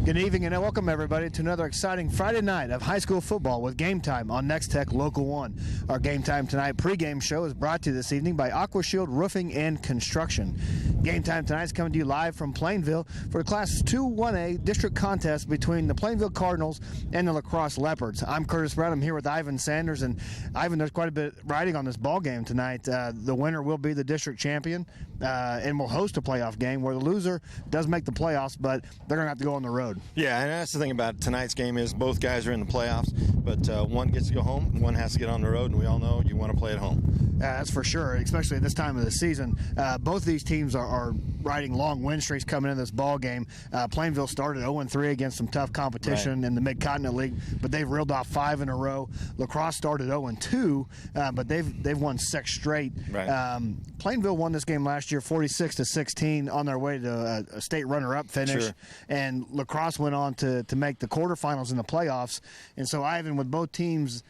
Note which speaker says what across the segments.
Speaker 1: Good evening and welcome everybody to another exciting Friday night of high school football with Game Time on Nex-Tech Local 1. Our Game Time Tonight pregame show is brought to you this evening by Aqua Shield Roofing and Construction. Game Time Tonight is coming to you live from Plainville for the Class 2-1A district contest between the Plainville Cardinals and the LaCrosse Leopards. I'm Curtis Brown. I'm here with Ivan Sanders. And Ivan, there's quite a bit riding on this ball game tonight. The winner will be the district champion and will host a playoff game where the loser does make the playoffs, but they're going to have to go on the road.
Speaker 2: Yeah, and that's the thing about tonight's game is both guys are in the playoffs, but one gets to go home, and one has to get on the road, and we all know you want to play at home.
Speaker 1: That's for sure, especially at this time of the season. Both of these teams are riding long win streaks coming into this ball game. Plainville started 0-3 against some tough competition in the Mid-Continent League, but they've reeled off 5 in a row. LaCrosse started 0-2, but they've won 6 straight.
Speaker 2: Right.
Speaker 1: Plainville won this game last year 46-16 on their way to a state runner-up finish, and LaCrosse went on to make the quarterfinals in the playoffs. And so, Ivan, with both teams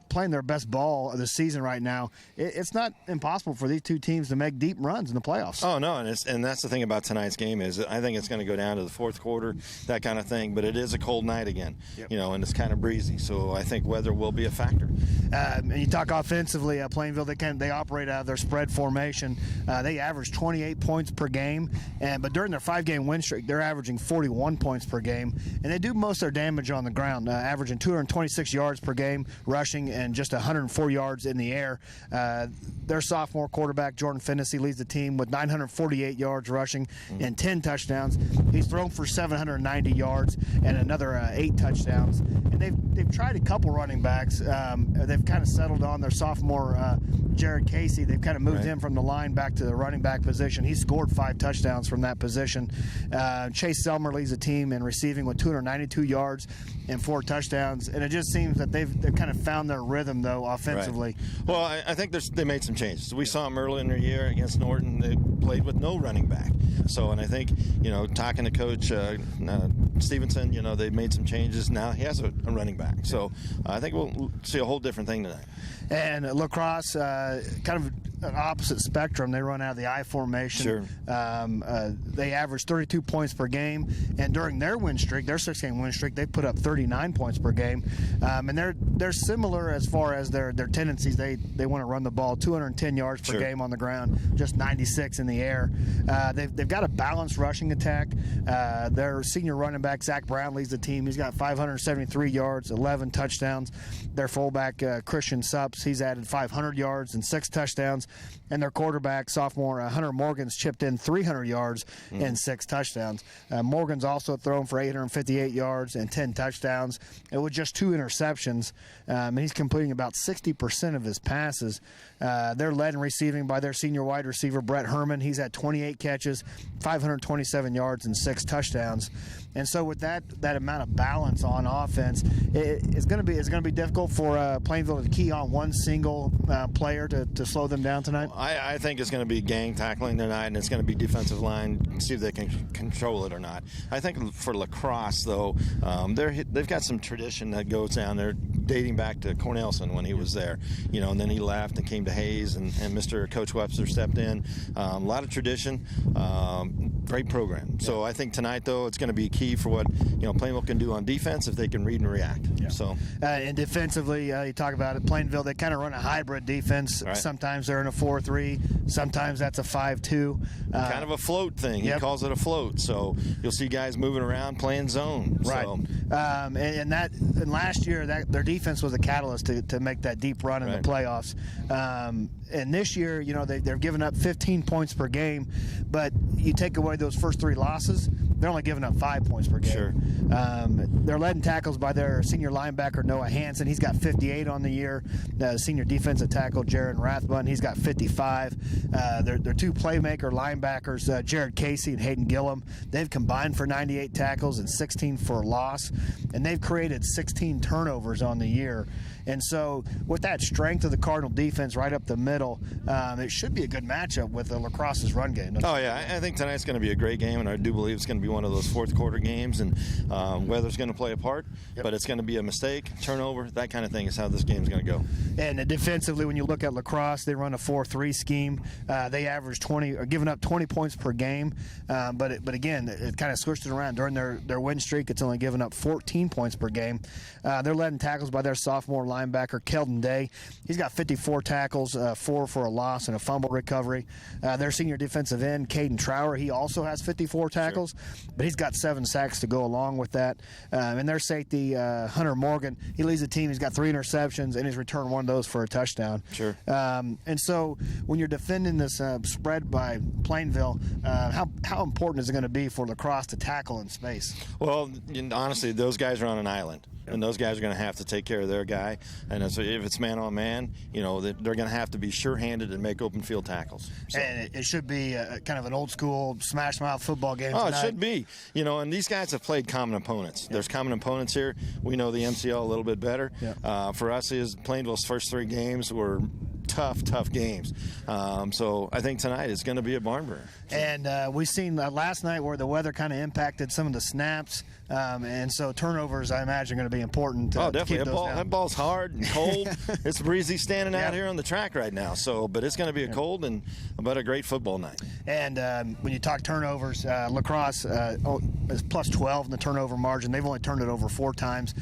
Speaker 1: playing their best ball of the season right now, it's not impossible for these two teams to make deep runs in the playoffs.
Speaker 2: Oh, no, and that's the thing about tonight's game is I think it's going to go down to the fourth quarter, that kind of thing, but it is a cold night again, and it's kind of breezy, so I think weather will be a factor.
Speaker 1: And you talk offensively, Plainville, they operate out of their spread formation. They average 28 points per game, but during their 5-game win streak, they're averaging 41 points per game, and they do most of their damage on the ground, averaging 226 yards per game, rushing, and just 104 yards in the air. Their sophomore quarterback, Jordan Finnessy, leads the team with 948 yards rushing and 10 touchdowns. He's thrown for 790 yards and another 8 touchdowns. And they've tried a couple running backs. They've kind of settled on their sophomore, Jared Casey. They've kind of moved him from the line back to the running back position. He scored 5 touchdowns from that position. Chase Selmer leads the team in receiving with 292 yards and 4 touchdowns. And it just seems that they've kind of found their rhythm, though, offensively.
Speaker 2: Right. Well, I think they made some changes. We saw them early in their year against Norton. They played with no running back. So, and I think, talking to Coach Stevenson, they made some changes. Now he has a running back. So I think we'll see a whole different thing tonight.
Speaker 1: And LaCrosse, kind of an opposite spectrum. They run out of the I formation.
Speaker 2: Sure.
Speaker 1: They average 32 points per game, and during their win streak, their 6-game win streak, they put up 39 points per game. And they're similar as far as their tendencies. They want to run the ball 210 yards per game on the ground, just 96 in the air. They've got a balanced rushing attack. Their senior running back, Zach Brown, leads the team. He's got 573 yards, 11 touchdowns. Their fullback, Christian Supps, he's added 500 yards and 6 touchdowns. And their quarterback, sophomore Hunter Morgan's chipped in 300 yards and 6 touchdowns. Morgan's also thrown for 858 yards and 10 touchdowns, and with just 2 interceptions. And he's completing about 60% of his passes. They're led in receiving by their senior wide receiver, Brett Herman. He's had 28 catches, 527 yards, and 6 touchdowns. And so with that amount of balance on offense, it's going to be difficult for Plainville to key on one single player to slow them down tonight.
Speaker 2: I think it's going to be gang tackling tonight, and it's going to be defensive line, see if they can control it or not. I think for LaCrosse, though, they've got some tradition that goes down there dating back to Cornelison when he was there, and then he left and came to Hayes, and Mr. Coach Webster stepped in. A lot of tradition, great program. So I think tonight, though, it's going to be key for what Plainville can do on defense if they can read and react.
Speaker 1: Yeah.
Speaker 2: So
Speaker 1: and defensively, you talk about it, Plainville, they kind of run a hybrid defense. Right. Sometimes they're in a 4-3, sometimes that's a 5-2.
Speaker 2: Kind of a float thing. He calls it a float. So you'll see guys moving around playing zone.
Speaker 1: Right.
Speaker 2: So.
Speaker 1: And last year, their defense was a catalyst to make that deep run in the playoffs. And this year, they're giving up 15 points per game, but you take away those first 3 losses, they're only giving up 5 points per game.
Speaker 2: Sure.
Speaker 1: They're led in tackles by their senior linebacker, Noah Hansen. He's got 58 on the year. Senior defensive tackle, Jaron Rathbun, he's got 55. Their two playmaker linebackers, Jared Casey and Hayden Gillum, they've combined for 98 tackles and 16 for a loss, and they've created 16 turnovers on the year. And so with that strength of the Cardinal defense right up the middle, it should be a good matchup with LaCrosse's run game.
Speaker 2: Oh, yeah. I think tonight's going to be a great game, and I do believe it's going to be one of those fourth quarter games, and weather's going to play a part, but it's going to be a mistake, turnover, that kind of thing is how this game's going to go.
Speaker 1: And defensively, when you look at LaCrosse, they run a 4-3 scheme. They average 20, or giving up 20 points per game, but again, it kind of switched it around. During their win streak, it's only given up 14 points per game. They're led in tackles by their sophomore linebacker, Keldon Day. He's got 54 tackles, 4 for a loss and a fumble recovery. Their senior defensive end, Caden Trower, he also has 54 tackles, but he's got 7 sacks to go along with that. And their safety, Hunter Morgan, he leads the team. He's got 3 interceptions, and he's returned one of those for a touchdown.
Speaker 2: Sure.
Speaker 1: And so when you're defending this spread by Plainville, how important is it going to be for LaCrosse to tackle in space?
Speaker 2: Well, honestly, those guys are on an island. And those guys are going to have to take care of their guy. And so if it's man-on-man, they're going to have to be sure-handed and make open field tackles. So.
Speaker 1: And it should be kind of an old-school smash-mouth football game tonight.
Speaker 2: Oh, it should be. And these guys have played common opponents. There's common opponents here. We know the MCL a little bit better. For us, Plainville's first 3 games were tough games. So I think tonight is going to be a barn burner.
Speaker 1: And we've seen last night where the weather kind of impacted some of the snaps. And so turnovers, I imagine, are going to be important.
Speaker 2: Definitely. That ball's hard and cold. It's breezy standing out here on the track right now. But it's going to be a cold but a great football night.
Speaker 1: And when you talk turnovers, LaCrosse is plus 12 in the turnover margin. They've only turned it over 4 times.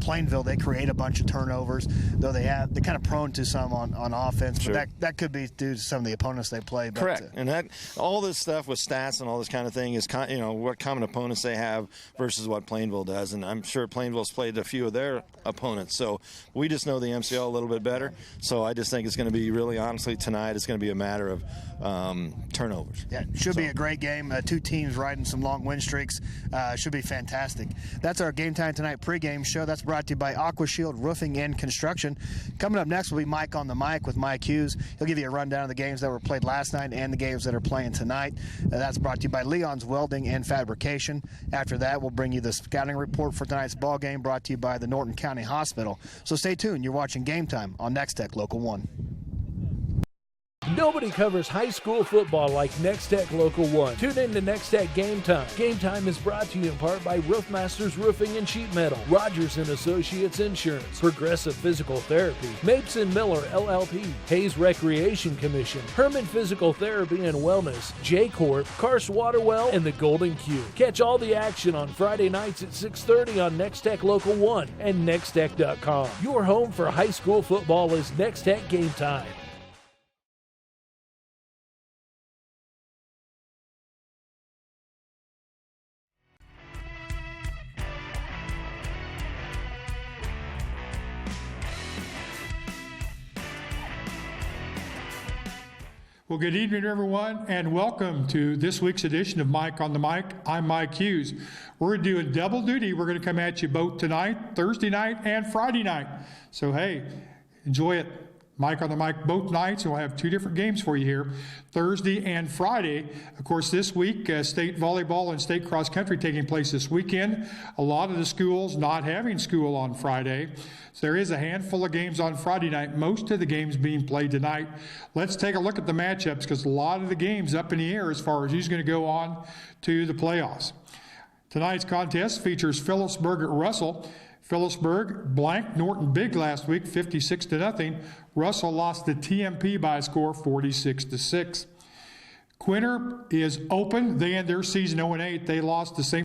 Speaker 1: Plainville, they create a bunch of turnovers, though they're kind of prone to some on offense.
Speaker 2: Sure.
Speaker 1: But that could be due to some of the opponents they play. But,
Speaker 2: correct. And all this stuff with stats and all this kind of thing is what common opponents they have versus what Plainville does. And I'm sure Plainville's played a few of their opponents. So we just know the MCL a little bit better. So I just think it's going to be really, honestly, tonight it's going to be a matter of turnovers.
Speaker 1: Yeah, it should be a great game. 2 teams riding some long win streaks. Should be fantastic. That's our Game Time Tonight pregame show. That's brought to you by Aqua Shield Roofing and Construction. Coming up next will be Mike on the Mic with Mike Hughes. He'll give you a rundown of the games that were played last night and the games that are playing tonight. That's brought to you by Leon's Welding and Fabrication. After that, we'll bring you the scouting report for tonight's ball game, brought to you by the Norton County Hospital. So stay tuned. You're watching Game Time on Nex-Tech Local 1.
Speaker 3: Nobody covers high school football like Nex-Tech Local 1. Tune in to Nex-Tech Game Time. Game Time is brought to you in part by Roofmasters Roofing and Sheet Metal, Rogers & Associates Insurance, Progressive Physical Therapy, Mapes & Miller LLP, Hayes Recreation Commission, Herman Physical Therapy and Wellness, J-Corp, Karst Waterwell, and the Golden Q. Catch all the action on Friday nights at 6:30 on Nex-Tech Local 1 and Nextech.com. Your home for high school football is Nex-Tech Game Time.
Speaker 4: Well, good evening, everyone, and welcome to this week's edition of Mike on the Mic. I'm Mike Hughes. We're doing double duty. We're going to come at you both tonight, Thursday night, and Friday night. So, hey, enjoy it. Mike on the Mic both nights, and we'll have 2 different games for you here, Thursday and Friday. Of course, this week, state volleyball and state cross country taking place this weekend. A lot of the schools not having school on Friday. So there is a handful of games on Friday night, most of the games being played tonight. Let's take a look at the matchups, because a lot of the games up in the air as far as who's going to go on to the playoffs. Tonight's contest features Phillipsburg at Russell. Phillipsburg blanked Norton Big last week, 56-0. Russell lost to TMP by a score 46-6. Quinter is open. They end their season 0-8. They lost to St.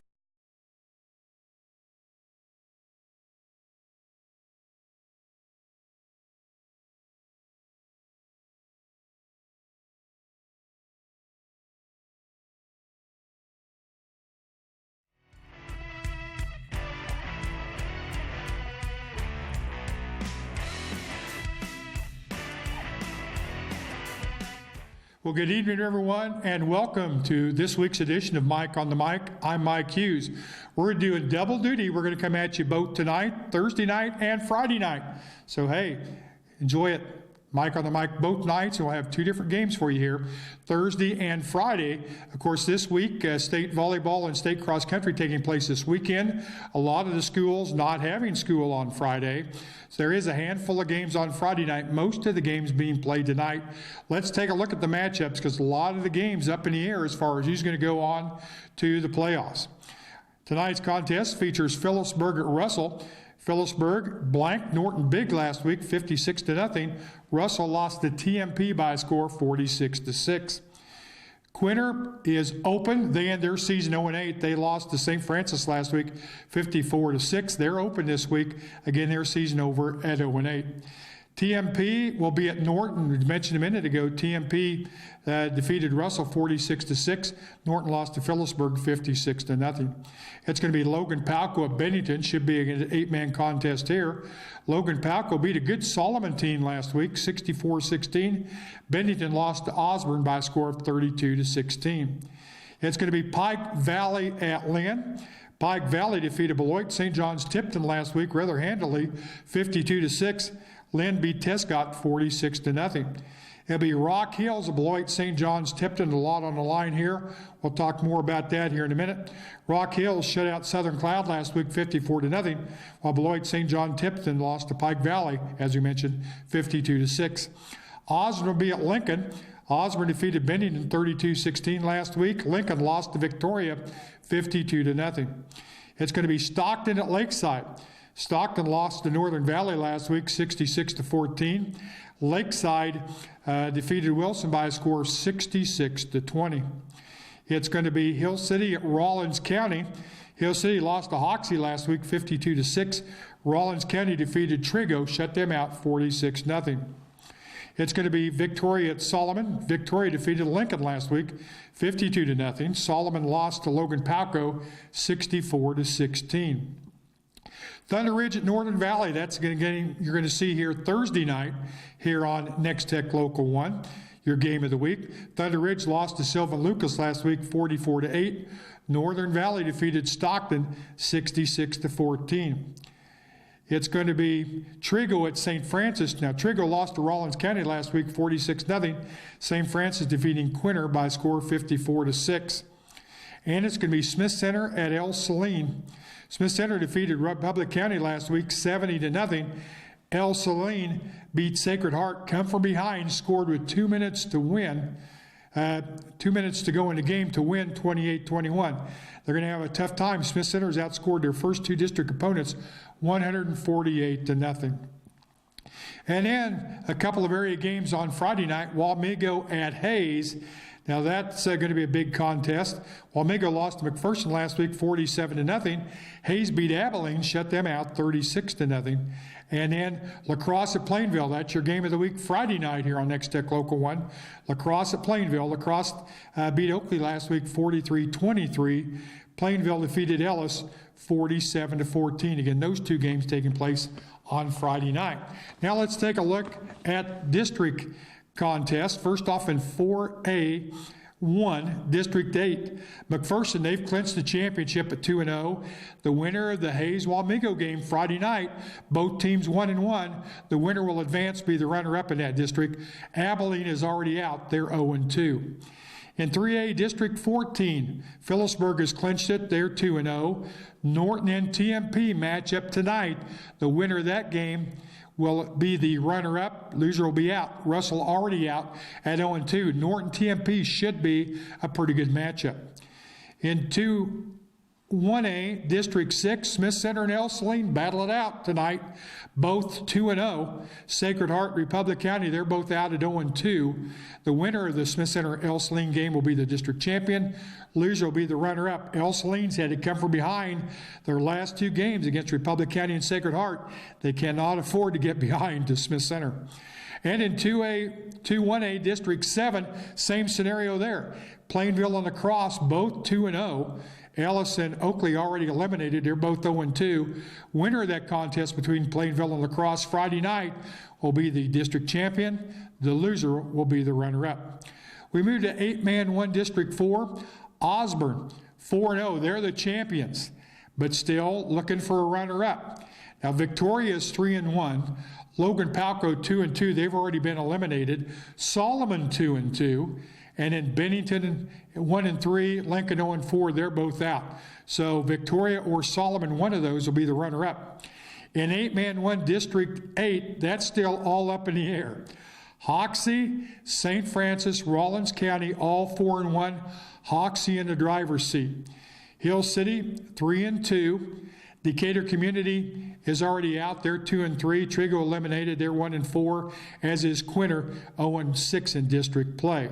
Speaker 4: Well, good evening, everyone, and welcome to this week's edition of Mike on the Mic. I'm Mike Hughes. We're doing double duty. We're going to come at you both tonight, Thursday night, and Friday night. So, hey, enjoy it. Mike on the Mic both nights, and we'll have two different games for you here, Thursday and Friday. Of course, this week, state volleyball and state cross country taking place this weekend. A lot of the schools not having school on Friday. So there is a handful of games on Friday night, most of the games being played tonight. Let's take a look at the matchups because a lot of the games up in the air as far as who's going to go on to the playoffs. Tonight's contest features Phillipsburg at Russell. Phillipsburg blanked Norton Big last week, 56-0. Russell lost to TMP by a score 46-6. Quinter is open. They end their season 0-8. They lost to St. Francis last week, 54-6. They're open this week. Again, their season over at 0-8. TMP will be at Norton. We mentioned a minute ago, TMP defeated Russell 46-6. Norton lost to Phillipsburg 56-0. It's going to be Logan Palco at Bennington. Should be an 8-man contest here. Logan Palco beat a good Solomon team last week, 64-16. Bennington lost to Osborne by a score of 32-16. It's going to be Pike Valley at Lynn. Pike Valley defeated Beloit St. John's Tipton last week rather handily, 52-6. Lynn beat Tescott 46-0. It'll be Rock Hills of Beloit St. John's Tipton. A lot on the line here. We'll talk more about that here in a minute. Rock Hills shut out Southern Cloud last week 54-0, while Beloit St. John Tipton lost to Pike Valley, as we mentioned, 52-6. Osborne will be at Lincoln. Osborne defeated Bennington 32-16 last week. Lincoln lost to Victoria 52-0. It's going to be Stockton at Lakeside. Stockton lost to Northern Valley last week, 66-14. Lakeside defeated Wilson by a score of 66-20. It's going to be Hill City at Rawlins County. Hill City lost to Hoxie last week, 52-6. Rawlins County defeated Trigo, shut them out 46-0. It's going to be Victoria at Solomon. Victoria defeated Lincoln last week, 52-0. Solomon lost to Logan Palco, 64-16. Thunder Ridge at Northern Valley, that's you're going to see here Thursday night here on Nex-Tech Local 1, your game of the week. Thunder Ridge lost to Sylvan Lucas last week, 44-8. Northern Valley defeated Stockton, 66-14. It's going to be Trigo at St. Francis. Now, Trigo lost to Rawlins County last week, 46-0. St. Francis defeating Quinter by a score of 54-6. And it's going to be Smith Center at El Saline. Smith Center defeated Republic County last week, 70-0. El Saline beat Sacred Heart, come from behind, scored with 2 minutes to win. 2 minutes to go in the game to win 28-21. They're going to have a tough time. Smith Center has outscored their first two district opponents 148-0. And then a couple of area games on Friday night. Wamego at Hayes. Now that's going to be a big contest. Wamego lost to McPherson last week 47-0. Hayes beat Abilene, shut them out 36-0. And then LaCrosse at Plainville, that's your game of the week Friday night here on Nex-Tech Local 1. LaCrosse at Plainville. LaCrosse beat Oakley last week 43-23. Plainville defeated Ellis 47-14. Again, those two games taking place on Friday night. Now let's take a look at district contest. First off in 4A1, District 8. McPherson, they've clinched the championship at 2-0. The winner of the Hayes-Wamego game Friday night, both teams 1-1. The winner will advance, be the runner-up in that district. Abilene is already out. They're 0-2. In 3A District 14, Phillipsburg has clinched it. They're 2-0. Norton and TMP match up tonight. The winner of that game will be the runner-up. Loser will be out. Russell already out at 0-2. Norton TMP should be a pretty good matchup. In 1A, District 6, Smith Center and El Saline battle it out tonight. Both 2-0. Sacred Heart, Republic County, they're both out at 0-2. The winner of the Smith Center El Saline game will be the district champion. Loser will be the runner-up. El Saline's had to come from behind their last two games against Republic County and Sacred Heart. They cannot afford to get behind to Smith Center. And in 1A District 7, same scenario there. Plainville and LaCrosse, both 2-0. Ellis and Oakley already eliminated. They're both 0-2. Winner of that contest between Plainville and LaCrosse Friday night will be the district champion. The loser will be the runner-up. We move to 8-man 1 District 4. Osborne, 4-0. They're the champions, but still looking for a runner-up. Now, Victoria is 3-1. Logan Palco 2-2. They've already been eliminated. Solomon 2-2. And then Bennington 1-3. Lincoln 0-4. They're both out. So Victoria or Solomon, one of those will be the runner-up. In 8-man 1 District 8, that's still all up in the air. Hoxie, St. Francis, Rawlins County, all 4-1. Hoxie in the driver's seat. Hill City, 3-2. Decatur Community is already out. They're 2-3. Trigo eliminated. They're 1-4, as is Quinter, 0-6 in district play.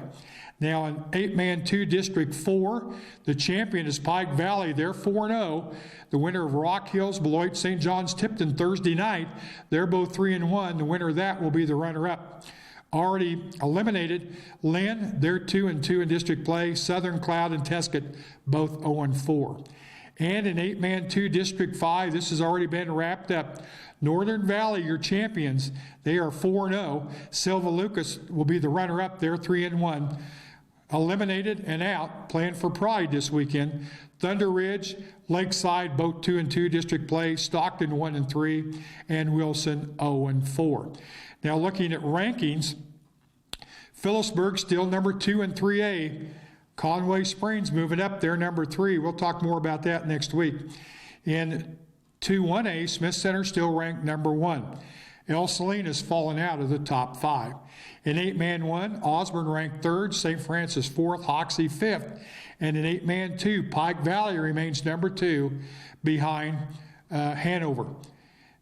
Speaker 4: Now in 8-man 2 District 4, the champion is Pike Valley. They're 4-0. The winner of Rock Hills, Beloit, St. John's, Tipton Thursday night, they're both 3-1. The winner of that will be the runner-up. Already eliminated, Lynn, they're 2-2 in district play. Southern Cloud and Tesket, both 0-4. And in 8-man 2 District 5, this has already been wrapped up. Northern Valley, your champions, they are 4-0. Silva Lucas will be the runner-up. They're 3-1. Eliminated and out, playing for Pride this weekend. Thunder Ridge, Lakeside, both 2-2 district play. Stockton 1-3, and Wilson 0-4. Now looking at rankings, Phillipsburg still number 2 in 3A. Conway Springs moving up, they're number 3. We'll talk more about that next week. In 2-1A, Smith Center still ranked number 1. El Salinas fallen out of the top 5. In 8-man 1, Osborne ranked 3rd, St. Francis 4th, Hoxie 5th. And in 8-man 2, Pike Valley remains number 2 behind Hanover.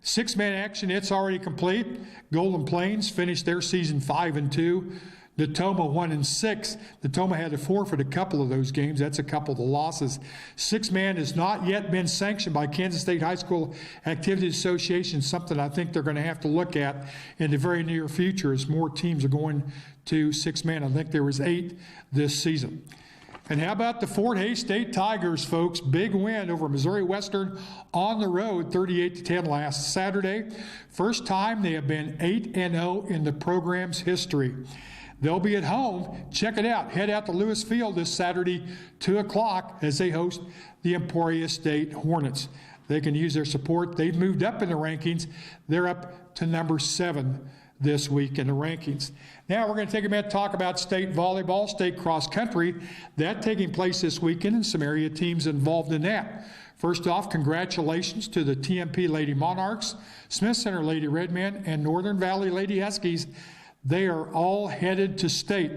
Speaker 4: 6-man action, it's already complete. Golden Plains finished their season 5-2. Natoma 1-6. Natoma had to forfeit a couple of those games. That's a couple of the losses. 6-man has not yet been sanctioned by Kansas State High School Activities Association, something I think they're going to have to look at in the very near future as more teams are going to 6-man. I think there was 8 this season. And how about the Fort Hays State Tigers, folks? Big win over Missouri Western on the road, 38-10 last Saturday. First time they have been 8-0 in the program's history. They'll be at home. Check it out. Head out to Lewis Field this Saturday, 2 o'clock, as they host the Emporia State Hornets. They can use their support. They've moved up in the rankings. They're up to number 7 this week in the rankings. Now we're going to take a minute to talk about state volleyball, state cross country. That taking place this weekend, and some area teams involved in that. First off, congratulations to the TMP Lady Monarchs, Smith Center Lady Redmen, and Northern Valley Lady Huskies. They are all headed to state.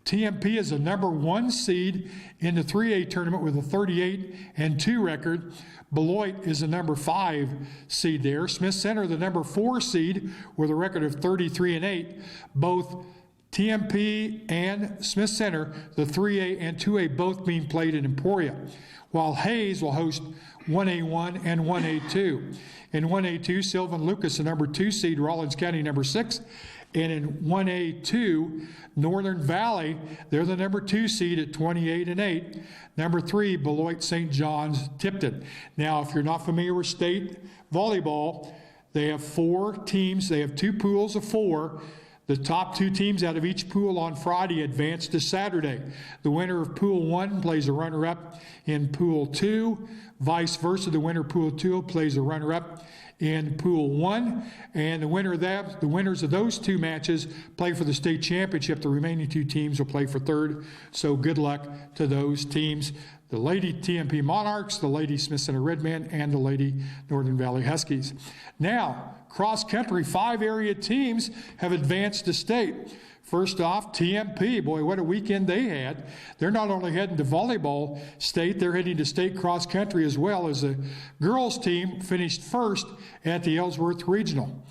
Speaker 4: TMP is the number 1 seed in the 3A tournament with a 38-2 record. Beloit is the number 5 seed there. Smith Center, the number 4 seed with a record of 33-8. Both TMP and Smith Center, the 3A and 2A, both being played in Emporia, while Hayes will host 1A1 and 1A2. In 1A2, Sylvan Lucas, the number 2 seed, Rawlins County, number 6. And in 1A2, Northern Valley, they're the number 2 seed at 28-8. Number 3, Beloit St. John's, Tipton. Now, if you're not familiar with state volleyball, they have 4 teams. They have 2 pools of 4. The top 2 teams out of each pool on Friday advance to Saturday. The winner of Pool 1 plays a runner-up in Pool 2. Vice versa, the winner of Pool 2 plays a runner-up in Pool 1. And the winners of those 2 matches play for the state championship. The remaining 2 teams will play for 3rd. So good luck to those teams. The Lady TMP Monarchs, the Lady Smith Center Redmen, and the Lady Northern Valley Huskies. Now, cross country, 5 area teams have advanced to state. First off, TMP, boy, what a weekend they had. They're not only heading to volleyball state, they're heading to state cross country as well, as the girls team finished first at the Ellsworth Regional.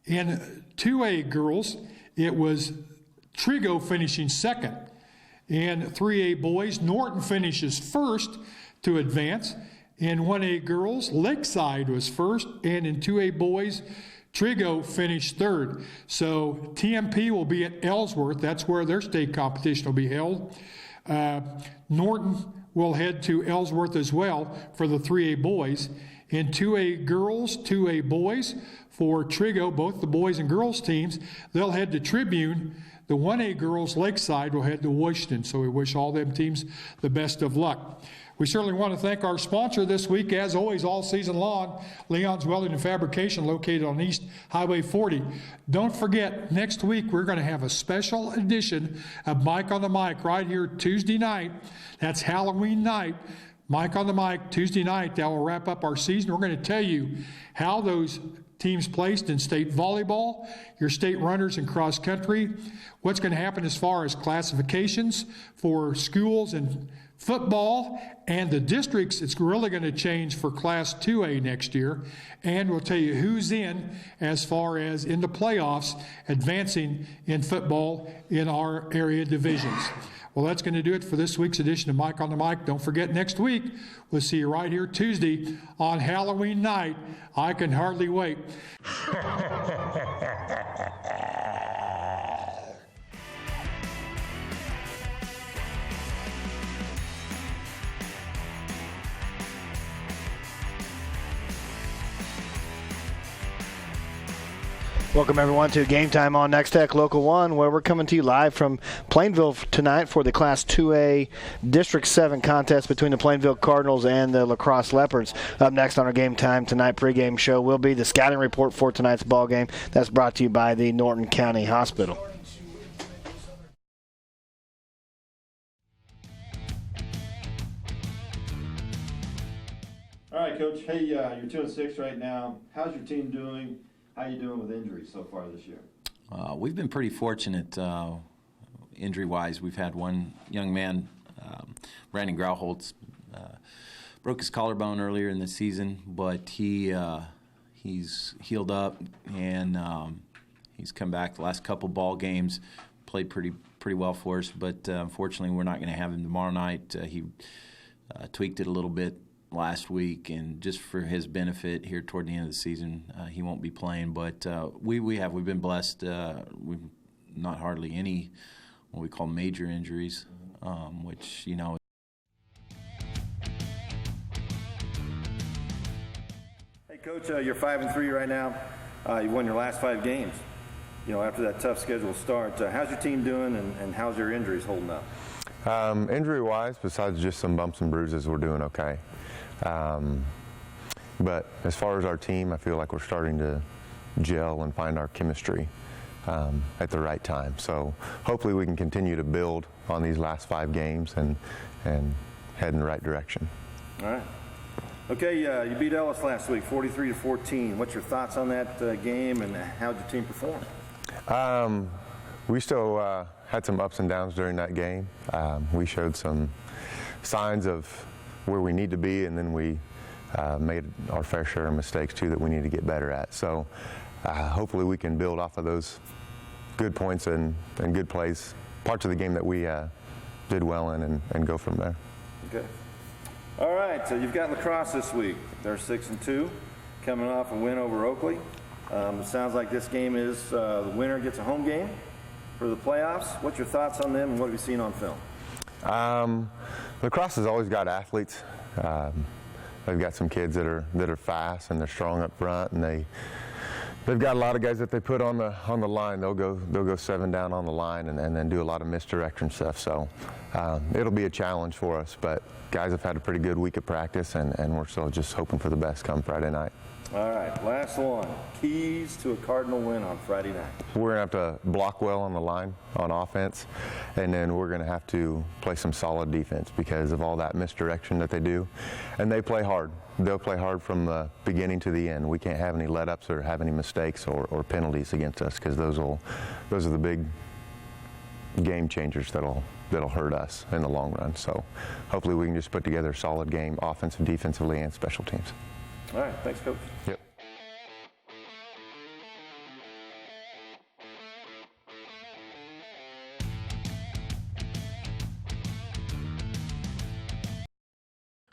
Speaker 4: In 2A girls, it was Trigo finishing second. In 3A boys, Norton finishes first to advance. In 1A girls, Lakeside was first, and in 2A boys, Trigo finished third. So TMP will be at Ellsworth. That's where their state competition will be held. Norton will head to Ellsworth as well for the 3A boys. In 2A girls, 2A boys, for Trigo, both the boys and girls teams, they'll head to Tribune The 1A girls, Lakeside, will head to Washington, so we wish all them teams the best of luck. We certainly want to thank our sponsor this week, as always, all season long, Leon's Welding and Fabrication, located on East Highway 40. Don't forget, next week we're going to have a special edition of Mike on the Mic right here Tuesday night. That's Halloween night. Mike on the Mic, Tuesday night. That will wrap up our season. We're going to tell you how those teams placed in state volleyball, your state runners in cross country, what's going to happen as far as classifications for schools and football, and the districts. It's really going to change for Class 2A next year, and we'll tell you who's in as far as in the playoffs advancing in football in our area divisions. Well, that's going to do it for this week's edition of Mike on the Mic. Don't forget, next week we'll see you right here Tuesday on Halloween night. I can hardly wait.
Speaker 1: Welcome, everyone, to Game Time on Nex-Tech Local 1, where we're coming to you live from Plainville tonight for the Class 2A District 7 contest between the Plainville Cardinals and the LaCrosse Leopards. Up next on our Game Time Tonight pregame show will be the scouting report for tonight's ball game. That's brought to you by the Norton County Hospital.
Speaker 2: All right, Coach. Hey, you're 2-6 right now. How's your team doing? How you doing with injuries so far this year?
Speaker 5: We've been pretty fortunate injury-wise. We've had one young man, Brandon Grauholtz, broke his collarbone earlier in the season, but he's healed up, and he's come back the last couple ball games, played pretty well for us, but unfortunately we're not going to have him tomorrow night. He tweaked it a little bit last week, and just for his benefit here toward the end of the season, he won't be playing. But we've been blessed. We've not hardly any what we call major injuries, which
Speaker 6: Hey, Coach, you're 5-3 right now. You won your last 5 games. After that tough schedule start, how's your team doing, and how's your injuries holding up?
Speaker 7: Injury-wise, besides just some bumps and bruises, we're doing okay. But as far as our team, I feel like we're starting to gel and find our chemistry at the right time. So hopefully we can continue to build on these last 5 games and head in the right direction.
Speaker 6: All right. Okay, you beat Ellis last week, 43-14. What's your thoughts on that game, and how'd your team perform?
Speaker 7: We still had some ups and downs during that game. We showed some signs of where we need to be, and then we made our fair share of mistakes too that we need to get better at. So hopefully we can build off of those good points and good plays, parts of the game that we did well in, and go from there.
Speaker 6: Okay. All right, so you've got LaCrosse this week. They're 6-2, coming off a win over Oakley. It sounds like this game is the winner gets a home game for the playoffs. What's your thoughts on them, and what have you seen on film?
Speaker 7: LaCrosse has always got athletes. They've got some kids that are fast, and they're strong up front, and they've got a lot of guys that they put on the line. They'll go 7 down on the line and then do a lot of misdirection stuff. So it'll be a challenge for us. But guys have had a pretty good week of practice, and we're still just hoping for the best come Friday night.
Speaker 6: All right, last one. Keys to a Cardinal win on Friday night.
Speaker 7: We're going to have to block well on the line on offense, and then we're going to have to play some solid defense because of all that misdirection that they do. And they play hard. They'll play hard from the beginning to the end. We can't have any let-ups or have any mistakes or penalties against us, because those are the big game changers that'll hurt us in the long run. So hopefully we can just put together a solid game, offensive, defensively, and special teams.
Speaker 6: All right, thanks, Coach.
Speaker 7: Yep.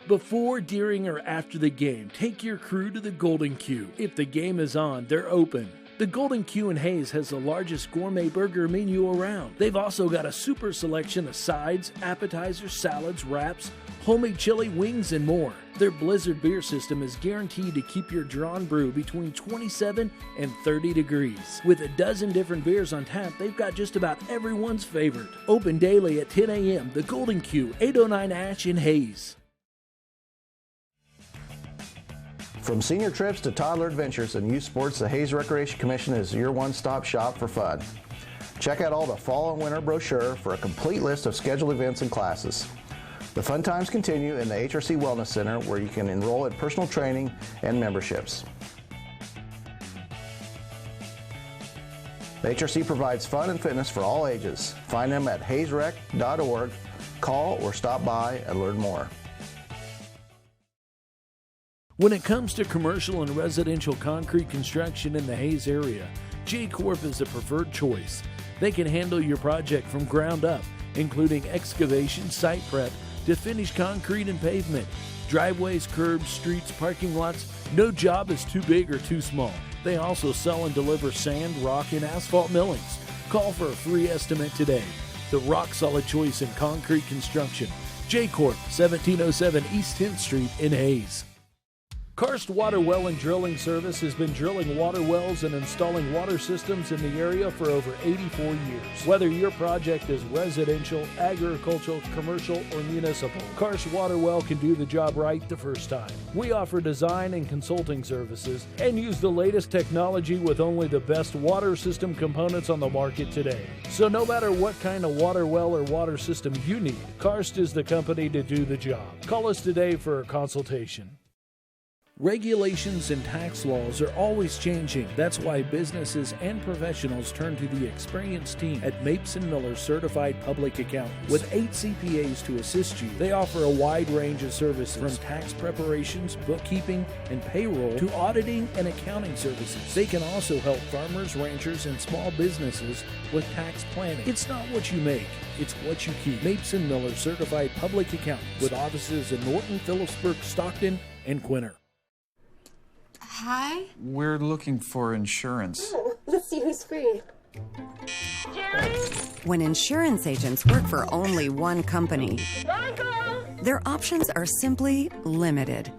Speaker 3: Before, during, or after the game, take your crew to the Golden Cube. If the game is on, they're open. The Golden Q in Hayes has the largest gourmet burger menu around. They've also got a super selection of sides, appetizers, salads, wraps, homemade chili, wings, and more. Their Blizzard beer system is guaranteed to keep your drawn brew between 27 and 30 degrees. With a dozen different beers on tap, they've got just about everyone's favorite. Open daily at 10 a.m. The Golden Q, 809 Ash in Hayes.
Speaker 8: From senior trips to toddler adventures and youth sports, the Hayes Recreation Commission is your one-stop shop for fun. Check out all the fall and winter brochure for a complete list of scheduled events and classes. The fun times continue in the HRC Wellness Center, where you can enroll in personal training and memberships. The HRC provides fun and fitness for all ages. Find them at hayesrec.org. Call or stop by and learn more.
Speaker 3: When it comes to commercial and residential concrete construction in the Hayes area, J-Corp is the preferred choice. They can handle your project from ground up, including excavation, site prep, to finish concrete and pavement, driveways, curbs, streets, parking lots. No job is too big or too small. They also sell and deliver sand, rock, and asphalt millings. Call for a free estimate today. The rock-solid choice in concrete construction. J-Corp, 1707 East 10th Street in Hayes. Karst Water Well and Drilling Service has been drilling water wells and installing water systems in the area for over 84 years. Whether your project is residential, agricultural, commercial, or municipal, Karst Water Well can do the job right the first time. We offer design and consulting services and use the latest technology with only the best water system components on the market today. So no matter what kind of water well or water system you need, Karst is the company to do the job. Call us today for a consultation. Regulations and tax laws are always changing. That's why businesses and professionals turn to the experienced team at Mapes & Miller Certified Public Accountants. With 8 CPAs to assist you, they offer a wide range of services, from tax preparations, bookkeeping, and payroll to auditing and accounting services. They can also help farmers, ranchers, and small businesses with tax planning. It's not what you make, it's what you keep. Mapes & Miller Certified Public Accountants, with offices in Norton, Phillipsburg, Stockton, and Quinter.
Speaker 9: Hi.
Speaker 10: We're looking for insurance.
Speaker 9: Oh, let's see who's free. Jerry?
Speaker 11: When insurance agents work for only one company,
Speaker 9: Michael!
Speaker 11: their options are simply limited.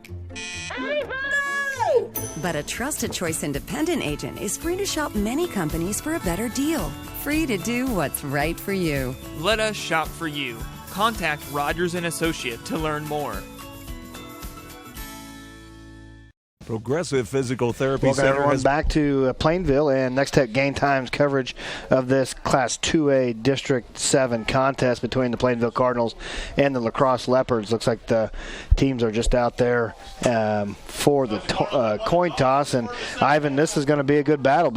Speaker 9: Hey, buddy!
Speaker 11: But a trusted choice independent agent is free to shop many companies for a better deal. Free to do what's right for you.
Speaker 12: Let us shop for you. Contact Rogers & Associate to learn more.
Speaker 13: Progressive Physical Therapy
Speaker 1: Welcome
Speaker 13: Center
Speaker 1: everyone back to Plainville and Nex-Tech Game Time's coverage of this Class 2A District 7 contest between the Plainville Cardinals and the LaCrosse Leopards. Looks like the teams are just out there for the coin toss. And Ivan, this is going to be a good battle.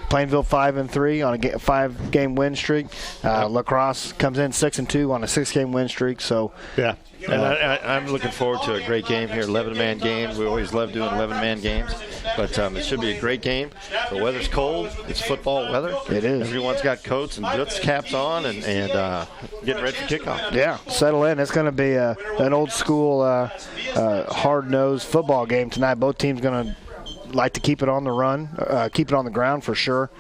Speaker 1: Plainville 5-3 on a 5-game win streak. LaCrosse comes in 6-2 on a 6-game win streak. So
Speaker 2: yeah. And I'm looking forward to a great game here, 11-man game. We always love doing 11-man games, but it should be a great game. The weather's cold. It's football weather.
Speaker 1: It is.
Speaker 2: Everyone's got coats and boots caps on and getting ready for kickoff.
Speaker 1: Yeah, settle in. It's going to be an old-school, hard-nosed football game tonight. Both teams going to like to keep it on the run, keep it on the ground for sure.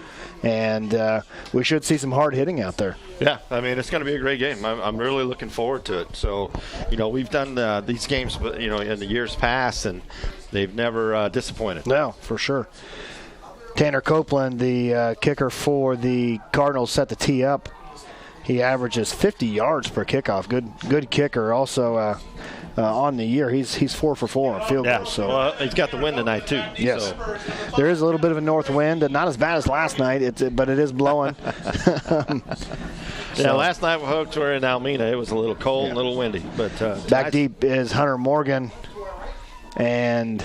Speaker 1: And we should see some hard hitting out there.
Speaker 2: Yeah, I mean, it's going to be a great game. I'm really looking forward to it. So, we've done these games, in the years past, and they've never disappointed.
Speaker 1: No, for sure. Tanner Copeland, the kicker for the Cardinals, set the tee up. He averages 50 yards per kickoff. Good kicker. Also, on the year, he's 4 for 4 on field goals. So
Speaker 2: well, he's got the win tonight too.
Speaker 1: Yes,
Speaker 2: so.
Speaker 1: There is a little bit of a north wind, and not as bad as last night. But it is blowing.
Speaker 2: Yeah, last night when Hooks were in Almena, it was a little cold, a little windy. But
Speaker 1: back deep is Hunter Morgan, and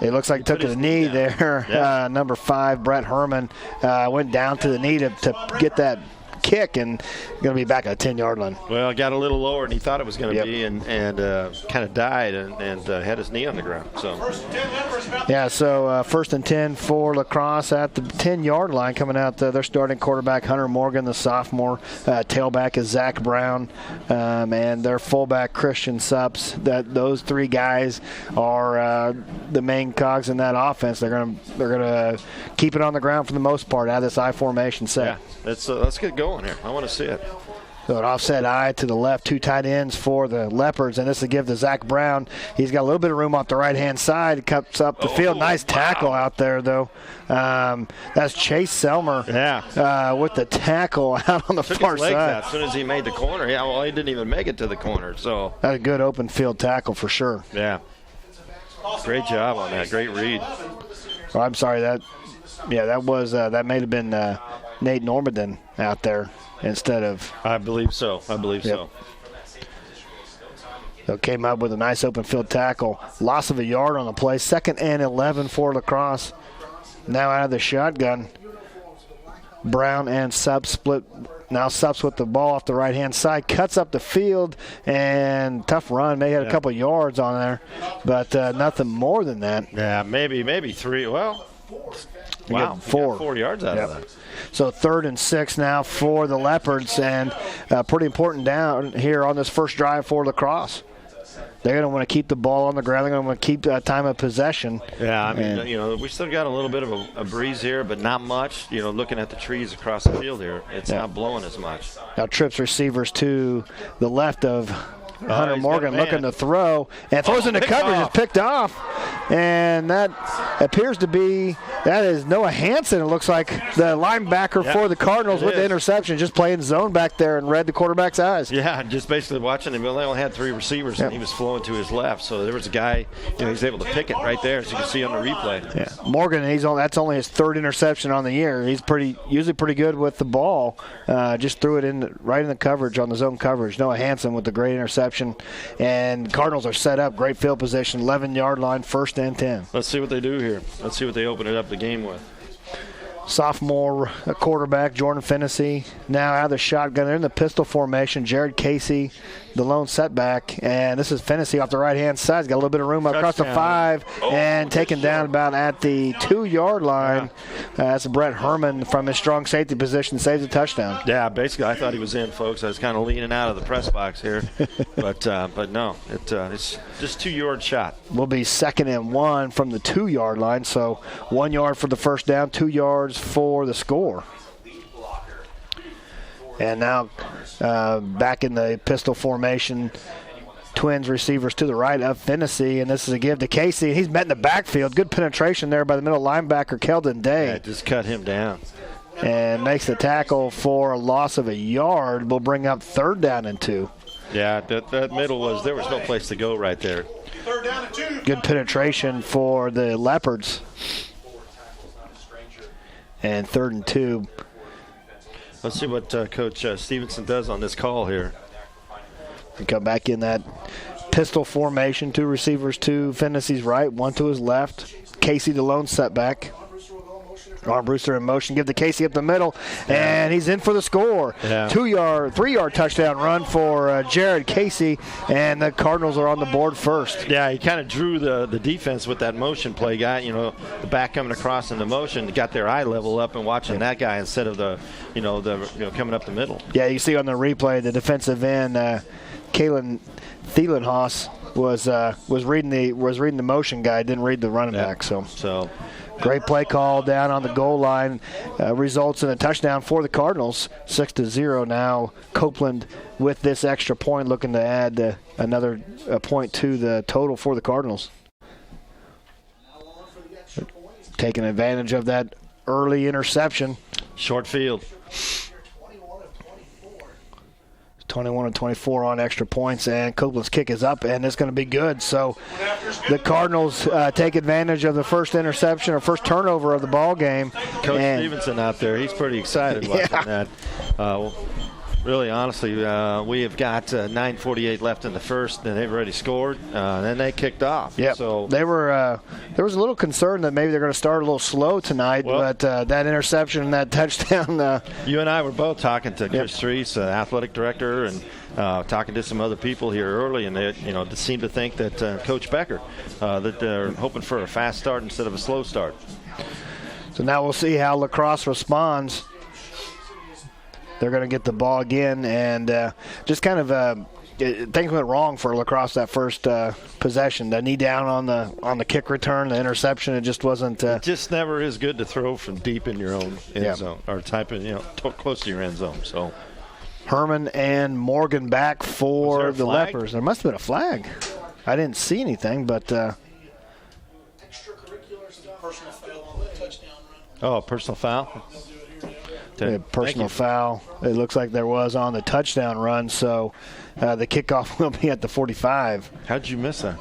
Speaker 1: it looks like he took a knee there.
Speaker 2: Yeah.
Speaker 1: Number 5, Brett Herman, went down to the knee to get that kick and going to be back at the 10-yard line.
Speaker 2: Well, it got a little lower than he thought it was going to be, and kind of died and had his knee on the ground. So.
Speaker 1: Yeah, so first and 10 for LaCrosse at the 10-yard line. Coming out, their starting quarterback, Hunter Morgan, the sophomore. Tailback is Zach Brown, and their fullback, Christian Supps. Those three guys are the main cogs in that offense. They're gonna keep it on the ground for the most part out of this I formation set.
Speaker 2: Yeah, let's get going here. I want to see it.
Speaker 1: So an offset I to the left, two tight ends for the Leopards, and this will give to Zach Brown. He's got a little bit of room off the right-hand side. Cuts up the field. Nice tackle out there, though. That's Chase Selmer with the tackle out on the far side.
Speaker 2: As soon as he made the corner. Yeah, well, he didn't even make it to the corner. So
Speaker 1: that's a good open field tackle for sure.
Speaker 2: Yeah. Great job on that. Great read.
Speaker 1: Oh, I'm sorry. That may have been Nate Normanton out there instead of.
Speaker 2: I believe so. So.
Speaker 1: So came up with a nice open field tackle. Loss of a yard on the play. 2nd and 11 for LaCrosse. Now out of the shotgun. Brown and Supps split. Now Supps with the ball off the right-hand side. Cuts up the field, and tough run. May have a couple yards on there, but nothing more than that.
Speaker 2: Yeah, maybe 3. Well, wow, 4 yards out of that.
Speaker 1: So 3rd and 6 now for the Leopards, and pretty important down here on this first drive for LaCrosse. They're going to want to keep the ball on the ground. They're going to want to keep time of possession.
Speaker 2: Yeah, I mean, we still got a little bit of a breeze here, but not much. Looking at the trees across the field here, it's not blowing as much.
Speaker 1: Now trips receivers to the left of Hunter Morgan looking to throw, and throws into coverage. It's picked off, and that appears to be Noah Hansen. It looks like the linebacker for the Cardinals with the interception, just playing zone back there and read the quarterback's eyes.
Speaker 2: Yeah, just basically watching him. They only had 3 receivers, and he was flowing to his left. So there was a guy, he's able to pick it right there, as you can see on the replay.
Speaker 1: Yeah, Morgan, that's only his 3rd interception on the year. He's usually pretty good with the ball. Just threw it right in the coverage on the zone coverage. Noah Hansen with the great interception. And Cardinals are set up. Great field position, 11-yard line, 1st and 10.
Speaker 2: Let's see what they do here. Let's see what they open it up the game with.
Speaker 1: Sophomore quarterback Jordan Fennessy now out of the shotgun. They're in the pistol formation. Jared Casey, the lone setback, and this is Fennessy off the right-hand side. He's got a little bit of room across the 5 and taken down about at the 2-yard line. That's Brett Herman from his strong safety position, saves a touchdown.
Speaker 2: Yeah, basically I thought he was in, folks. I was kind of leaning out of the press box here, but no, it's just 2-yard shot.
Speaker 1: Will be 2nd and 1 from the 2-yard line, so 1 yard for the first down, 2 yards for the score. And now back in the pistol formation, Twins receivers to the right of Fennessy, and this is a give to Casey. He's met in the backfield. Good penetration there by the middle linebacker, Keldon Day.
Speaker 2: Yeah, just cut him down.
Speaker 1: And makes the tackle for a loss of a yard. Will bring up 3rd down and 2.
Speaker 2: Yeah, that middle there was no place to go right there.
Speaker 14: 3rd down and 2.
Speaker 1: Good penetration for the Leopards. And 3rd and 2.
Speaker 2: Let's see what Coach Stevenson does on this call here.
Speaker 1: We come back in that pistol formation. 2 receivers to Fennessy's right, 1 to his left. Casey, the lone setback. Armbruster in motion. Give to Casey up the middle, and he's in for the score. 3-yard touchdown run for Jared Casey, and the Cardinals are on the board first.
Speaker 2: Yeah, he kind of drew the defense with that motion play. Got the back coming across in the motion, got their eye level up and watching that guy instead of the coming up the middle.
Speaker 1: Yeah, you see on the replay the defensive end, Kalen Thielenhaus was reading the motion guy, didn't read the running back. So. Great play call down on the goal line. Results in a touchdown for the Cardinals. 6-0 now. Copeland with this extra point, looking to add another point to the total for the Cardinals. Taking advantage of that early interception.
Speaker 2: Short field.
Speaker 1: 21-24 on extra points, and Copeland's kick is up, and it's going to be good. So the Cardinals take advantage of the first interception or first turnover of the ball game.
Speaker 2: Coach Stevenson out there, he's pretty excited watching that. Really, honestly, we have got 9:48 left in the first, and they've already scored. Then they kicked off.
Speaker 1: Yeah.
Speaker 2: So
Speaker 1: they were. There was a little concern that maybe they're going to start a little slow tonight, but that interception and that touchdown.
Speaker 2: You and I were both talking to Chris Streets, athletic director, and talking to some other people here early, and they, seem to think that Coach Becker, that they're hoping for a fast start instead of a slow start.
Speaker 1: So now we'll see how LaCrosse responds. They're going to get the ball again, and just kind of things went wrong for LaCrosse that first possession. The knee down on the kick return, the interception, it just wasn't.
Speaker 2: It just never is good to throw from deep in your own end zone, or type in, close to your end zone. So
Speaker 1: Herman and Morgan back for the Leopards. There must have been a flag. I didn't see anything, but.
Speaker 14: Extracurricular stuff. Personal foul on the touchdown run.
Speaker 2: Oh, personal foul.
Speaker 1: Personal foul. It looks like there was on the touchdown run, so the kickoff will be at the 45.
Speaker 2: How'd you miss that?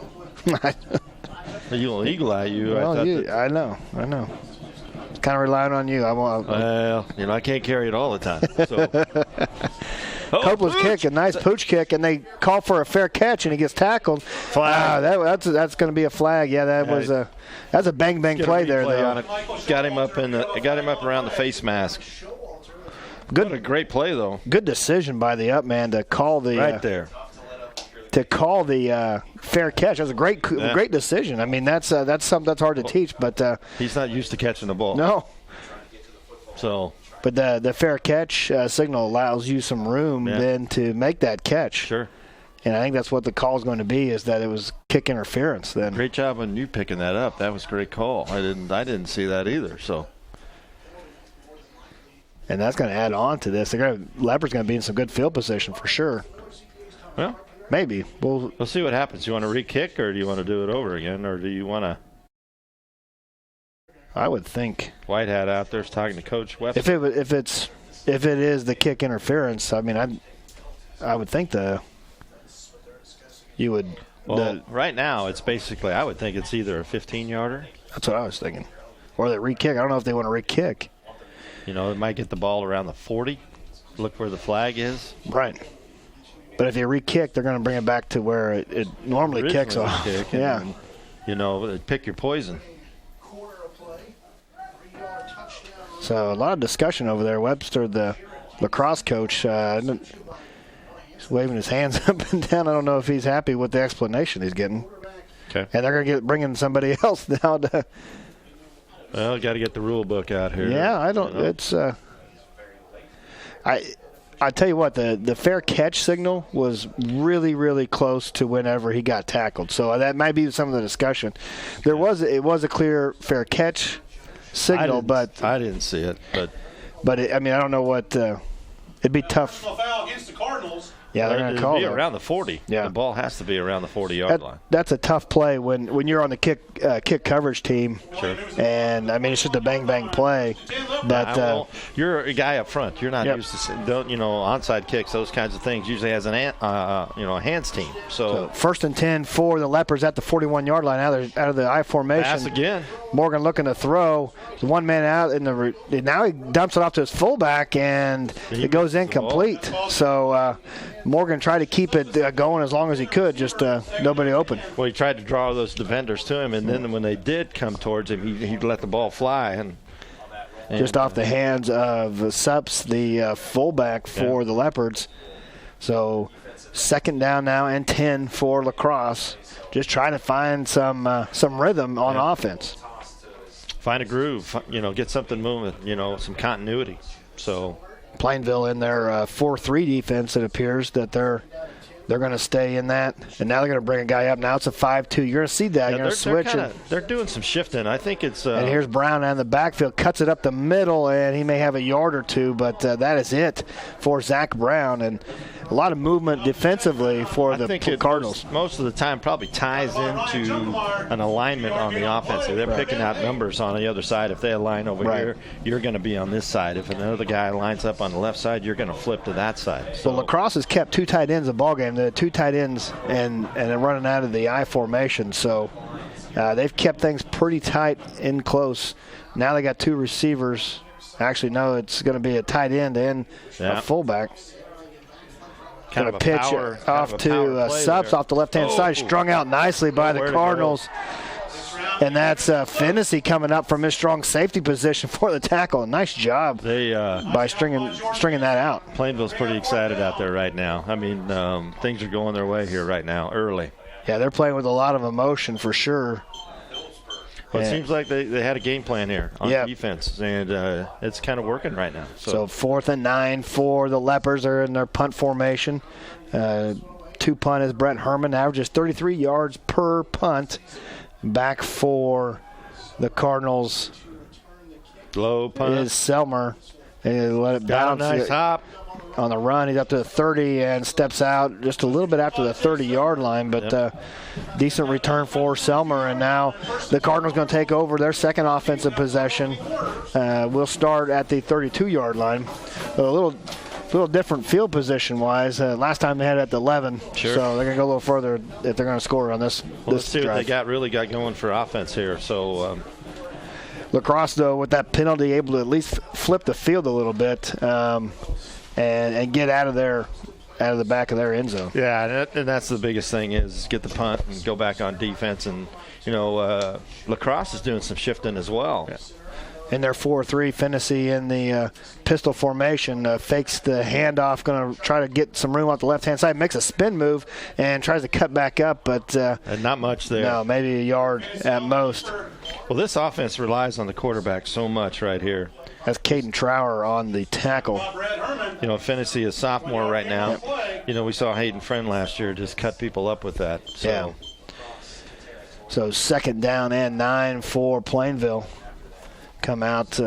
Speaker 2: You'll eagle eye you.
Speaker 1: Well, I know. Kind of relying on you.
Speaker 2: Well, I can't carry it all the time. So.
Speaker 1: Copeland's kick, a nice pooch kick, and they call for a fair catch, and he gets tackled.
Speaker 2: Flag.
Speaker 1: That's going to be a flag. Yeah, that's a bang play there. Though.
Speaker 2: Got him up around the face mask.
Speaker 1: Good,
Speaker 2: what a great play though.
Speaker 1: Good decision by the up man to call the
Speaker 2: right there.
Speaker 1: To call the fair catch. That was a great decision. I mean, that's something that's hard to teach, but
Speaker 2: he's not used to catching the ball.
Speaker 1: No.
Speaker 2: So.
Speaker 1: But the fair catch signal allows you some room then to make that catch.
Speaker 2: Sure.
Speaker 1: And I think that's what the call is going to be, is that it was kick interference then.
Speaker 2: Great job on you picking that up. That was a great call. I didn't see that either. So.
Speaker 1: And that's going to add on to this. Leopard's going to be in some good field position for sure.
Speaker 2: Well,
Speaker 1: maybe.
Speaker 2: We'll see what happens. You want to re-kick, or do you want to do it over again, or do you want to?
Speaker 1: I would think
Speaker 2: Whitehat out there's talking to Coach Webster.
Speaker 1: If it is the kick interference, I mean, I would think you would.
Speaker 2: Well, right now it's basically, I would think it's either a 15-yarder.
Speaker 1: That's what I was thinking, or they re-kick. I don't know if they want to re-kick.
Speaker 2: It might get the ball around the 40. Look where the flag is.
Speaker 1: Right. But if you re-kick, they're going to bring it back to where it normally kicks off. Yeah.
Speaker 2: Pick your poison.
Speaker 1: So a lot of discussion over there. Webster, the LaCrosse coach, he's waving his hands up and down. I don't know if he's happy with the explanation he's getting.
Speaker 2: Okay.
Speaker 1: And they're going to bring in somebody else now to.
Speaker 2: Well, got to get the rule book out here.
Speaker 1: Yeah, I don't. It's. I tell you what, the fair catch signal was really, really close to whenever he got tackled. So that might be some of the discussion. It was a clear fair catch signal, but
Speaker 2: I didn't see it.
Speaker 1: But I don't know what. It'd be tough.
Speaker 14: Foul against the Cardinals.
Speaker 1: Yeah, they're going to call it
Speaker 2: around the 40.
Speaker 1: Yeah,
Speaker 2: the ball has to be around the 40-yard line.
Speaker 1: That's a tough play when you're on the kick coverage team.
Speaker 2: Sure.
Speaker 1: And it's just a bang play. But
Speaker 2: you're a guy up front. You're not used to onside kicks, those kinds of things. Usually has a hands team. So
Speaker 1: first and 10 for the Leopards at the 41-yard line out of the I formation.
Speaker 2: Pass again.
Speaker 1: Morgan looking to throw. There's one man out now he dumps it off to his fullback and it goes incomplete. So Morgan tried to keep it going as long as he could, just nobody open.
Speaker 2: Well, he tried to draw those defenders to him, and then when they did come towards him, he let the ball fly. And
Speaker 1: just off the hands of Sups, the fullback for the Leopards. So second down now and 10 for LaCrosse. Just trying to find some rhythm on offense.
Speaker 2: Find a groove, get something moving, some continuity. So
Speaker 1: Plainville in their 4-3 defense, it appears that they're going to stay in that. And now they're going to bring a guy up. Now it's a 5-2. You're going to see that. You're going to switch it.
Speaker 2: They're doing some shifting. I think it's
Speaker 1: and here's Brown in the backfield, cuts it up the middle, and he may have a yard or two, but that is it for Zach Brown. And a lot of movement defensively for the Cardinals.
Speaker 2: Most of the time probably ties into an alignment on the offense. They're picking out numbers on the other side. If they align over here, you're going to be on this side. If another guy lines up on the left side, you're going to flip to that side.
Speaker 1: So LaCrosse has kept two tight ends in the ballgame. The two tight ends and they're running out of the I formation. So they've kept things pretty tight in close. Now they got two receivers. Actually, no, it's going to be a tight end and a fullback.
Speaker 2: kind of a
Speaker 1: pitch
Speaker 2: power,
Speaker 1: off to Subs off the left-hand side, strung out nicely by the Cardinals. And that's Finney coming up from his strong safety position for the tackle. Nice job by stringing that out.
Speaker 2: Plainville's pretty excited out there right now. I mean, things are going their way here right now, early.
Speaker 1: Yeah, they're playing with a lot of emotion for sure.
Speaker 2: Well, it seems like they had a game plan here on defense, and it's kind of working right now.
Speaker 1: So 4th and 9 for the Leopards. They're in their punt formation. 2 punt is Brett Herman, averages 33 yards per punt. Back for the Cardinals.
Speaker 2: Low punt.
Speaker 1: Is Selmer. They let it bounce.
Speaker 2: Got a nice hop.
Speaker 1: On the run, he's up to the 30 and steps out just a little bit after the 30-yard line, but decent return for Selmer. And now the Cardinals going to take over their second offensive possession. We'll start at the 32-yard line. A little different field position-wise. Last time they had it at the 11,
Speaker 2: sure.
Speaker 1: So they're going to go a little further if they're going to score on this.
Speaker 2: Well, let's see what they really got going for offense here. So
Speaker 1: LaCrosse, though, with that penalty, able to at least flip the field a little bit. And get out of the back of their end zone.
Speaker 2: Yeah, and that's the biggest thing is get the punt and go back on defense. And, LaCrosse is doing some shifting as well.
Speaker 1: Yeah. In their 4-3, Finney in the pistol formation, fakes the handoff, going to try to get some room off the left-hand side, makes a spin move, and tries to cut back up, but
Speaker 2: not much there.
Speaker 1: No, maybe a yard at most.
Speaker 2: Well, this offense relies on the quarterback so much right here.
Speaker 1: That's Caden Trower on the tackle.
Speaker 2: Finney is sophomore right now. Yep. We saw Hayden Friend last year just cut people up with that. So.
Speaker 1: Yeah. So 2nd down and 9 for Plainville. Come out,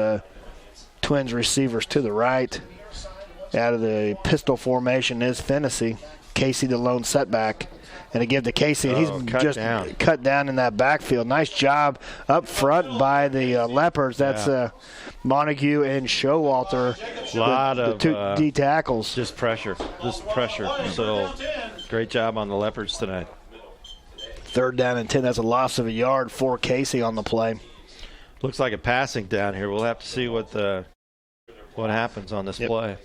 Speaker 1: Twins receivers to the right. Out of the pistol formation is Finney. Casey the lone setback. And to give to Casey, and he's just cut down in that backfield. Nice job up front by the Leopards. That's Montague and Showalter.
Speaker 2: A lot
Speaker 1: the
Speaker 2: of
Speaker 1: 2 D tackles.
Speaker 2: Just pressure. So great job on the Leopards tonight.
Speaker 1: 3rd down and 10. That's a loss of a yard for Casey on the play.
Speaker 2: Looks like a passing down here. We'll have to see what happens on this play.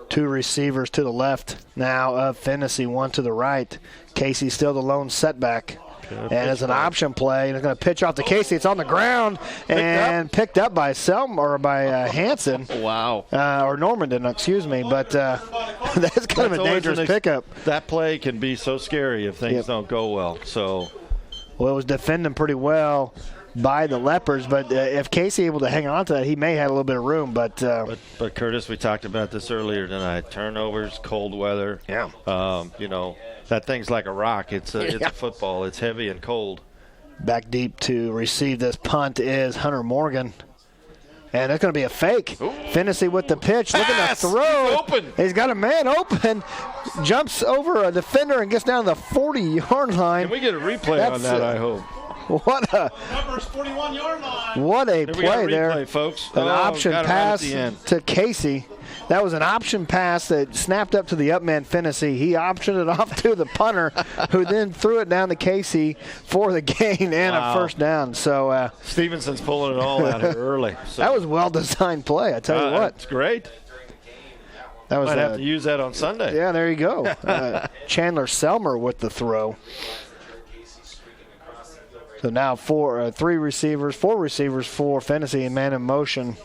Speaker 1: 2 receivers to the left now of Finney, 1 to the right. Casey still the lone setback. And it's an option play, and it's going to pitch off to Casey. It's on the ground and picked up by Hansen.
Speaker 2: Wow.
Speaker 1: Or Normandin, excuse me. But that's kind of a dangerous pickup.
Speaker 2: That play can be so scary if things don't go well.
Speaker 1: Well, it was defending pretty well by the Leopards, but if Casey able to hang on to that, he may have a little bit of room. But
Speaker 2: Curtis, we talked about this earlier tonight. Turnovers, cold weather.
Speaker 1: Yeah.
Speaker 2: That thing's like a rock. It's a football. It's heavy and cold.
Speaker 1: Back deep to receive this punt is Hunter Morgan. And that's going to be a fake. Finney with the pitch. Look at the throw.
Speaker 2: Open.
Speaker 1: He's got a man open. Jumps over a defender and gets down to the 40-yard line.
Speaker 2: Can we get a replay on that, I hope?
Speaker 1: What a
Speaker 14: 41-yard line.
Speaker 1: What a play there,
Speaker 2: folks!
Speaker 1: An option pass to Casey. That was an option pass that snapped up to the up man Finney. He optioned it off to the punter, who then threw it down to Casey for the gain and a first down. So
Speaker 2: Stevenson's pulling it all out here early. So.
Speaker 1: That was well-designed play. I tell you what,
Speaker 2: it's great.
Speaker 1: That was
Speaker 2: might have to use that on Sunday.
Speaker 1: Yeah, there you go. Chandler Selmer with the throw. So now 4 receivers for Finney and man in motion.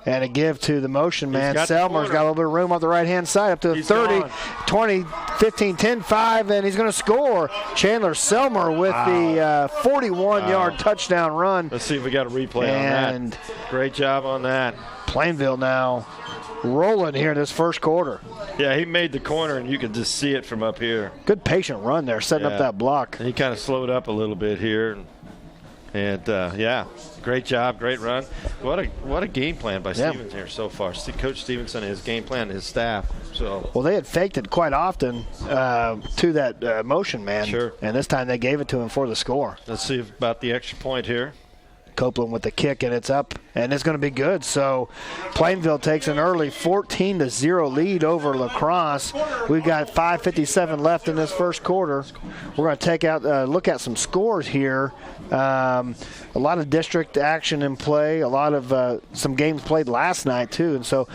Speaker 1: And a give to the motion man. Selmer's got a little bit of room off the right-hand side up to the 30, 20, 15, 10, 5, and he's going to score. Chandler Selmer with the 41-yard touchdown run.
Speaker 2: Let's see if we got a replay on that. Great job on that.
Speaker 1: Plainville now rolling here in this first quarter.
Speaker 2: Yeah, he made the corner, and you could just see it from up here.
Speaker 1: Good patient run there, setting up that block.
Speaker 2: And he kind of slowed up a little bit here. And great job, great run. What a game plan by Stevens here so far. Coach Stevenson, his game plan, his staff. Well,
Speaker 1: they had faked it quite often to that motion man.
Speaker 2: Sure.
Speaker 1: And this time they gave it to him for the score.
Speaker 2: Let's see about the extra point here.
Speaker 1: Copeland with the kick, and it's up, and it's going to be good. So Plainville takes an early 14-0 lead over LaCrosse. We've got 5:57 left in this first quarter. We're going to take out, look at some scores here. A lot of district action in play, a lot of some games played last night too, and so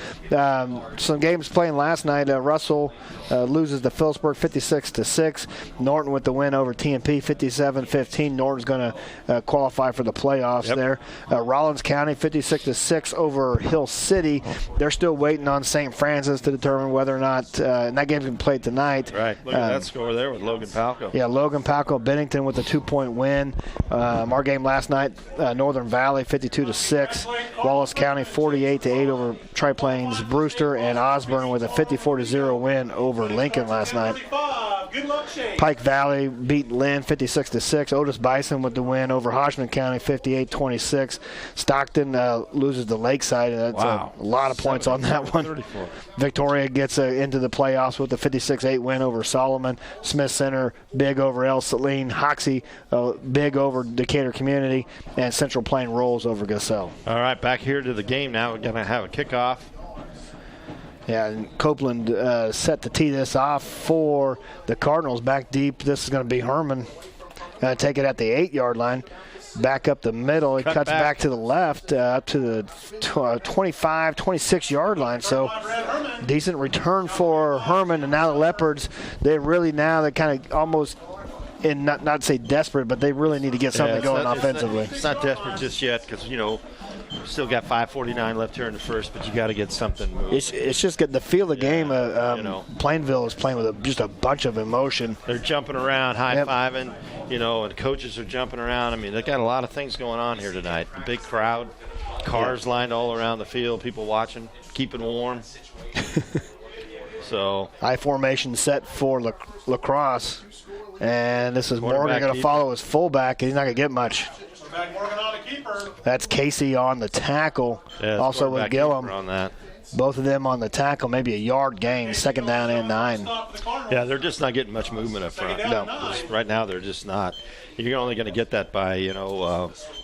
Speaker 1: some games playing last night. Russell loses to Phillipsburg 56-6. Norton with the win over TMP 57-15. Norton's going to qualify for the playoffs there. Rollins County 56-6 over Hill City. They're still waiting on St. Francis to determine whether or not, and that game's been played tonight.
Speaker 2: Right. Look at that score there with Logan Palco.
Speaker 1: Yeah, Logan Palco Bennington with a 2-point win. Our game last night, Northern Valley 52-6. Wallace County 48-8 over Tri-Plains Brewster, and Osborne with a 54-0 win over Lincoln last night. Pike Valley beat Lynn 56-6. Otis Bison with the win over Hodgman County 58-26. Stockton loses to Lakeside, and that's a lot of points on that one. 34. Victoria gets into the playoffs with a 56-8 win over Solomon. Smith Center big over El Saline. Hoxie big over Decatur Community, and Central Plain rolls over Gasell.
Speaker 2: All right, back here to the game now. We're going to have a kickoff.
Speaker 1: Yeah, and Copeland set to tee this off for the Cardinals back deep. This is going to be Herman. Going to take it at the 8-yard line. Back up the middle. He cuts back to the left up to the 25, 26-yard line. So decent return for Herman. And now the Leopards, they're kind of almost in, not to say desperate, but they really need to get something going offensively.
Speaker 2: It's not desperate just yet because, still got 5:49 left here in the first, but you got to get something moving.
Speaker 1: It's just getting the feel of the game. Plainville is playing with just a bunch of emotion.
Speaker 2: They're jumping around, high-fiving, and coaches are jumping around. I mean, they got a lot of things going on here tonight. A big crowd, cars lined all around the field, people watching, keeping warm. So
Speaker 1: high formation set for LaCrosse, and this is Morgan going to follow his fullback, and he's not going to get much. That's Casey on the tackle, also with Gillum.
Speaker 2: On that.
Speaker 1: Both of them on the tackle, maybe a yard gain, 2nd down and 9.
Speaker 2: Yeah, they're just not getting much movement up front. No. Right now they're just not. You're only going to get that by,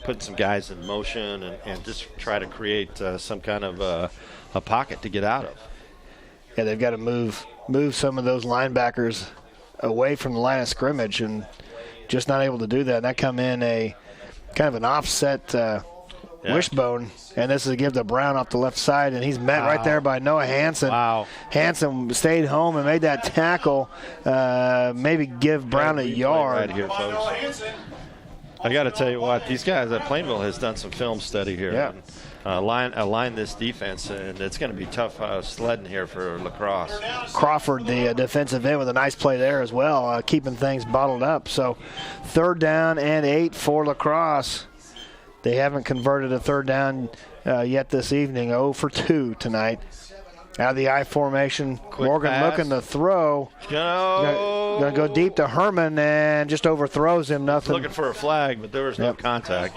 Speaker 2: putting some guys in motion and just try to create some kind of a pocket to get out of.
Speaker 1: Yeah, they've got to move some of those linebackers away from the line of scrimmage, and just not able to do that. And that come in a kind of an offset wishbone, and this is a give to Brown off the left side, and he's met right there by Noah Hansen.
Speaker 2: Wow.
Speaker 1: Hansen stayed home and made that tackle, maybe give Brown a yard.
Speaker 2: Right here, folks. I got to tell you what, these guys at Plainville has done some film study here.
Speaker 1: Yeah.
Speaker 2: Align this defense, and it's going to be tough sledding here for LaCrosse.
Speaker 1: Crawford, the defensive end, with a nice play there as well, keeping things bottled up. So 3rd down and 8 for LaCrosse. They haven't converted a 3rd down yet this evening. 0 for 2 tonight. Out of the I formation,
Speaker 2: Quick
Speaker 1: Morgan
Speaker 2: pass.
Speaker 1: looking to throw. Going to go deep to Herman and just overthrows him. Nothing.
Speaker 2: Looking for a flag, but there was no contact.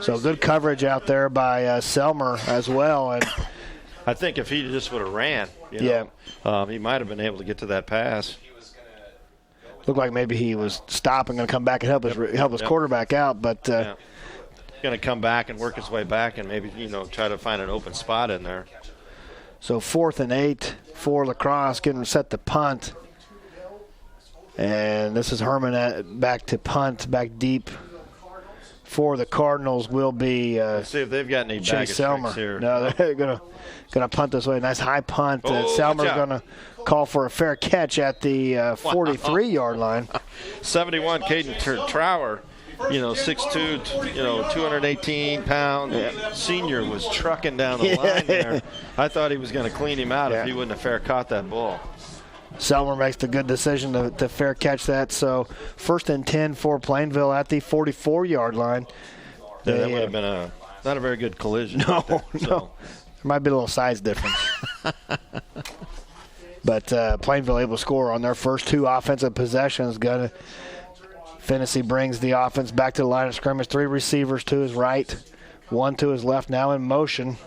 Speaker 1: So good coverage out there by Selmer as well. And
Speaker 2: I think if he just would have ran, he might have been able to get to that pass.
Speaker 1: Looked like maybe he was stopping, going to come back and help his quarterback out, but
Speaker 2: going to come back and work his way back and maybe try to find an open spot in there.
Speaker 1: So 4th and 8 for LaCrosse, getting set to punt. And this is Herman back to punt, back deep. For the Cardinals will be
Speaker 2: Let's see if they've got any
Speaker 1: Chase Selmer here. No, they're gonna punt this way. Nice high punt. Selmer's gonna call for a fair catch at the 43-yard line.
Speaker 2: 71, Caden Trower. 6'2", 218 pounds. Yeah. Senior was trucking down the line there. I thought he was going to clean him out if he wouldn't have fair caught that ball.
Speaker 1: Selmer makes the good decision to fair catch that. So 1st and 10 for Plainville at the 44-yard line.
Speaker 2: That would have been not a very good collision.
Speaker 1: No,
Speaker 2: there,
Speaker 1: no. There might be a little size difference. But Plainville able to score on their first 2 offensive possessions. Fennessy brings the offense back to the line of scrimmage. 3 receivers to his right, 1 to his left, now in motion.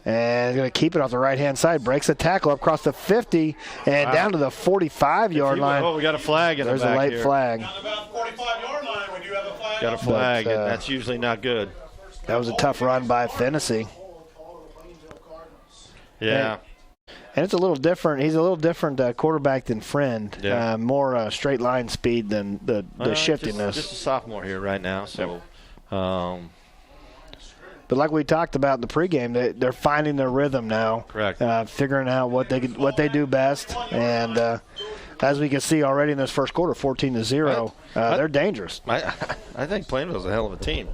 Speaker 1: And he's going to keep it off the right-hand side. Breaks a tackle up across the 50 and down to the 45-yard line.
Speaker 2: Oh, we got a flag in the back.
Speaker 1: There's a late flag.
Speaker 14: On about the 45-yard line, we do
Speaker 2: Got a flag,
Speaker 1: But,
Speaker 2: and that's usually not good.
Speaker 1: That was a tough run by Fennessy.
Speaker 2: Yeah.
Speaker 1: And it's a little different. He's a little different quarterback than Friend.
Speaker 2: Yeah.
Speaker 1: More straight line speed than the shiftiness.
Speaker 2: Just a sophomore here right now, so.
Speaker 1: But like we talked about in the pregame, they're finding their rhythm now.
Speaker 2: Correct.
Speaker 1: Figuring out what they do best, and as we can see already in this first quarter, 14-0, they're dangerous.
Speaker 2: I think Plainville's a hell of a team.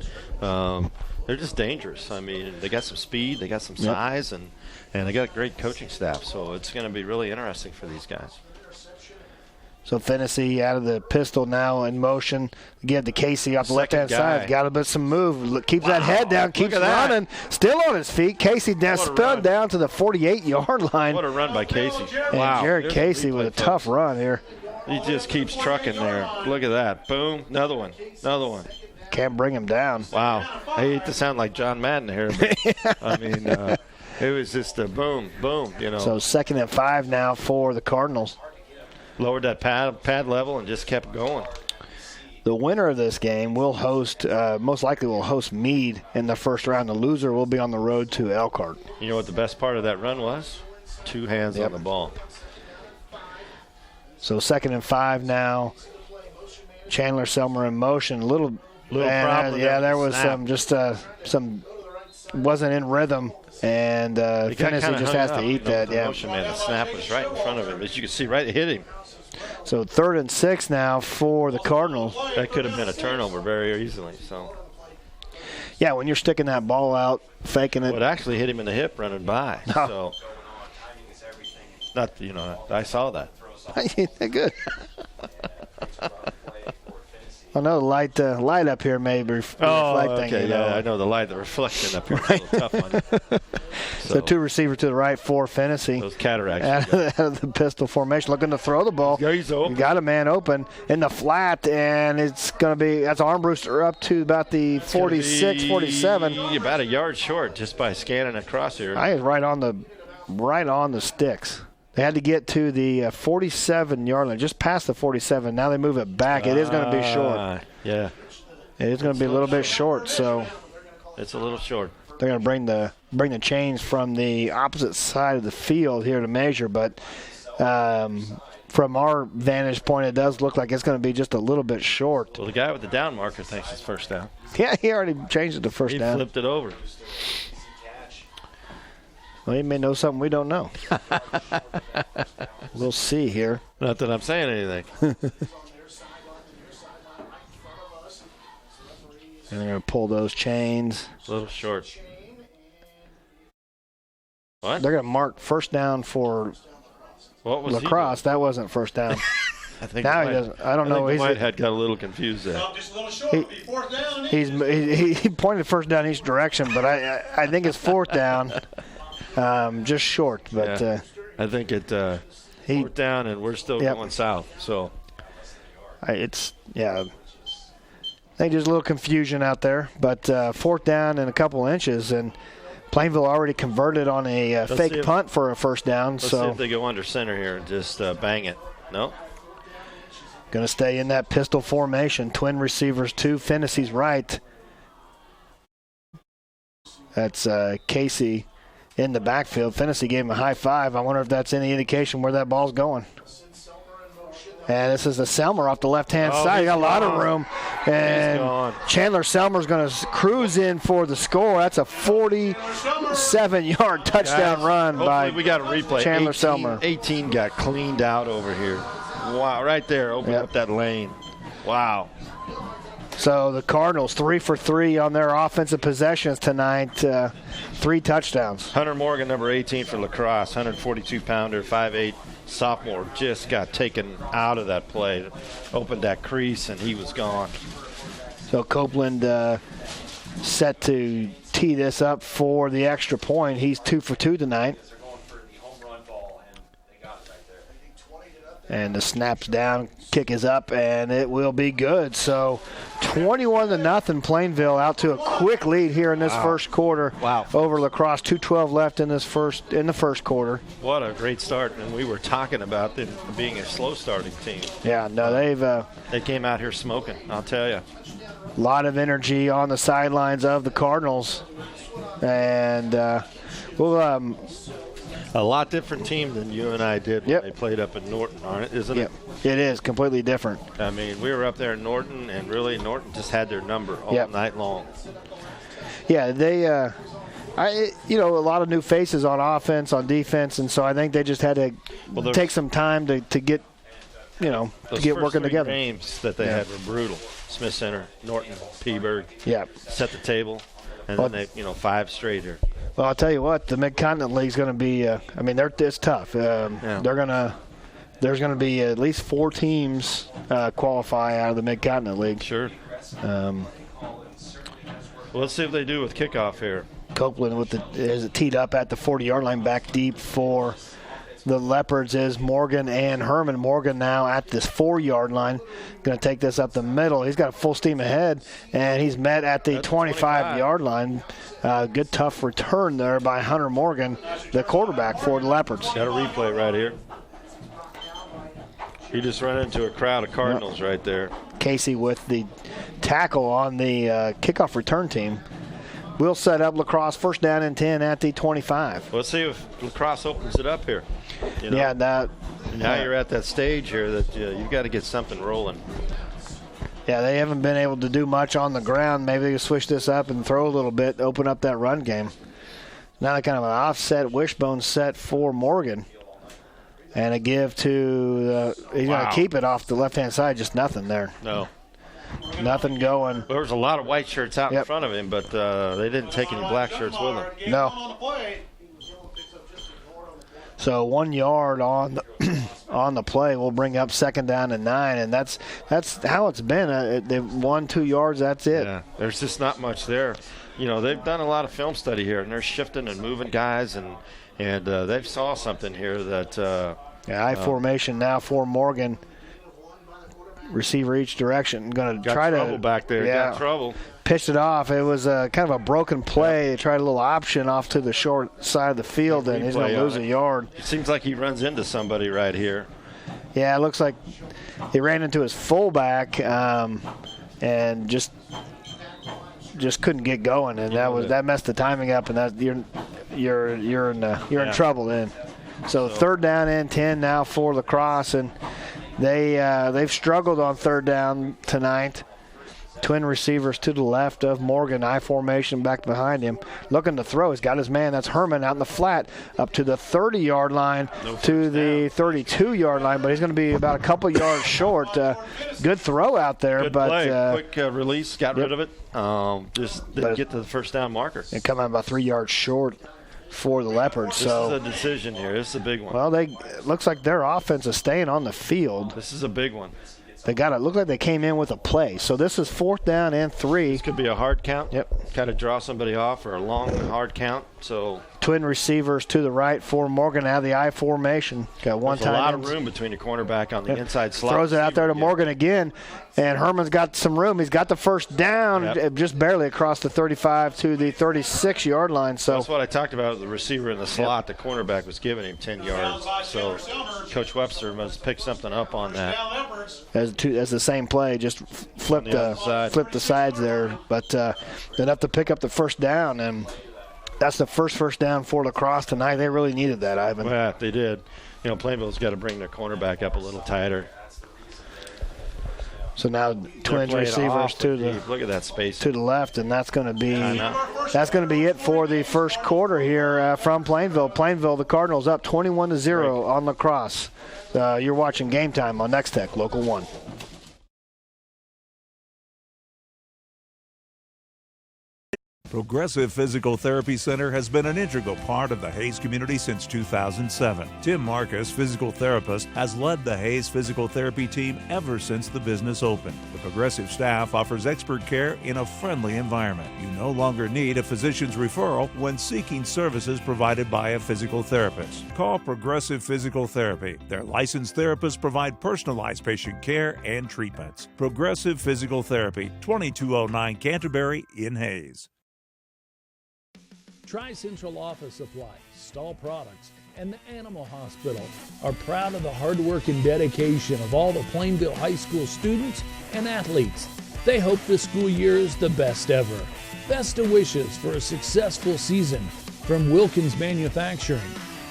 Speaker 2: They're just dangerous. I mean, they got some speed, they got some size, and they got a great coaching staff. So it's going to be really interesting for these guys.
Speaker 1: So Fennessy out of the pistol now in motion. Give to Casey off the left-hand side. Got a bit some move. Keeps that head down. Keeps running. Still on his feet. Casey spun down to the 48-yard line.
Speaker 2: What a run by Casey.
Speaker 1: And Jared Casey with a tough run here.
Speaker 2: He just keeps trucking there. Look at that. Boom. Another one.
Speaker 1: Can't bring him down.
Speaker 2: Wow. I hate to sound like John Madden here, but I mean, it was just a boom, boom,
Speaker 1: So 2nd and 5 now for the Cardinals.
Speaker 2: Lowered that pad level and just kept going.
Speaker 1: The winner of this game will host, most likely will host Meade in the first round. The loser will be on the road to Elkhart.
Speaker 2: You know what the best part of that run was? 2 hands on the ball.
Speaker 1: So 2nd and 5 now. Chandler Selmer in motion. Little problem. There was some wasn't in rhythm. And Fennessy just has to eat that.
Speaker 2: Motion, man. The snap was right in front of him. As you can see, it hit him.
Speaker 1: So 3rd and 6 now for the Cardinals.
Speaker 2: That could have been a turnover very easily. So.
Speaker 1: Yeah, when you're sticking that ball out, faking it.
Speaker 2: Well, it actually hit him in the hip running by.
Speaker 1: Oh.
Speaker 2: So, I saw that.
Speaker 1: Good. I know the light up here may be reflecting.
Speaker 2: Okay, I know the light, the reflection up here is a little tough on it.
Speaker 1: So 2 receivers to the right for Fennessy.
Speaker 2: Those cataracts.
Speaker 1: Out of the pistol formation, looking to throw the ball.
Speaker 2: Yeah, he's open.
Speaker 1: Got a man open in the flat, and it's going to be, that's Armbruster up to about the 46, 47.
Speaker 2: About a yard short just by scanning across here.
Speaker 1: I was right on the sticks. They had to get to the 47-yard line, just past the 47. Now they move it back. It is going to be short.
Speaker 2: Yeah.
Speaker 1: It is going to be a little bit short, so.
Speaker 2: It's a little short.
Speaker 1: They're going to bring the chains from the opposite side of the field here to measure, but from our vantage point, it does look like it's going to be just a little bit short.
Speaker 2: Well, the guy with the down marker thinks it's first down.
Speaker 1: Yeah, he already changed it to first down.
Speaker 2: He flipped it over.
Speaker 1: Well, he may know something we don't know. We'll see here.
Speaker 2: Not that I'm saying anything.
Speaker 1: And they're going to pull those chains.
Speaker 2: A little short. What?
Speaker 1: They're going to mark first down for LaCrosse. That wasn't first down.
Speaker 2: I think
Speaker 1: now he doesn't. I don't know.
Speaker 2: The Whitehead got a little confused there.
Speaker 14: Just a little short. Fourth down.
Speaker 1: He pointed first down each direction, but I think it's fourth down. Just short, but
Speaker 2: I think fourth down, and we're still going south. So
Speaker 1: I think there's a little confusion out there, but fourth down and a couple inches, and Plainville already converted on a fake punt for a first down.
Speaker 2: Let's see if they go under center here and just bang it. No.
Speaker 1: Going to stay in that pistol formation. Twin receivers to Fennessy's right. That's Casey in the backfield. Fennessy gave him a high five. I wonder if that's any indication where that ball's going. And this is the Selmer off the left-hand side. He got a lot of room. And Chandler Selmer's going to cruise in for the score. That's a 47-yard touchdown run by
Speaker 2: we got a replay.
Speaker 1: Chandler Selmer.
Speaker 2: 18 got cleaned out over here. Wow, right there. Open up that lane. Wow.
Speaker 1: So the Cardinals 3 for 3 on their offensive possessions tonight. 3 touchdowns.
Speaker 2: Hunter Morgan, number 18 for LaCrosse, 142-pounder, 5'8", sophomore, just got taken out of that play. Opened that crease, and he was gone.
Speaker 1: So Copeland set to tee this up for the extra point. He's 2 for 2 tonight. And the snap's down, kick is up, and it will be good. So 21-0 Plainville out to a quick lead here in this first quarter.
Speaker 2: Wow.
Speaker 1: Over LaCrosse. 2:12 left in the first quarter.
Speaker 2: What a great start. And we were talking about them being a slow starting team.
Speaker 1: Yeah, no,
Speaker 2: they came out here smoking, I'll tell you.
Speaker 1: A lot of energy on the sidelines of the Cardinals. And
Speaker 2: a lot different team than you and I did when they played up in Norton, isn't it?
Speaker 1: It is completely different.
Speaker 2: I mean, we were up there in Norton, and really Norton just had their number all night long.
Speaker 1: Yeah, they, a lot of new faces on offense, on defense, and so I think they just had to take some time to get, to get working together.
Speaker 2: Those games that they had were brutal. Smith Center, Norton, Peaburg.
Speaker 1: Yeah.
Speaker 2: Set the table, and then they, 5 straight here.
Speaker 1: Well, I'll tell you what, the Mid-Continent League's going to be. It's tough. There's going to be at least 4 teams qualify out of the Mid-Continent League.
Speaker 2: Sure. Let's see what they do with kickoff here.
Speaker 1: Copeland is it teed up at the 40-yard line, back deep for the Leopards is Morgan and Herman. Morgan now at this 4-yard line, going to take this up the middle. He's got full steam ahead, and he's met at the 25-yard line. Good tough return there by Hunter Morgan, the quarterback for the Leopards.
Speaker 2: Got a replay right here. He just ran into a crowd of Cardinals right there.
Speaker 1: Casey with the tackle on the kickoff return team. We'll set up LaCrosse first down and 10 at the 25.
Speaker 2: Let's see if LaCrosse opens it up here.
Speaker 1: Yeah,
Speaker 2: now you're at that stage here that you've got to get something rolling.
Speaker 1: Yeah, they haven't been able to do much on the ground. Maybe they can switch this up and throw a little bit, open up that run game. Now kind of an offset wishbone set for Morgan. And a give to he's going to keep it off the left-hand side, just nothing there.
Speaker 2: No.
Speaker 1: Nothing going.
Speaker 2: There was a lot of white shirts out in front of him, but they didn't take any black shirts with them.
Speaker 1: No. So 1 yard on the play will bring up second down and 9, and that's how it's been. They've 1-2 yards. That's it.
Speaker 2: Yeah, there's just not much there. They've done a lot of film study here, and they're shifting and moving guys, and they've saw something here that.
Speaker 1: I formation now for Morgan. Receiver each direction. Going to try
Speaker 2: trouble back there.
Speaker 1: Yeah,
Speaker 2: got trouble.
Speaker 1: Pitched it off. It was kind of a broken play. They tried a little option off to the short side of the field, and he's going to lose a yard.
Speaker 2: It seems like he runs into somebody right here.
Speaker 1: Yeah, it looks like he ran into his fullback and just couldn't get going, and that messed the timing up, and that you're in trouble then. So third down and 10 now for LaCrosse, and they've struggled on third down tonight. Twin receivers to the left of Morgan, I formation back behind him, looking to throw. He's got his man, that's Herman, out in the flat, up to the 30-yard line, to the 32-yard line, but he's going to be about a couple yards short. Good throw out there.
Speaker 2: Good
Speaker 1: but
Speaker 2: play. Quick release, got rid of it. Just didn't get to the first down marker.
Speaker 1: And come out about 3 yards short for the Leopards.
Speaker 2: This is a decision here. This is a big one.
Speaker 1: Well, it looks like their offense is staying on the field.
Speaker 2: This is a big one.
Speaker 1: They got it. Look like they came in with a play. So this is fourth down and 3.
Speaker 2: This could be a hard count.
Speaker 1: Yep.
Speaker 2: Kind of draw somebody off or a long hard count. So
Speaker 1: twin receivers to the right for Morgan out of the I formation. Got one
Speaker 2: time. A lot of room between the cornerback on the inside slot.
Speaker 1: Throws it out there to Morgan again, and Herman's got some room. He's got the first down, just barely across the 35 to the 36-yard line. So
Speaker 2: that's what I talked about. The receiver in the slot, the cornerback was giving him 10 yards. So Coach Webster must pick something up on that.
Speaker 1: As the same play, just flipped the sides there, but enough to pick up the first down, and that's the first down for LaCrosse tonight. They really needed that, Ivan.
Speaker 2: Yeah, they did. Plainville's got to bring their cornerback up a little tighter.
Speaker 1: So now twins receivers to the
Speaker 2: look at that space
Speaker 1: to the left, and that's going to be it for the first quarter here from Plainville. Plainville, the Cardinals up 21-0 on LaCrosse. You're watching Game Time on Nex-Tech Local 1.
Speaker 13: Progressive Physical Therapy Center has been an integral part of the Hayes community since 2007. Tim Marcus, physical therapist, has led the Hayes physical therapy team ever since the business opened. The Progressive staff offers expert care in a friendly environment. You no longer need a physician's referral when seeking services provided by a physical therapist. Call Progressive Physical Therapy. Their licensed therapists provide personalized patient care and treatments. Progressive Physical Therapy, 2209 Canterbury in Hayes.
Speaker 3: Tri-Central Office Supply, Stall Products, and the Animal Hospital are proud of the hard work and dedication of all the Plainville High School students and athletes. They hope this school year is the best ever. Best of wishes for a successful season from Wilkins Manufacturing,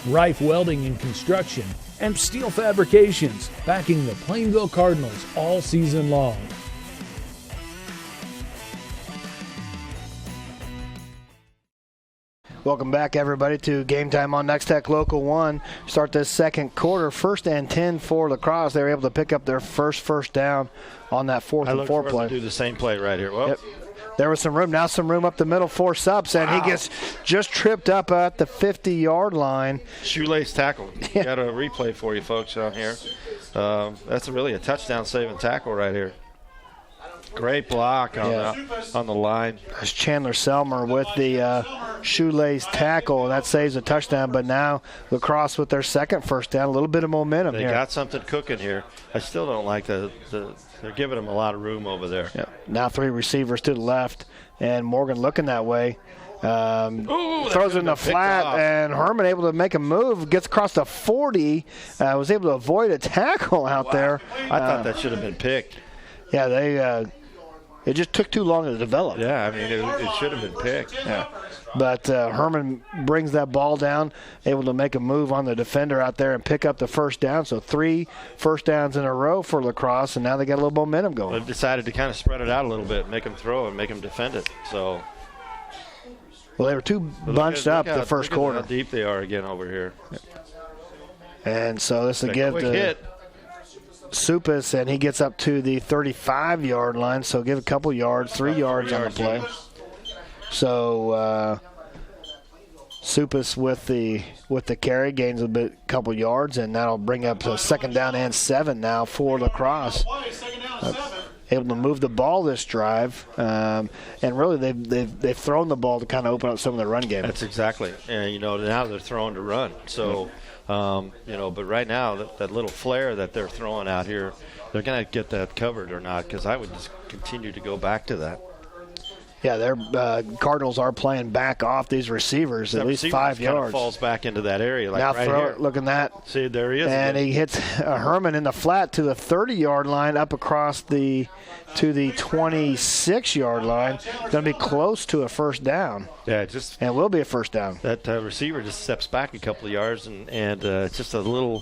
Speaker 3: Rife Welding and Construction, and Steel Fabrications, backing the Plainville Cardinals all season long.
Speaker 1: Welcome back, everybody, to Game Time on Nex-Tech Local 1. Start this second quarter, 1st and 10 for LaCrosse. They were able to pick up their first down on that 4th and 4 play.
Speaker 2: Do the same play right here. Well,
Speaker 1: yep. There was some room. Now some room up the middle, force ups, and he gets just tripped up at the 50-yard line.
Speaker 2: Shoelace tackle. Got a replay for you folks out here. That's really a touchdown-saving tackle right here. Great block on the line.
Speaker 1: That's Chandler Selmer with the shoelace tackle. That saves a touchdown, but now LaCrosse with their second first down. A little bit of momentum
Speaker 2: They
Speaker 1: here.
Speaker 2: got something cooking here. I still don't like they're giving them a lot of room over there.
Speaker 1: Yeah. Now 3 receivers to the left, and Morgan looking that way. Throws it in the flat, and Herman able to make a move, gets across the 40, was able to avoid a tackle out there.
Speaker 2: I thought that should have been picked.
Speaker 1: Yeah, it just took too long to develop.
Speaker 2: Yeah, I mean, it should have been picked.
Speaker 1: Yeah. But Herman brings that ball down, able to make a move on the defender out there and pick up the first down. So 3 first downs in a row for LaCrosse, and now they got a little momentum going.
Speaker 2: They've decided to kind of spread it out a little bit, make them throw and make them defend it. So,
Speaker 1: well, they were too bunched up the first quarter.
Speaker 2: Look how deep they are again over here.
Speaker 1: And so this will give the Supis, and he gets up to the 35-yard line, so give a couple yards, 3 yards on the play. So Supis with the carry gains a couple yards, and that'll bring up to 2nd down and 7 now for LaCrosse. Able to move the ball this drive, and really they've thrown the ball to kind of open up some of the run game.
Speaker 2: That's exactly, and now they're throwing to run. So. But right now, that little flare that they're throwing out here, they're going to get that covered or not, because I would just continue to go back to that.
Speaker 1: Yeah, their Cardinals are playing back off these receivers, at least 5 yards.
Speaker 2: Kind of falls back into that area. Like
Speaker 1: now
Speaker 2: right
Speaker 1: throw
Speaker 2: here.
Speaker 1: it, look at that.
Speaker 2: See, there he is.
Speaker 1: And he hits Herman in the flat to the 30-yard line, up across to the 26-yard line. Going to be close to a first down.
Speaker 2: Yeah,
Speaker 1: and it will be a first down.
Speaker 2: That receiver just steps back a couple of yards, and it's just a little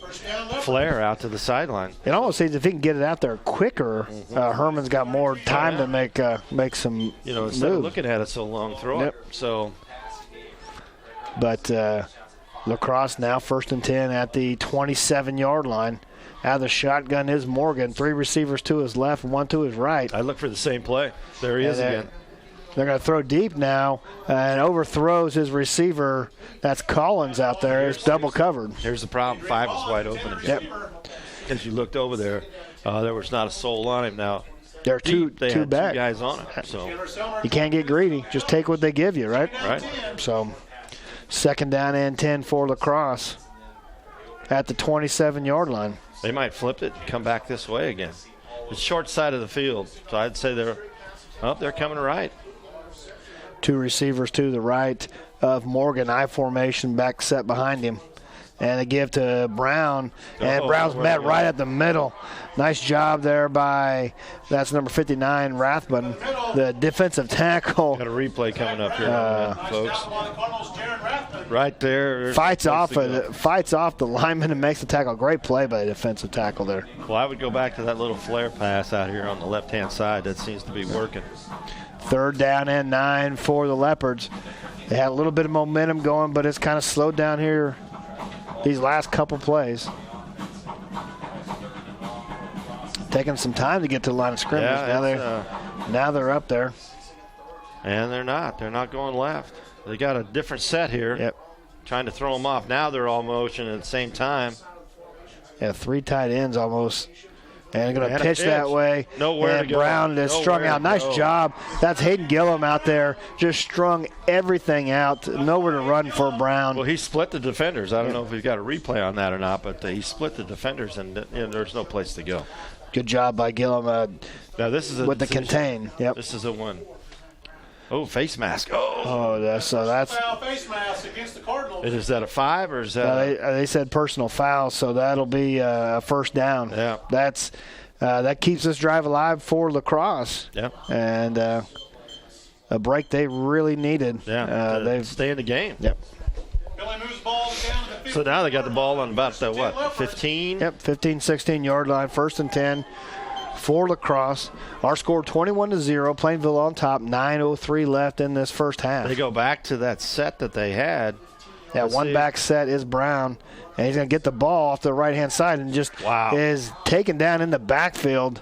Speaker 2: flare out to the sideline.
Speaker 1: It almost seems if he can get it out there quicker, Herman's got more time to make some
Speaker 2: instead of looking at it so long, throw it. So,
Speaker 1: but LaCrosse now 1st and 10 at the 27-yard line. Out of the shotgun is Morgan. 3 receivers to his left, 1 to his right.
Speaker 2: I look for the same play. There he is again.
Speaker 1: They're going to throw deep now, and overthrows his receiver. That's Collins out there. It's double covered.
Speaker 2: Here's the problem. 5 is wide open again.
Speaker 1: Yep.
Speaker 2: As you looked over there, there was not a soul on him. Now,
Speaker 1: there are two
Speaker 2: back.
Speaker 1: 2
Speaker 2: guys on him. So
Speaker 1: you can't get greedy. Just take what they give you, right?
Speaker 2: Right.
Speaker 1: So 2nd down and 10 for LaCrosse at the 27-yard line.
Speaker 2: They might flip it and come back this way again. It's short side of the field, so I'd say they're coming right.
Speaker 1: 2 receivers to the right of Morgan, I formation, back set behind him. And they give to Brown, and Brown's met right at the middle. Nice job there that's number 59, Rathbun, the defensive tackle.
Speaker 2: Got a replay coming up here, folks. Right there.
Speaker 1: Fights off the lineman and makes the tackle. Great play by the defensive tackle there.
Speaker 2: Well, I would go back to that little flare pass out here on the left-hand side. That seems to be working.
Speaker 1: 3rd down and 9 for the Leopards. They had a little bit of momentum going, but it's kind of slowed down here these last couple plays. Taking some time to get to the line of scrimmage.
Speaker 2: Yeah,
Speaker 1: now they're up there.
Speaker 15: And they're not. They're not going left. They got a different set here.
Speaker 1: Yep.
Speaker 15: Trying to throw them off. Now they're all motion at the same time.
Speaker 1: Yeah, 3 tight ends almost. And going to pitch that way.
Speaker 15: Nowhere
Speaker 1: and
Speaker 15: to go.
Speaker 1: Brown is strung out. Nice job. That's Hayden Gillum out there. Just strung everything out. Nowhere to run for Brown.
Speaker 15: Well, he split the defenders. I don't know if he's got a replay on that or not, but he split the defenders, and there's no place to go.
Speaker 1: Good job by Gillum
Speaker 15: now this is
Speaker 1: with the contain. Yep.
Speaker 15: This is a one. Oh, face mask.
Speaker 1: That's
Speaker 14: Foul face mask against the Cardinals.
Speaker 15: Is that a 5 or is that?
Speaker 1: They said personal foul, so that'll be a first down.
Speaker 15: Yeah.
Speaker 1: That keeps this drive alive for LaCrosse.
Speaker 15: Yeah.
Speaker 1: And a break they really needed.
Speaker 15: Yeah. They stay in the game.
Speaker 1: Yep.
Speaker 14: Billy moves the ball down to the 15.
Speaker 15: So now they got the ball on about the 15?
Speaker 1: Yep, 15, 16-yard line, 1st and 10. For LaCrosse. Our score 21-0. Plainville on top. 9:03 left in this first half.
Speaker 15: They go back to that set that they had.
Speaker 1: That back set is Brown, and he's going to get the ball off the right-hand side and just is taken down in the backfield.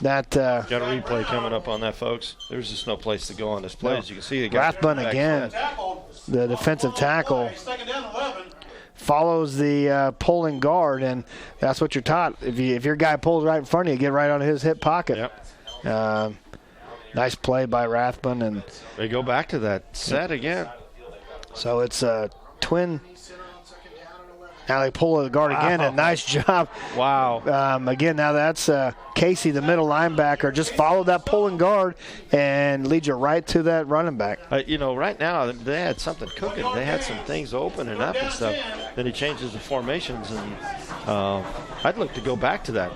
Speaker 1: Got
Speaker 15: a replay coming up on that, folks. There's just no place to go on this play. As you can see,
Speaker 1: Rathbun again, the defensive tackle. Follows the pulling guard, and that's what you're taught. If your guy pulls right in front of you, get right on his hip pocket.
Speaker 15: Yep.
Speaker 1: Nice play by Rathbun, and
Speaker 15: they go back to that set again.
Speaker 1: So it's a twin. Now they pull the guard again, and nice job.
Speaker 15: Wow.
Speaker 1: Again, now that's Casey, the middle linebacker, just followed that pulling guard and leads you right to that running back.
Speaker 15: Right now they had something cooking. They had some things opening up and stuff. Then he changes the formations, and I'd look to go back to that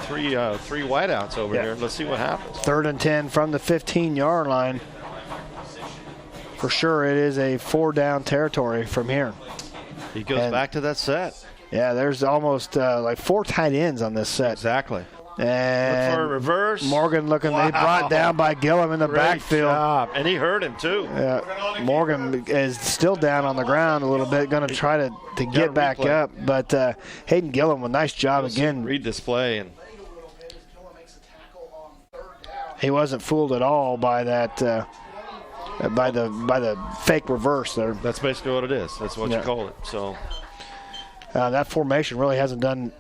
Speaker 15: three wideouts over here. Let's see what happens.
Speaker 1: 3rd and 10 from the 15-yard line. For sure, it is a 4-down territory from here.
Speaker 15: He goes back to that set.
Speaker 1: Yeah, there's almost like 4 tight ends on this set.
Speaker 15: Exactly.
Speaker 1: And
Speaker 15: look for a reverse.
Speaker 1: Morgan looking, they brought down by Gillum in the backfield.
Speaker 15: Job. And he hurt him too.
Speaker 1: Morgan is still down on the ground a little bit, going to try to get back up. But Hayden Gillum, a nice job again.
Speaker 15: Read this play. And
Speaker 1: he wasn't fooled at all by that. By the fake reverse there.
Speaker 15: That's basically what it is. That's what you call it. So
Speaker 1: that formation really hasn't done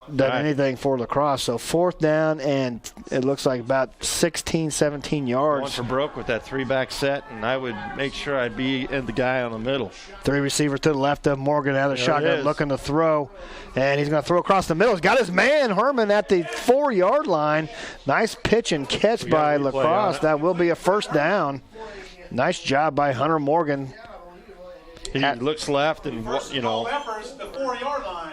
Speaker 1: anything for LaCrosse. So 4th down, and it looks like about 16, 17 yards.
Speaker 15: Going for broke with that 3-back set, and I would make sure I'd be in the guy on the middle.
Speaker 1: 3 receivers to the left of Morgan out of the shotgun looking to throw, and he's going to throw across the middle. He's got his man, Herman, at the 4-yard line. Nice pitch and catch by LaCrosse. That will be a first down. Nice job by Hunter Morgan.
Speaker 15: He looks left and,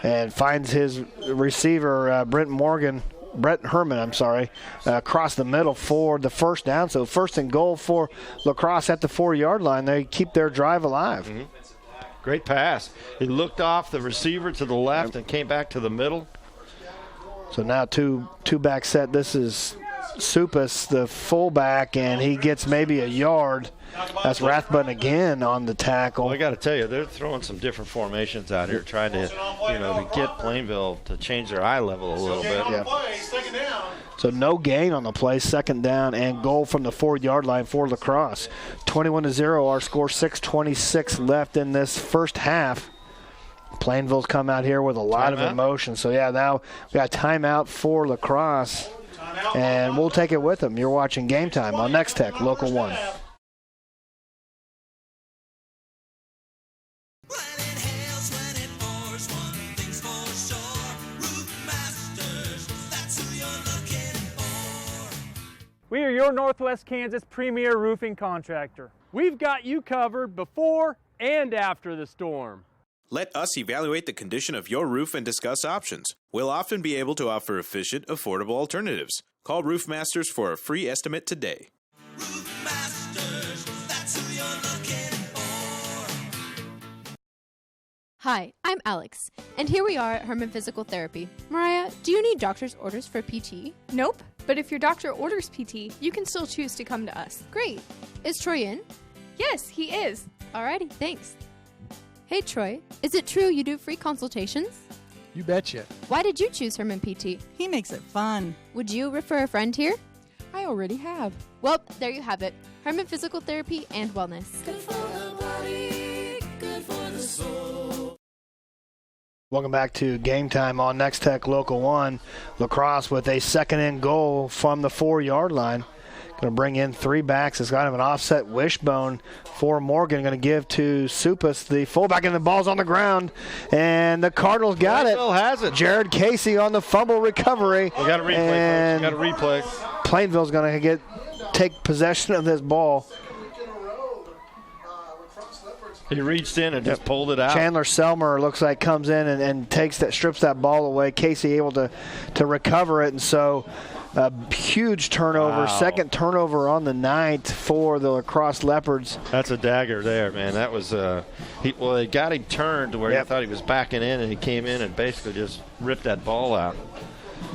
Speaker 1: and finds his receiver, Brett Herman, across the middle for the first down. So 1st and goal for LaCrosse at the 4-yard line. They keep their drive alive.
Speaker 15: Mm-hmm. Great pass. He looked off the receiver to the left and came back to the middle.
Speaker 1: So now two-back set. This is Supas, the fullback, and he gets maybe a yard. That's Rathbun again on the tackle.
Speaker 15: Well, I got to tell you, they're throwing some different formations out here, trying to, to get Plainville to change their eye level a little bit.
Speaker 1: Yeah. So no gain on the play, 2nd down and goal from the 4-yard line for LaCrosse. 21-0, our score, 6:26 left in this first half. Plainville's come out here with a lot of emotion. So, now we got timeout for LaCrosse, and we'll take it with them. You're watching Game Time on Nex-Tech, Local 1.
Speaker 16: We are your Northwest Kansas premier roofing contractor. We've got you covered before and after the storm.
Speaker 17: Let us evaluate the condition of your roof and discuss options. We'll often be able to offer efficient, affordable alternatives. Call Roof Masters for a free estimate today.
Speaker 18: Roof Masters, that's who you're looking for.
Speaker 19: Hi, I'm Alex, and here we are at Herman Physical Therapy. Mariah, do you need doctor's orders for PT?
Speaker 20: Nope, but if your doctor orders PT, you can still choose to come to us.
Speaker 19: Great. Is Troy in?
Speaker 20: Yes, he is.
Speaker 19: Alrighty, thanks. Hey Troy, is it true you do free consultations?
Speaker 21: You betcha.
Speaker 19: Why did you choose Herman PT?
Speaker 22: He makes it fun.
Speaker 19: Would you refer a friend here?
Speaker 21: I already have.
Speaker 19: Well, there you have it. Herman Physical Therapy and Wellness.
Speaker 18: Good for the body, good for the soul.
Speaker 1: Welcome back to Game Time on Nex-Tech Local 1. LaCrosse with a second and goal from the 4-yard line. Going to bring in 3 backs. It's kind of an offset wishbone for Morgan. Going to give to Supas, the fullback, and the ball's on the ground. And the Cardinals got it.
Speaker 15: Has it.
Speaker 1: Jared Casey on the fumble recovery.
Speaker 15: We got a replay,
Speaker 1: and
Speaker 15: folks. We got a replay.
Speaker 1: Plainville's going to take possession of this ball.
Speaker 15: He reached in and just pulled it out.
Speaker 1: Chandler Selmer looks like comes in and strips that ball away. Casey able to recover it, and so a huge turnover.
Speaker 15: Wow.
Speaker 1: Second turnover on the night for the LaCrosse Leopards.
Speaker 15: That's a dagger there, man. That was they got him turned to where he thought he was backing in, and he came in and basically just ripped that ball out.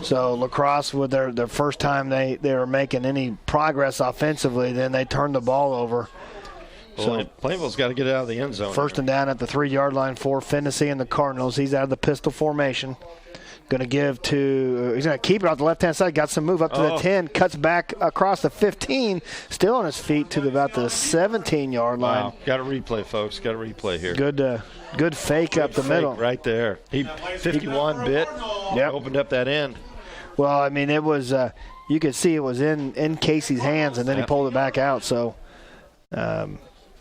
Speaker 1: So LaCrosse, with their first time they were making any progress offensively, then they turned the ball over.
Speaker 15: Well, so Plainville's got to get out of the end zone.
Speaker 1: First and down at the 3-yard line for Fennessy and the Cardinals. He's out of the pistol formation. Going to give to, he's going to keep it off the left-hand side. Got some move up to the 10. Cuts back across the 15. Still on his feet to about the 17-yard line.
Speaker 15: Wow. Got a replay, folks. Got a replay here.
Speaker 1: Good fake up the middle.
Speaker 15: Right there. He 51 bit.
Speaker 1: Yep.
Speaker 15: Opened up that end.
Speaker 1: Well, I mean, it was, you could see it was in Casey's hands, and then he pulled it back out. So,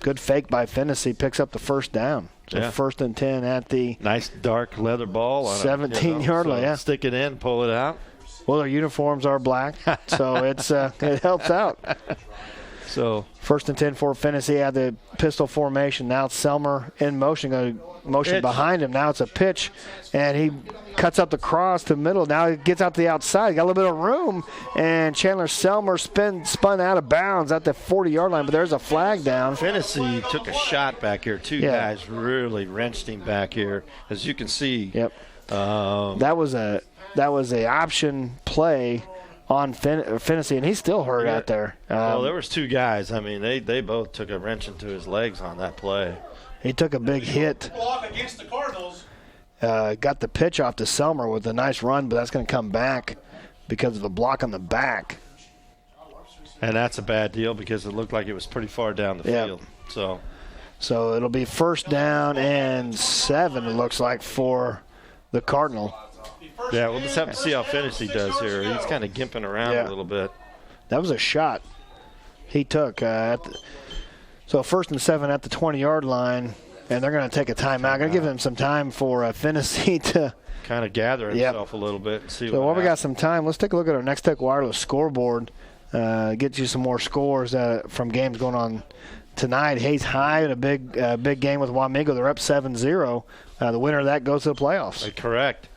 Speaker 1: good fake by Fennessy, picks up the first down. So first and 10 at the
Speaker 15: nice dark leather ball on
Speaker 1: 17-yard line. Yeah,
Speaker 15: stick it in, pull it out.
Speaker 1: Well, their uniforms are black, so it helps out.
Speaker 15: So
Speaker 1: first and 10 for Fennessy at the pistol formation. Now it's Selmer in motion, going to motion behind him. Now it's a pitch, and he cuts up the cross to the middle. Now he gets out to the outside. Got a little bit of room, and Chandler Selmer spun out of bounds at the 40-yard line, but there's a flag down.
Speaker 15: Fennessy took a shot back here. Two guys really wrenched him back here, as you can see.
Speaker 1: Yep. That was a option play on Fennessy, and he's still hurt out there.
Speaker 15: Well, there was 2 guys. I mean, they both took a wrench into his legs on that play.
Speaker 1: He took a big hit.
Speaker 14: Block against the Cardinals.
Speaker 1: Got the pitch off to Selmer with a nice run, but that's going to come back because of the block on the back.
Speaker 15: And that's a bad deal because it looked like it was pretty far down the field.
Speaker 1: So it'll be first down and 7, it looks like, for the Cardinal.
Speaker 15: Yeah, we'll just have to see how Fennessy does here. He's kind of gimping around a little bit.
Speaker 1: That was a shot he took. So first and 7 at the 20-yard line, and they're going to take a timeout. Going to give them some time for Fennessy to
Speaker 15: kind of gather himself a little bit and see.
Speaker 1: So while we got some time, let's take a look at our Nex-Tech Wireless scoreboard. Get you some more scores from games going on tonight. Hayes High in a big game with Wamego. They're up 7-0. The winner of that goes to the playoffs.
Speaker 15: Correct.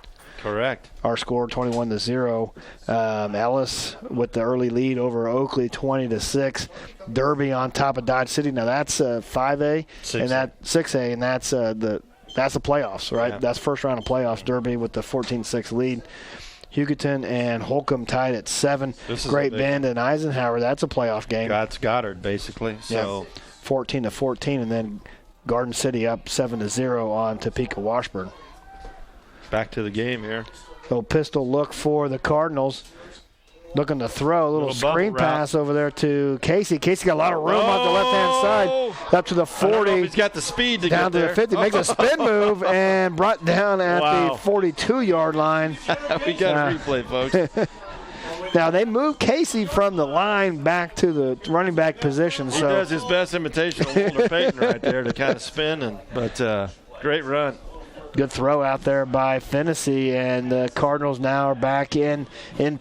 Speaker 1: Our score 21-0. Ellis with the early lead over Oakley 20-6. Derby on top of Dodge City. Now that's 5A
Speaker 15: 6A.
Speaker 1: and that 6A, and that's the playoffs, right?
Speaker 15: Yeah.
Speaker 1: That's first round of playoffs. Derby with the 14-6 lead. Hugoton and Holcomb tied at 7. Great Bend and Eisenhower. That's a playoff game.
Speaker 15: That's Goddard basically. So
Speaker 1: 14-14, and then Garden City up 7-0 on Topeka Washburn.
Speaker 15: Back to the game here.
Speaker 1: Little pistol look for the Cardinals. Looking to throw a little screen pass over there to Casey. Casey got a lot of room on the left-hand side. Up to the 40.
Speaker 15: He's got the speed to
Speaker 1: down
Speaker 15: get there.
Speaker 1: To the 50. Makes a spin move and brought down at the 42-yard line.
Speaker 15: We got a replay, folks.
Speaker 1: Now, they moved Casey from the line back to the running back position.
Speaker 15: He does his best imitation of Walter Payton right there to kind of spin, but great run.
Speaker 1: Good throw out there by Fennessy, and the Cardinals now are back in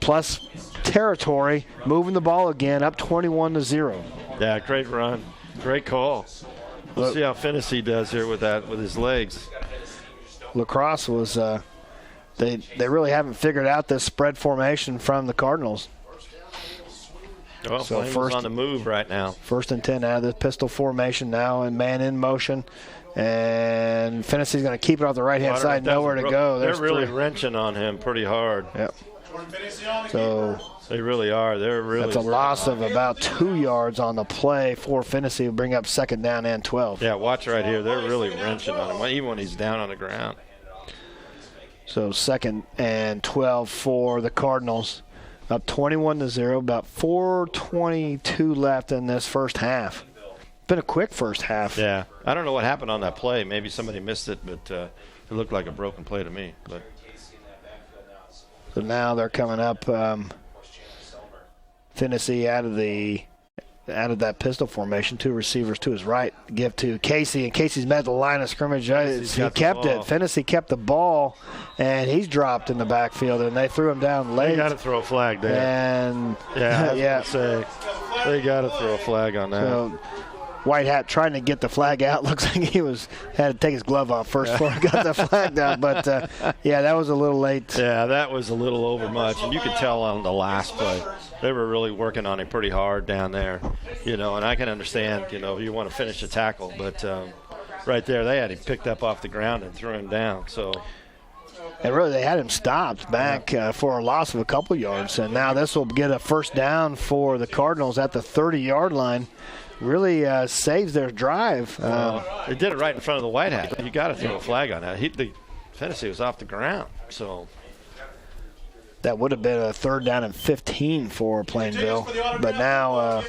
Speaker 1: plus territory, moving the ball again, up 21-0.
Speaker 15: Yeah, great run. Great call. We'll see how Fennessy does here with his legs.
Speaker 1: LaCrosse was they really haven't figured out this spread formation from the Cardinals.
Speaker 15: Well, so first on the move right now.
Speaker 1: First and 10 out of the pistol formation now, and man in motion. And Fennessy's going to keep it off the right-hand side, nowhere to go.
Speaker 15: They're really wrenching on him pretty hard.
Speaker 1: Yep. So
Speaker 15: they really are. They're really.
Speaker 1: That's a loss of about 2 yards on the play for Fennessy to bring up second down and 12.
Speaker 15: Yeah, watch right here. They're really wrenching on him, even when he's down on the ground.
Speaker 1: So second and 12 for the Cardinals. Up 21-0, about 4:22 left in this first half. Been a quick first half.
Speaker 15: Yeah. I don't know what happened on that play. Maybe somebody missed it, but it looked like a broken play to me. But
Speaker 1: so now they're coming up. Tennessee out of that pistol formation, 2 receivers to his right, give to Casey, and Casey's met the line of scrimmage. He kept it. Tennessee kept the ball, and he's dropped in the backfield, and they threw him down late.
Speaker 15: They got to throw a flag there.
Speaker 1: And
Speaker 15: yeah, they got to throw a flag on that.
Speaker 1: So, White Hat trying to get the flag out. Looks like he had to take his glove off first before he got the flag out. But, that was a little late.
Speaker 15: Yeah, that was a little overmuch. And you could tell on the last play, they were really working on it pretty hard down there. And I can understand, you want to finish the tackle. But right there, they had him picked up off the ground and threw him down. So.
Speaker 1: And really, they had him stopped back for a loss of a couple yards. And now this will get a first down for the Cardinals at the 30-yard line. Really saves their drive.
Speaker 15: They did it right in front of the White Hat. You got to throw a flag on that. The Tennessee was off the ground, so
Speaker 1: that would have been a 3rd down and 15 for Plainville. But now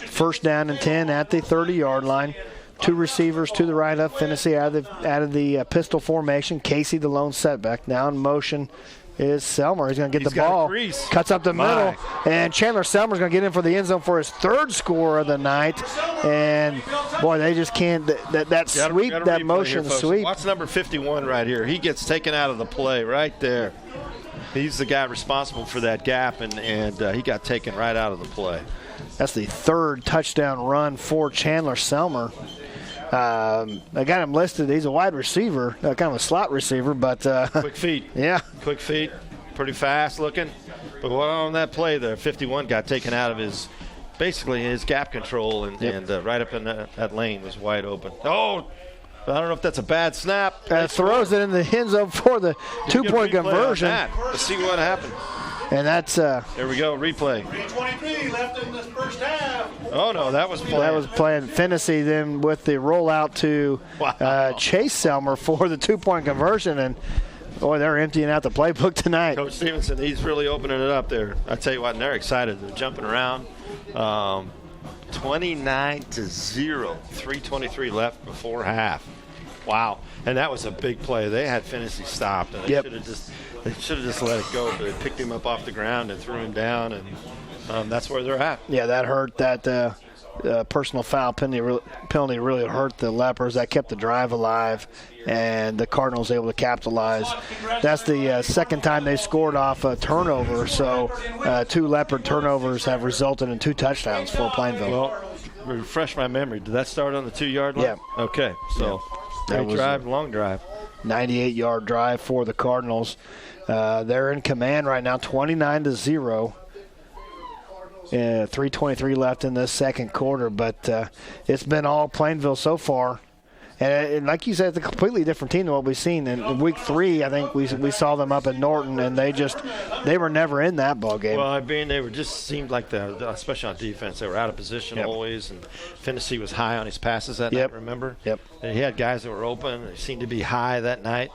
Speaker 1: first down and 10 at the 30-yard line. 2 receivers to the right of Tennessee out of the pistol formation. Casey, the lone setback, now in motion. Is Selmer. He's going to get the ball. Cuts up the middle. And Chandler Selmer's going to get in for the end zone for his 3rd score of the night. And, boy, they just can't. That motion sweep.
Speaker 15: Watch number 51 right here. He gets taken out of the play right there. He's the guy responsible for that gap, and he got taken right out of the play.
Speaker 1: That's the 3rd touchdown run for Chandler Selmer. I got him listed. He's a wide receiver, kind of a slot receiver, but
Speaker 15: quick feet.
Speaker 1: Yeah,
Speaker 15: quick feet, pretty fast looking. But on that play, the 51 got taken out of his gap control, and right up in that lane was wide open. Oh, I don't know if that's a bad snap.
Speaker 1: Throws it in the end zone for the 2-point conversion.
Speaker 15: Let's see what happened.
Speaker 1: And that's
Speaker 15: there we go, replay.
Speaker 14: 3:23 left in this first half.
Speaker 15: Oh no, that was playing.
Speaker 1: That was playing. Tennessee then with the rollout to Chase Selmer for the 2-point conversion, and boy, they're emptying out the playbook tonight.
Speaker 15: Coach Stevenson, he's really opening it up there. I tell you what, and they're excited. They're jumping around. 29-0, 3:23 left before half. Wow, and that was a big play. They had Tennessee stopped, and they should have just let it go, but they picked him up off the ground and threw him down, and that's where they're at.
Speaker 1: Yeah, that hurt. That personal foul penalty really hurt the Leopards. That kept the drive alive, and the Cardinals able to capitalize. That's the second time they scored off a turnover, so 2 Leopard turnovers have resulted in 2 touchdowns for Plainville.
Speaker 15: Well, refresh my memory. Did that start on the 2-yard line?
Speaker 1: Yeah.
Speaker 15: Okay, so great drive, long drive.
Speaker 1: 98-yard drive for the Cardinals. They're in command right now, 29-0. 3:23 left in this second quarter, but it's been all Plainville so far. And like you said, it's a completely different team than what we've seen. In week 3, I think we saw them up in Norton, and they were never in that ball game.
Speaker 15: Well, I mean, they were just seemed like especially on defense, they were out of position always, and Tennessee was high on his passes that night, remember?
Speaker 1: Yep.
Speaker 15: And he had guys that were open. They seemed to be high that night.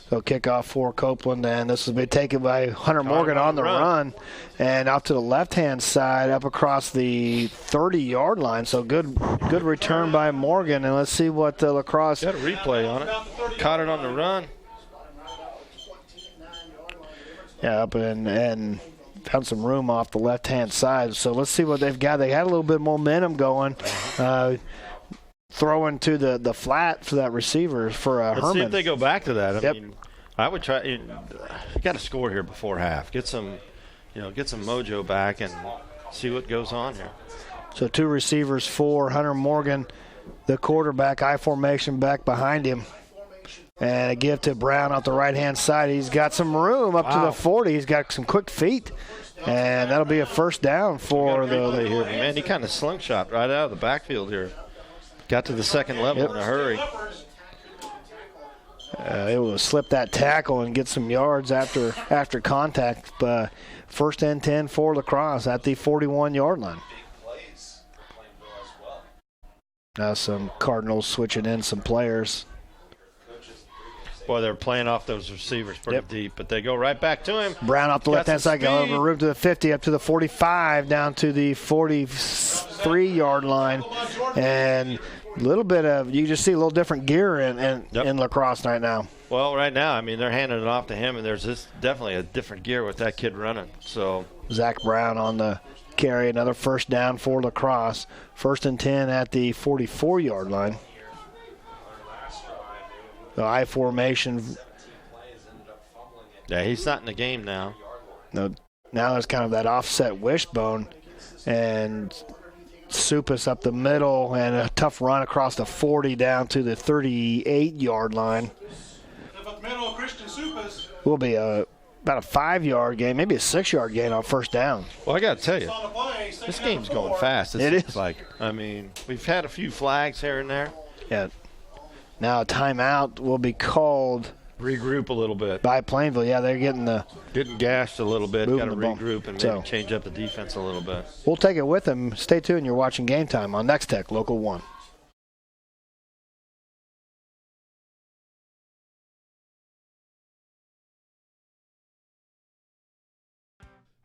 Speaker 1: So kickoff for Copeland, and this will be taken by Hunter Morgan on the run. And out to the left-hand side, up across the 30-yard line. So good return by Morgan, and let's see what LaCrosse.
Speaker 15: Got a replay on it. Caught it on the run.
Speaker 1: Yeah, up and found some room off the left-hand side. So let's see what they've got. They had a little bit of momentum going. Throwing to the flat for that receiver for Herman.
Speaker 15: Let's see if they go back to that. I mean, I would try. You got to score here before half. Get some mojo back and see what goes on here.
Speaker 1: So 2 receivers for Hunter Morgan, the quarterback, I formation back behind him, and a give to Brown out the right-hand side. He's got some room up to the 40. He's got some quick feet, and that'll be a first down for the.
Speaker 15: Here. Man, he kind of slingshot right out of the backfield here. Got to the second level in a hurry.
Speaker 1: Able to slip that tackle and get some yards after contact. First and 10 for LaCrosse at the 41-yard line. Now some Cardinals switching in some players.
Speaker 15: Boy, they're playing off those receivers pretty deep, but they go right back to him.
Speaker 1: Brown off the left-hand side, go over room to the 50, up to the 45, down to the 43-yard line. And a little bit of, you just see a little different gear in LaCrosse right now.
Speaker 15: Well, right now, I mean, they're handing it off to him, and there's definitely a different gear with that kid running. So
Speaker 1: Zach Brown on the carry, another first down for LaCrosse. 1st and 10 at the 44-yard line. The I formation.
Speaker 15: Yeah, he's not in the game now.
Speaker 1: No, now there's kind of that offset wishbone, and Supus up the middle, and a tough run across the 40 down to the 38-yard line. Will be about a 5-yard gain, maybe a 6-yard gain on first down.
Speaker 15: Well, I got to tell you, this game's going fast.
Speaker 1: It is.
Speaker 15: Like, I mean, we've had a few flags here and there.
Speaker 1: Yeah. Now a timeout will be called.
Speaker 15: Regroup a little bit.
Speaker 1: By Plainville. Yeah, they're getting
Speaker 15: gashed a little bit. Got to regroup and maybe
Speaker 1: So,
Speaker 15: change up the defense a little bit.
Speaker 1: We'll take it with them. Stay tuned. You're watching Game Time on Nex-Tech Local 1.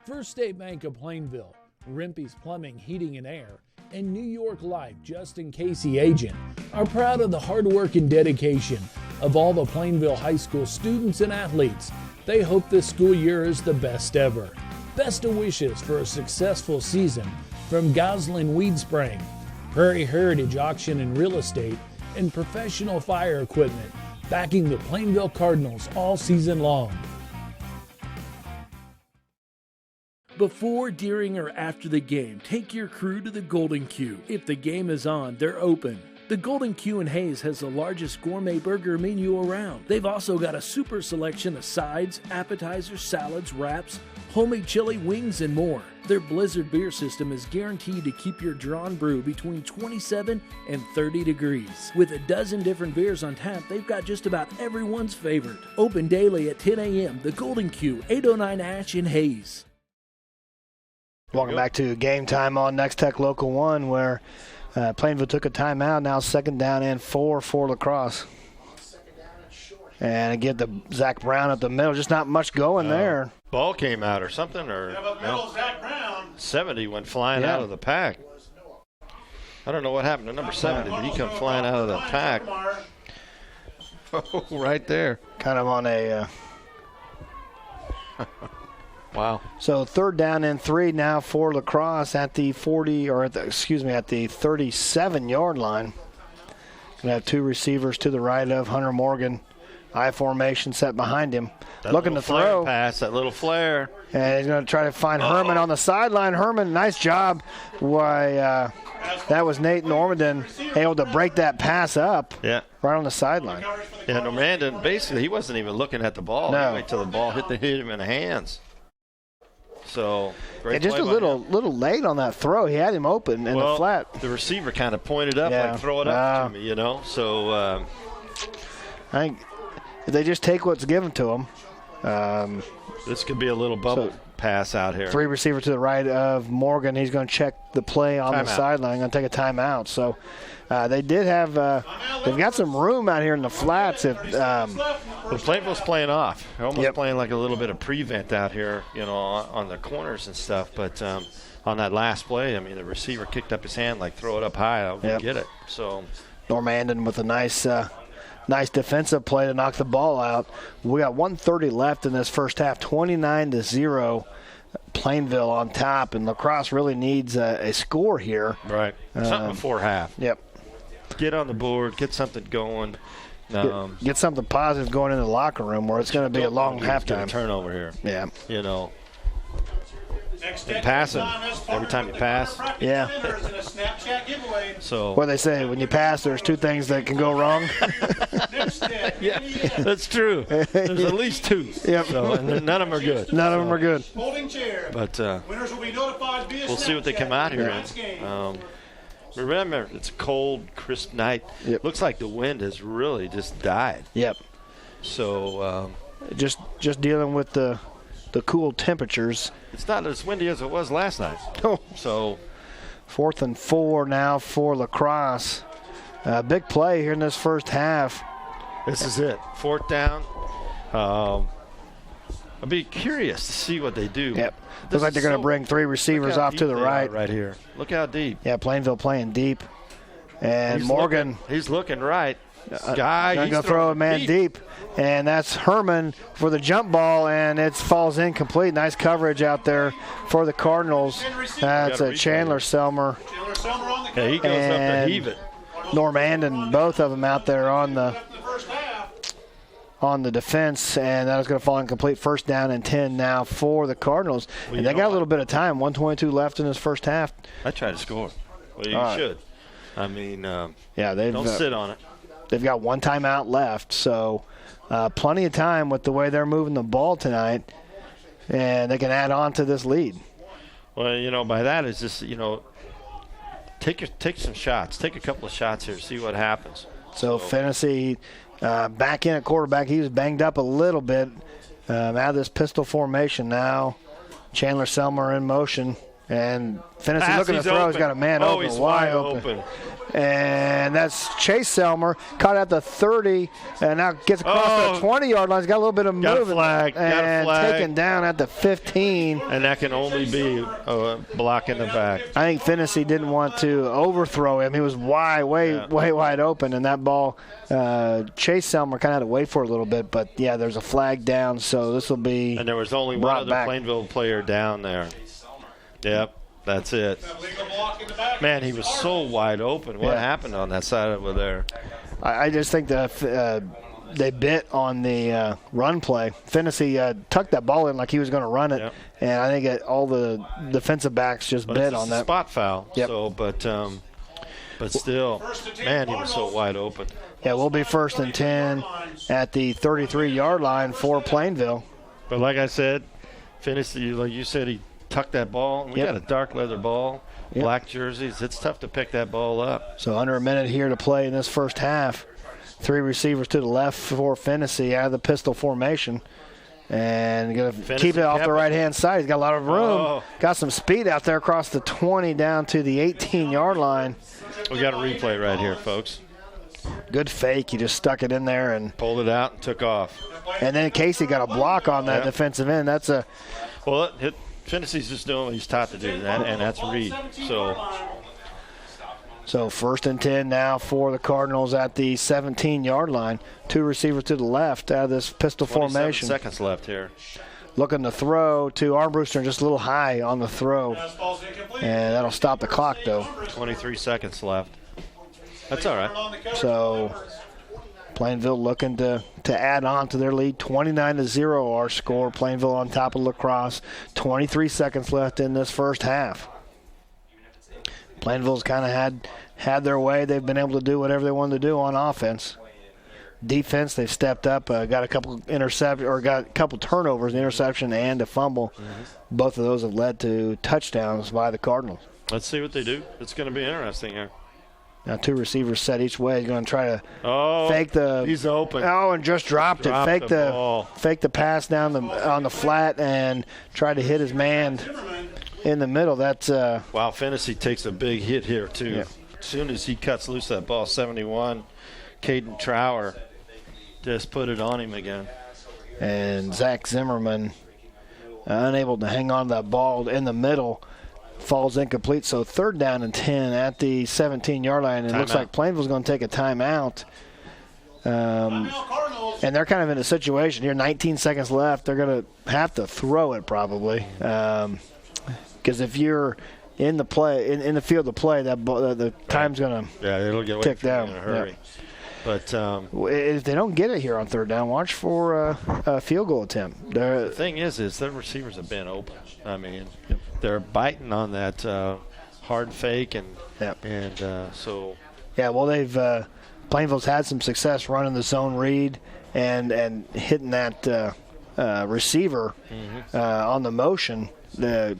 Speaker 3: First State Bank of Plainville, Rimpey's Plumbing, Heating and Air, and New York Life Justin Casey Agent are proud of the hard work and dedication of all the Plainville High School students and athletes. They hope this school year is the best ever. Best of wishes for a successful season from Gosling Weed Spraying, Prairie Heritage Auction and Real Estate, and Professional Fire Equipment, backing the Plainville Cardinals all season long. Before, during, or after the game, take your crew to the Golden Q. If the game is on, they're open. The Golden Q in Hayes has the largest gourmet burger menu around. They've also got a super selection of sides, appetizers, salads, wraps, homemade chili, wings, and more. Their Blizzard beer system is guaranteed to keep your drawn brew between 27 and 30 degrees. With a dozen different beers on tap, they've got just about everyone's favorite. Open daily at 10 a.m. The Golden Q, 809 Ash in Hayes.
Speaker 1: Welcome back to Game Time on Nex-Tech Local 1, where Plainville took a timeout. Now 2nd down and 4 for LaCrosse. And again, the Zach Brown at the middle, just not much going there.
Speaker 15: Ball came out or something, or
Speaker 14: Zach Brown.
Speaker 15: 70 went flying out of the pack. I don't know what happened to number 70, but he come flying out of the pack. Oh, right there.
Speaker 1: Kind of on a
Speaker 15: wow.
Speaker 1: So 3rd down and 3 now for LaCrosse at the 37-yard line. Gonna have 2 receivers to the right of Hunter Morgan. I formation set behind him. Looking to throw.
Speaker 15: Pass, that little flare.
Speaker 1: And he's going to try to find Herman on the sideline. Herman, nice job. That was Nate Normandin able to break that pass up right on the sideline.
Speaker 15: Yeah, Normandin, basically, he wasn't even looking at the ball.
Speaker 1: No.
Speaker 15: He waited till the ball hit him in the hands. So, great
Speaker 1: just a little late on that throw. He had him open in the flat.
Speaker 15: The receiver kind of pointed up, like, throw it up to me, you know. So,
Speaker 1: I think if they just take what's given to them.
Speaker 15: This could be a little bubble pass out here.
Speaker 1: 3 receivers to the right of Morgan. He's going to check the play on the sideline. Going to take a timeout. So they did have they've got some room out here in the flats. If
Speaker 15: Plainville's playing off. They're almost playing like a little bit of prevent out here, you know, on the corners and stuff. But on that last play, I mean, the receiver kicked up his hand like throw it up high. I'll get it. So
Speaker 1: Normandin with a nice defensive play to knock the ball out. We got 1:30 left in this first half, 29-0. Plainville on top, and LaCrosse really needs a score here.
Speaker 15: Right. Something before half.
Speaker 1: Yep.
Speaker 15: Get on the board, get something going.
Speaker 1: Get something positive going in the locker room where it's going to be a long halftime.
Speaker 15: Get a turnover here.
Speaker 1: Yeah.
Speaker 15: You know. And passing every time you pass.
Speaker 1: Yeah.
Speaker 15: So
Speaker 1: what they say, when you pass, there's 2 things that can go wrong.
Speaker 15: Yeah, that's true. There's at least 2.
Speaker 1: Yep.
Speaker 15: So, and none of them are good.
Speaker 1: None of them are good.
Speaker 15: But we'll see what they come out here in. Remember, it's a cold, crisp night.
Speaker 1: Yep.
Speaker 15: Looks like the wind has really just died.
Speaker 1: Yep.
Speaker 15: So
Speaker 1: just dealing with the cool temperatures.
Speaker 15: It's not as windy as it was last night.
Speaker 1: Oh.
Speaker 15: So
Speaker 1: 4th and 4 now for LaCrosse. Big play here in this first half.
Speaker 15: This is it. 4th down. I'd be curious to see what they do.
Speaker 1: Yep. Looks like they're going to bring 3 receivers off to the right.
Speaker 15: Right here. Look how deep.
Speaker 1: Yeah, Plainville playing deep. And
Speaker 15: He's
Speaker 1: Morgan.
Speaker 15: He's looking right.
Speaker 1: He's going to throw a man deep. And that's Herman for the jump ball, and it falls incomplete. Nice coverage out there for the Cardinals. That's Chandler Selmer.
Speaker 15: Yeah, he goes up to heave it.
Speaker 1: Norm Anden, both of them out there on the defense, and that was going to fall incomplete. 1st down and 10 now for the Cardinals. And they got a little bit of time, 1:22 left in this first half.
Speaker 15: I try to score. Well, you should. I mean,
Speaker 1: they've
Speaker 15: don't sit on it.
Speaker 1: They've got 1 timeout left, so plenty of time with the way they're moving the ball tonight, and they can add on to this lead.
Speaker 15: Well, by that is just, take some shots. Take a couple of shots here, see what happens.
Speaker 1: So Fennessy back in at quarterback. He was banged up a little bit out of this pistol formation now. Chandler Selmer in motion. And Fennessy looking to throw.
Speaker 15: Open.
Speaker 1: He's got a man open,
Speaker 15: he's
Speaker 1: wide open. And that's Chase Selmer, caught at the 30, and now gets across the 20-yard line. He's got a little bit of movement. And taken down at the 15.
Speaker 15: And that can only be a block in the back.
Speaker 1: I think Fennessy didn't want to overthrow him. He was way wide open, and that ball, Chase Selmer kind of had to wait for it a little bit. But, yeah, there's a flag down, so this will be
Speaker 15: And there was only one other Plainville player down there. Yep, that's it. Man, he was so wide open. What happened on that side over there?
Speaker 1: I just think that they bit on the run play. Fennessy tucked that ball in like he was going to run it, and I think all the defensive backs just bit on that.
Speaker 15: Spot foul.
Speaker 1: Yep.
Speaker 15: So, but still, man, he was so wide open.
Speaker 1: Yeah, we'll be 1st and 10 at the 33-yard line for Plainville.
Speaker 15: But like I said, Fennessy, like you said, he tuck that ball. We got a dark leather ball, black jerseys. It's tough to pick that ball up.
Speaker 1: So under a minute here to play in this first half. 3 receivers to the left for Fennessy out of the pistol formation. And going to keep it off the right-hand side. He's got a lot of room. Got some speed out there across the 20 down to the 18-yard line.
Speaker 15: We got a replay right here, folks.
Speaker 1: Good fake. He just stuck it in there and
Speaker 15: pulled it out and took off.
Speaker 1: And then Casey got a block on that defensive end. That's a –
Speaker 15: well, Tennessee's just doing what he's taught to do, and that's read. So
Speaker 1: 1st and 10 now for the Cardinals at the 17-yard line. 2 receivers to the left out of this pistol formation.
Speaker 15: seconds left here.
Speaker 1: Looking to throw to Armbruster, just a little high on the throw. And that'll stop the clock, though.
Speaker 15: 23 seconds left. That's all right.
Speaker 1: So Plainville looking to add on to their lead. 29-0 our score. Plainville on top of LaCrosse. 23 seconds left in this first half. Plainville's kind of had their way. They've been able to do whatever they wanted to do on offense. Defense, they've stepped up. Got a couple turnovers, an interception and a fumble. Both of those have led to touchdowns by the Cardinals.
Speaker 15: Let's see what they do. It's going to be interesting here.
Speaker 1: Now 2 receivers set each way. He's going to try to fake the.
Speaker 15: He's open.
Speaker 1: And just dropped it. Fake the pass down on the flat and try to hit his man in the middle. That's
Speaker 15: wow. Fennessy takes a big hit here too.
Speaker 1: Yeah.
Speaker 15: As soon as he cuts loose that ball, 71, Caden Trower just put it on him again.
Speaker 1: And Zach Zimmerman unable to hang on to that ball in the middle. Falls incomplete, so 3rd down and 10 at the 17-yard line. It looks like Plainville's going to take a timeout. And they're kind of in a situation here, 19 seconds left. They're going to have to throw it probably. Because if you're in the play, in the field of play, the time's going to
Speaker 15: it'll get
Speaker 1: tick down
Speaker 15: in a hurry.
Speaker 1: Yeah.
Speaker 15: But
Speaker 1: if they don't get it here on 3rd down, watch for a field goal attempt.
Speaker 15: The thing is their receivers have been open. I mean, they're biting on that hard fake, and so. Yeah,
Speaker 1: well, they've Plainville's had some success running the zone read and hitting that receiver on the motion. The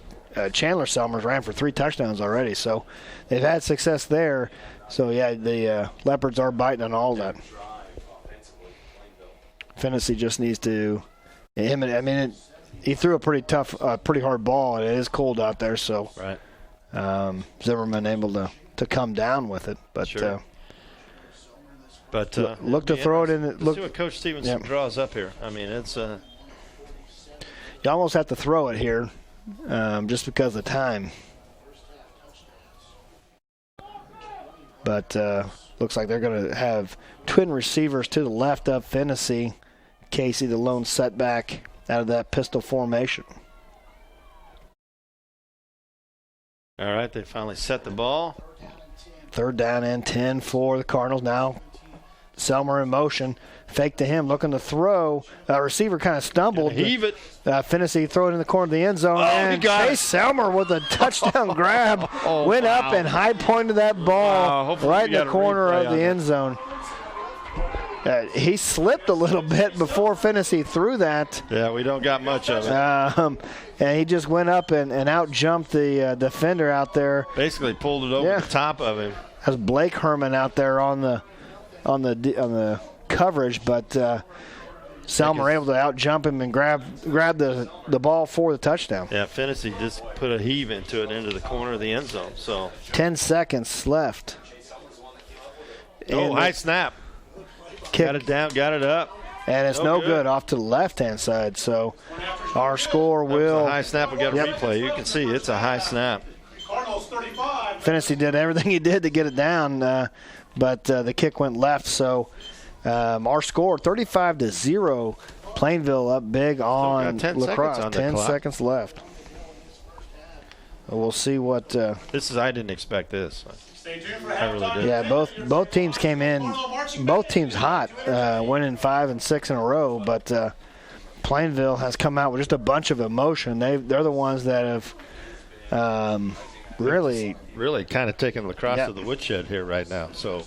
Speaker 1: Chandler Selmers ran for 3 touchdowns already, so they've had success there. So, yeah, the Leopards are biting on all that. Fennessy just needs to – he threw a pretty hard ball, and it is cold out there. So Zimmerman able to come down with it. But
Speaker 15: sure. But
Speaker 1: look to throw it in.
Speaker 15: Let's see what Coach Stevenson draws up here. I mean, it's
Speaker 1: you almost have to throw it here, just because of time. But looks like they're going to have twin receivers to the left of Fennessy. Casey, the lone setback out of that pistol formation.
Speaker 15: All right, they finally set the ball.
Speaker 1: 3rd down and 10 for the Cardinals. Now Selmer in motion. Fake to him, looking to throw. Receiver kind of stumbled.
Speaker 15: Heave it.
Speaker 1: Fennessy throw it in the corner of the end zone. And Chase Selmer with a touchdown grab. Went up and high pointed that ball right in the corner of the end zone. He slipped a little bit before Fennessy threw that.
Speaker 15: Yeah, we don't got much of it.
Speaker 1: And he just went up and out-jumped the defender out there.
Speaker 15: Basically pulled it over the top of him.
Speaker 1: That's Blake Herman out there on the coverage, but Selmer able to out-jump him and grab the ball for the touchdown.
Speaker 15: Yeah, Fennessy just put a heave into it into the corner of the end zone. So
Speaker 1: 10 seconds left.
Speaker 15: High snap.
Speaker 1: Kick.
Speaker 15: Got it down, got it up.
Speaker 1: And it's no good off to the left-hand side. So our score will.
Speaker 15: A high snap. We got a replay. You can see it's a high snap.
Speaker 1: Fennessy did everything he did to get it down, but the kick went left. So our score 35-0. Plainville up big on LaCrosse. 10 seconds left. We'll see what.
Speaker 15: I didn't expect this. I really did.
Speaker 1: Yeah, both teams came in, both teams hot, winning 5 and 6 in a row. But Plainville has come out with just a bunch of emotion. They're the ones that have really
Speaker 15: kind of taken LaCrosse to the woodshed here right now. So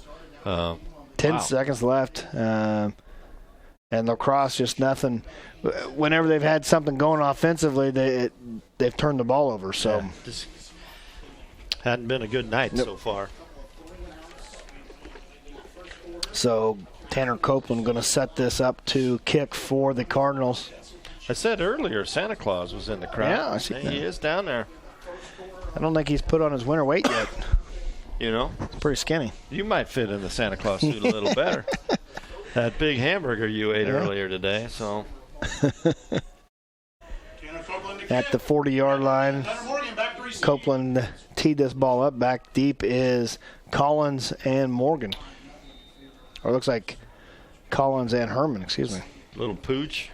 Speaker 1: 10 seconds left, and LaCrosse just nothing. Whenever they've had something going offensively, they've turned the ball over. So.
Speaker 15: Just hadn't been a good night so far.
Speaker 1: So Tanner Copeland going to set this up to kick for the Cardinals.
Speaker 15: I said earlier Santa Claus was in the crowd.
Speaker 1: Yeah, I see that.
Speaker 15: He is down there.
Speaker 1: I don't think he's put on his winter weight yet.
Speaker 15: You know?
Speaker 1: Pretty skinny.
Speaker 15: You might fit in the Santa Claus suit a little better. That big hamburger you ate earlier today, so.
Speaker 1: At the 40-yard line, Copeland teed this ball up. Back deep is Collins and Morgan. Or it looks like Collins and Herman, excuse me.
Speaker 15: Little pooch.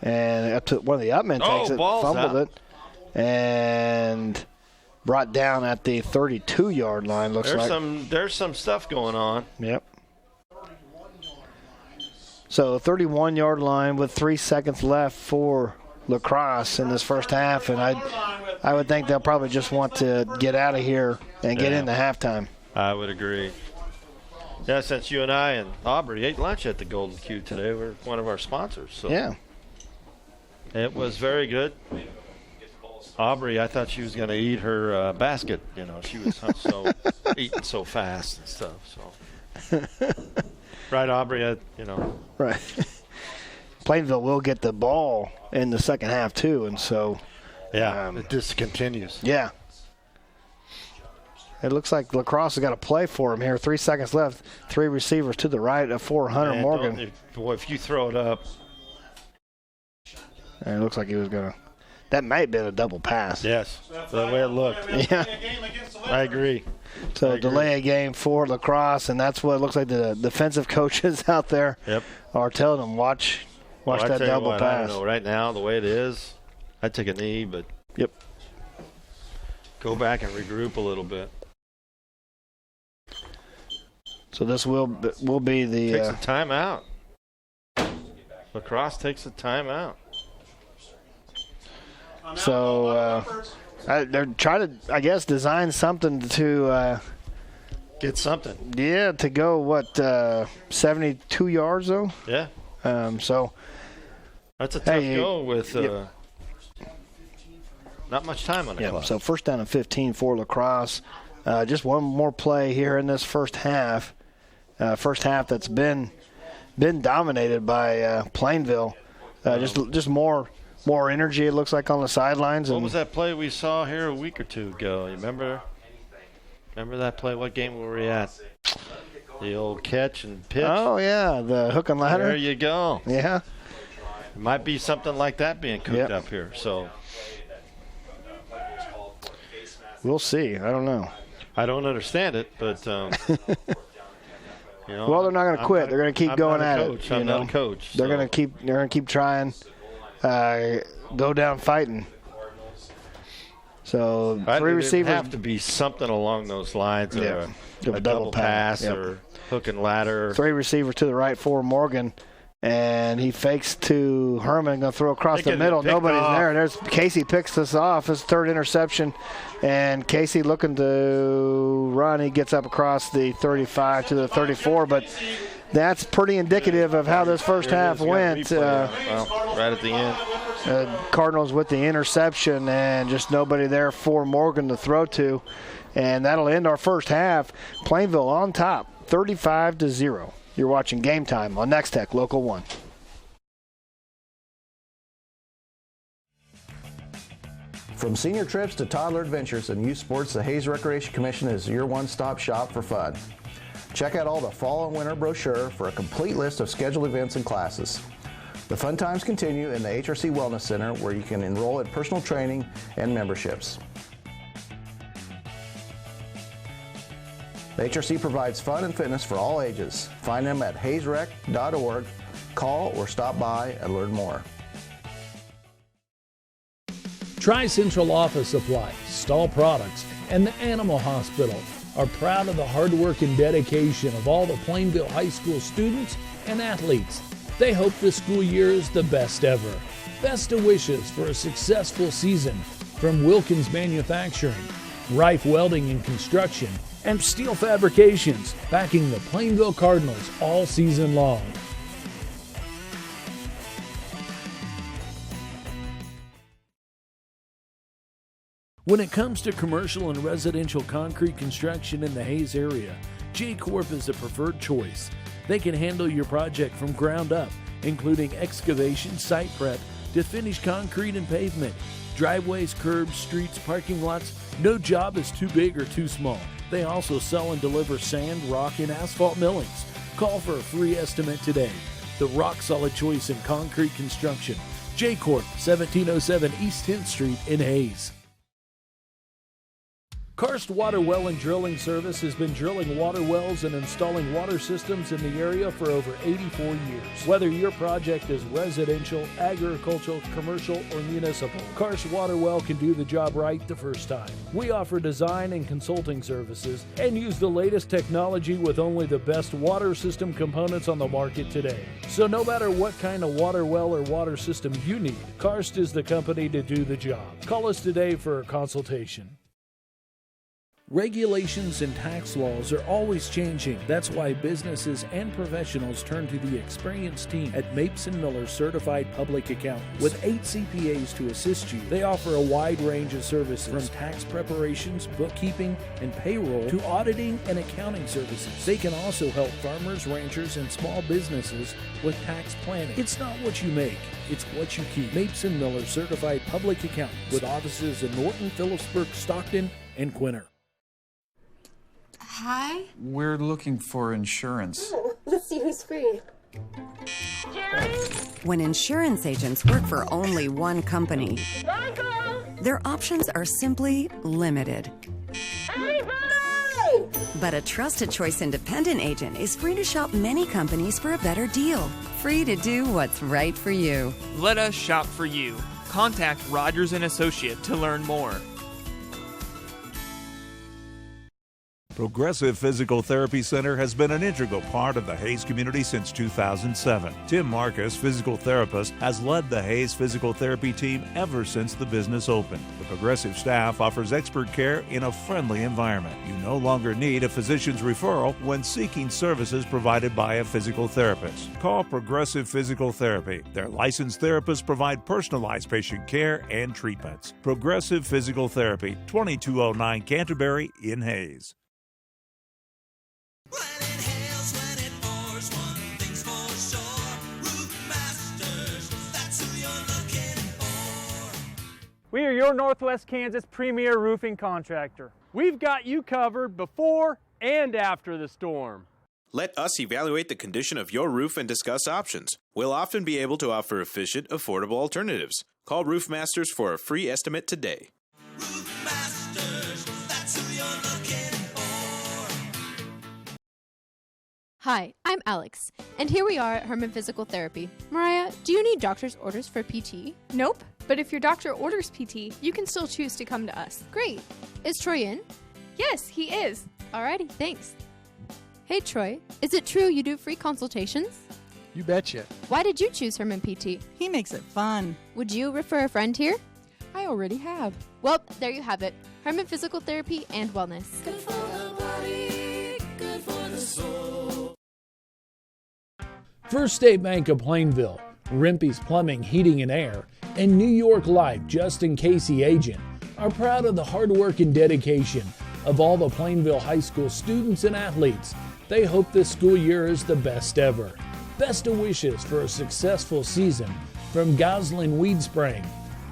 Speaker 1: And up to one of the upmen takes it, fumbled it, and brought down at the 32-yard line,
Speaker 15: There's some stuff going on.
Speaker 1: Yep. So 31-yard line with 3 seconds left for LaCrosse in this first half, and I would think they'll probably just want to get out of here and get into halftime.
Speaker 15: I would agree. Yeah, since you and I and Aubrey ate lunch at the Golden Q today, we're one of our sponsors. So
Speaker 1: yeah.
Speaker 15: It was very good. Aubrey, I thought she was going to eat her basket. You know, she was eating so fast and stuff. So, right, Aubrey?
Speaker 1: Right. Plainville will get the ball in the second half too, and so
Speaker 15: it just continues.
Speaker 1: Yeah. It looks like LaCrosse has got a play for him here. 3 seconds left. 3 receivers to the right of Hunter Morgan.
Speaker 15: If you throw it up.
Speaker 1: And it looks like he was going to. That might have been a double pass.
Speaker 15: Yes, the way it looked.
Speaker 1: Yeah.
Speaker 15: I agree.
Speaker 1: So delay a game for LaCrosse, and that's what it looks like the defensive coaches out there are telling them, watch that double pass.
Speaker 15: I don't know, right now, the way it is, I'd take a knee, but go back and regroup a little bit.
Speaker 1: So this will be the
Speaker 15: takes a timeout. LaCrosse takes a timeout.
Speaker 1: So they're trying to, I guess, design something to
Speaker 15: get something.
Speaker 1: Yeah, to go 72 yards though.
Speaker 15: Yeah.
Speaker 1: So
Speaker 15: that's a tough go with not much time on the clock.
Speaker 1: So first down and 15 for LaCrosse. Just one more play here in this first half. First half that's been dominated by Plainville. Just more energy, it looks like, on the sidelines.
Speaker 15: What was that play we saw here a week or two ago? You remember that play? What game were we at? The old catch and pitch.
Speaker 1: Oh, yeah, the hook and ladder.
Speaker 15: There you go.
Speaker 1: Yeah.
Speaker 15: It might be something like that being cooked up here. So
Speaker 1: we'll see. I don't know.
Speaker 15: I don't understand it, but
Speaker 1: well, they're not going to quit. They're going to keep going at it.
Speaker 15: I'm not a coach.
Speaker 1: They're going to keep trying. Go down fighting. So three receivers
Speaker 15: have to be something along those lines, or a double pass, or hook and ladder.
Speaker 1: Three receivers to the right for Morgan, and he fakes to Herman, going to throw across the middle. Nobody's there. There's Casey picks this off. His third interception, and Casey looking to run. He gets up across the 35 to the 34, but that's pretty indicative of how this first half went.
Speaker 15: Right at the end.
Speaker 1: Cardinals with the interception and just nobody there for Morgan to throw to. And that'll end our first half. Plainville on top, 35-0. You're watching Game Time on Nex-Tech Local 1.
Speaker 8: From senior trips to toddler adventures and youth sports, the Hayes Recreation Commission is your one-stop shop for fun. Check out all the fall and winter brochure for a complete list of scheduled events and classes. The fun times continue in the HRC Wellness Center, where you can enroll in personal training and memberships. The HRC provides fun and fitness for all ages. Find them at hayesrec.org. Call or stop by and learn more.
Speaker 3: Tri-Central Office Supply, Stall Products, and the Animal Hospital are proud of the hard work and dedication of all the Plainville High School students and athletes. They hope this school year is the best ever. Best of wishes for a successful season from Wilkins Manufacturing, Rife Welding and Construction, and Steel Fabrications, backing the Plainville Cardinals all season long. When it comes to commercial and residential concrete construction in the Hayes area, J-Corp is the preferred choice. They can handle your project from ground up, including excavation, site prep, to finish concrete and pavement, driveways, curbs, streets, parking lots. No job is too big or too small. They also sell and deliver sand, rock, and asphalt millings. Call for a free estimate today. The rock-solid choice in concrete construction. J-Corp, 1707 East 10th Street in Hayes. Karst Water Well and Drilling Service has been drilling water wells and installing water systems in the area for over 84 years. Whether your project is residential, agricultural, commercial, or municipal, Karst Water Well can do the job right the first time. We offer design and consulting services and use the latest technology with only the best water system components on the market today. So no matter what kind of water well or water system you need, Karst is the company to do the job. Call us today for a consultation. Regulations and tax laws are always changing. That's why businesses and professionals turn to the experienced team at Mapes & Miller Certified Public Accountants. With 8 CPAs to assist you, they offer a wide range of services from tax preparations, bookkeeping, and payroll to auditing and accounting services. They can also help farmers, ranchers, and small businesses with tax planning. It's not what you make, it's what you keep. Mapes & Miller Certified Public Accountants with offices in Norton, Phillipsburg, Stockton, and Quinter.
Speaker 10: Hi. We're looking for insurance.
Speaker 9: Let's see who's free. Jerry?
Speaker 11: When insurance agents work for only one company,
Speaker 9: Michael!
Speaker 11: their options are simply limited.
Speaker 9: Everybody!
Speaker 11: But a trusted choice independent agent is free to shop many companies for a better deal. Free to do what's right for you.
Speaker 12: Let us shop for you. Contact Rogers & Associate to learn more.
Speaker 13: Progressive Physical Therapy Center has been an integral part of the Hayes community since 2007. Tim Marcus, physical therapist, has led the Hayes physical therapy team ever since the business opened. The Progressive staff offers expert care in a friendly environment. You no longer need a physician's referral when seeking services provided by a physical therapist. Call Progressive Physical Therapy. Their licensed therapists provide personalized patient care and treatments. Progressive Physical Therapy, 2209 Canterbury in Hayes.
Speaker 18: When it hails, when it pours, one thing's for sure. Roof Masters, that's who you're looking for.
Speaker 16: We are your Northwest Kansas premier roofing contractor. We've got you covered before and after the storm.
Speaker 17: Let us evaluate the condition of your roof and discuss options. We'll often be able to offer efficient, affordable alternatives. Call Roof Masters for a free estimate today.
Speaker 18: Roof Masters, that's who you're looking for.
Speaker 19: Hi, I'm Alex, and here we are at Herman Physical Therapy. Mariah, do you need doctor's orders for PT?
Speaker 20: Nope, but if your doctor orders PT, you can still choose to come to us.
Speaker 19: Great. Is Troy in?
Speaker 20: Yes, he is.
Speaker 19: Alrighty, thanks. Hey Troy, is it true you do free consultations?
Speaker 21: You betcha.
Speaker 19: Why did you choose Herman PT?
Speaker 22: He makes it fun.
Speaker 19: Would you refer a friend here?
Speaker 22: I already have.
Speaker 19: Well, there you have it. Herman Physical Therapy and Wellness.
Speaker 18: Good for the body, good for the soul.
Speaker 3: First State Bank of Plainville, Rimpey's Plumbing, Heating and Air, and New York Life Justin Casey Agent are proud of the hard work and dedication of all the Plainville High School students and athletes. They hope this school year is the best ever. Best of wishes for a successful season from Goslin Weed Spraying,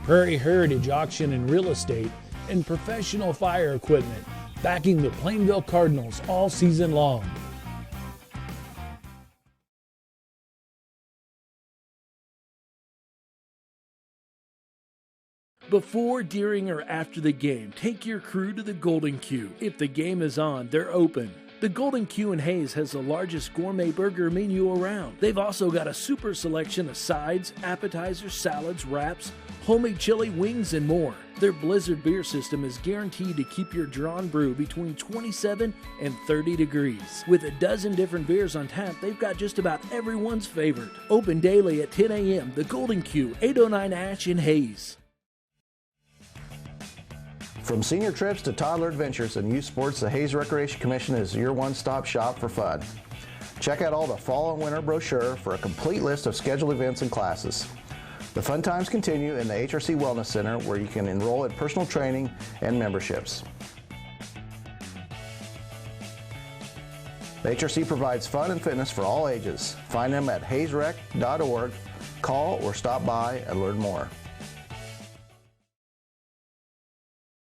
Speaker 3: Prairie Heritage Auction and Real Estate, and Professional Fire Equipment, backing the Plainville Cardinals all season long. Before, during, or after the game, take your crew to the Golden Q. If the game is on, they're open. The Golden Q in Hayes has the largest gourmet burger menu around. They've also got a super selection of sides, appetizers, salads, wraps, homemade chili, wings, and more. Their Blizzard beer system is guaranteed to keep your drawn brew between 27 and 30 degrees. With a dozen different beers on tap, they've got just about everyone's favorite. Open daily at 10 a.m. The Golden Q, 809 Ash in Hayes.
Speaker 8: From senior trips to toddler adventures and youth sports, the Hayes Recreation Commission is your one-stop shop for fun. Check out all the fall and winter brochure for a complete list of scheduled events and classes. The fun times continue in the HRC Wellness Center, where you can enroll in personal training and memberships. The HRC provides fun and fitness for all ages. Find them at hayesrec.org. Call or stop by and learn more.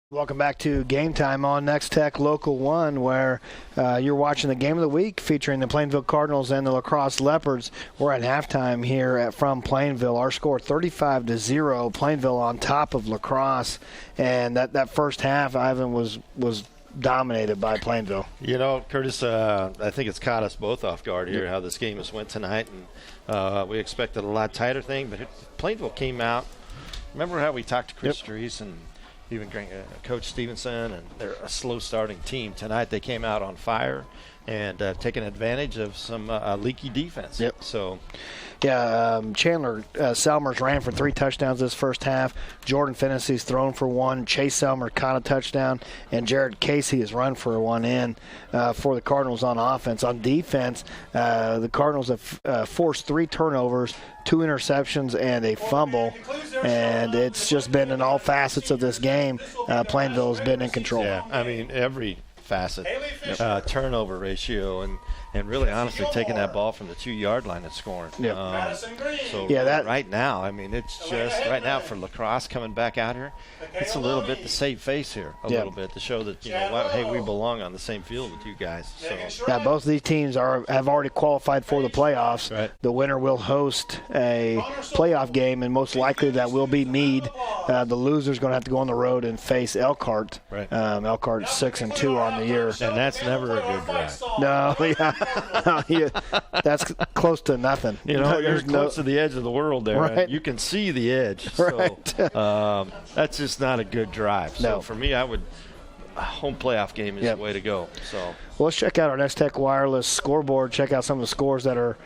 Speaker 1: Welcome back to Game Time on Nex-Tech Local 1, where you're watching the game of the week featuring the Plainville Cardinals and the LaCrosse Leopards. We're at halftime here from Plainville. Our score 35-0. Plainville on top of LaCrosse, and that first half, Ivan, was dominated by Plainville.
Speaker 15: You know, Curtis, I think it's caught us both off guard here, how this game has went tonight, and we expected a lot tighter thing, but Plainville came out. Remember how we talked to Chris Streese and even Coach Stevenson, and they're a slow-starting team. Tonight they came out on fire and taking advantage of some leaky defense.
Speaker 1: Yep.
Speaker 15: So,
Speaker 1: yeah, Chandler Selmers ran for 3 touchdowns this first half. Jordan Fennessy's thrown for 1. Chase Selmer caught a touchdown, and Jared Casey has run for 1 for the Cardinals on offense. On defense, the Cardinals have forced 3 turnovers, 2 interceptions, and a fumble, and it's just been in all facets of this game. Plainville has been in control.
Speaker 15: Yeah, I mean, every facet, turnover ratio, and really honestly taking that ball from the 2-yard line and scoring. Right now, I mean, it's just right now for LaCrosse coming back out here, it's a little bit to save face here, a little bit to show that, hey, we belong on the same field with you guys. So.
Speaker 1: Yeah, both of these teams have already qualified for the playoffs.
Speaker 15: Right.
Speaker 1: The winner will host a playoff game, and most likely that will be Meade. The loser's going to have to go on the road and face Elkhart.
Speaker 15: Right.
Speaker 1: Elkhart's 6-2 on the year,
Speaker 15: and that's never a good drive.
Speaker 1: No, that's close to nothing.
Speaker 15: You're close to the edge of the world there.
Speaker 1: Right.
Speaker 15: You can see the edge.
Speaker 1: Right.
Speaker 15: So that's just not a good drive. So for me, a home playoff game is the way to go. So
Speaker 1: well, let's check out our Nex-Tech Wireless scoreboard. Check out some of the scores that are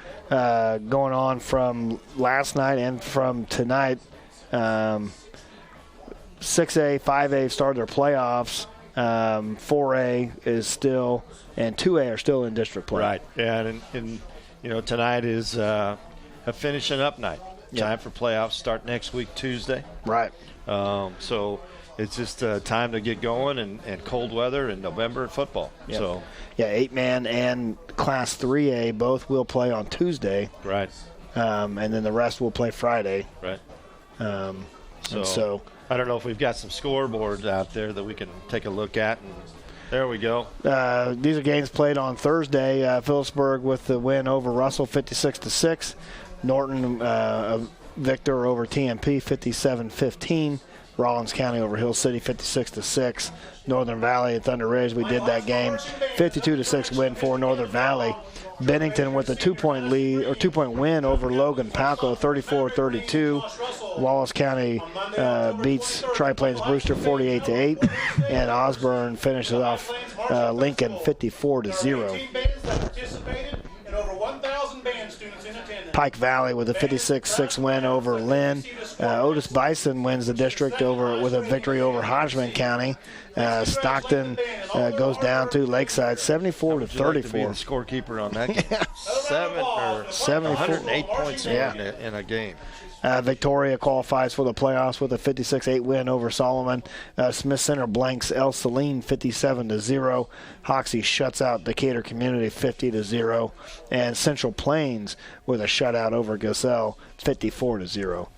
Speaker 1: going on from last night and from tonight. 6A, 5A started their playoffs. 4A is still, and 2A are still in district play.
Speaker 15: Right. Yeah, and tonight is a finishing up night. Time for playoffs start next week, Tuesday.
Speaker 1: Right.
Speaker 15: So it's just time to get going, and cold weather in November and football.
Speaker 1: Yep.
Speaker 15: So
Speaker 1: 8-man and Class 3A both will play on Tuesday.
Speaker 15: Right.
Speaker 1: And then the rest will play Friday.
Speaker 15: Right.
Speaker 1: So
Speaker 15: I don't know if we've got some scoreboards out there that we can take a look at and There we go.
Speaker 1: These are games played on Thursday. Phillipsburg with the win over Russell, 56-6. Norton victor over TMP, 57-15. Rollins County over Hill City, 56-6. Northern Valley and Thunder Ridge, we did that game, 52-6 win for Northern Valley. Bennington with a 2-point lead or 2-point win over Logan Palco, 34-32. Wallace County beats Tri-Plains Brewster 48-8, and Osborne finishes off Lincoln 54-0. Pike Valley with a 56-6 win over Lynn. Otis Bison wins the district with a victory over Hodgman County. Stockton goes down to Lakeside 74-34.
Speaker 15: Like to be the scorekeeper on that game. 108 points in a game.
Speaker 1: Victoria qualifies for the playoffs with a 56-8 win over Solomon. Smith Center blanks El Saline 57-0. Hoxie shuts out Decatur Community 50-0. And Central Plains with a shutout over Gazelle 54-0.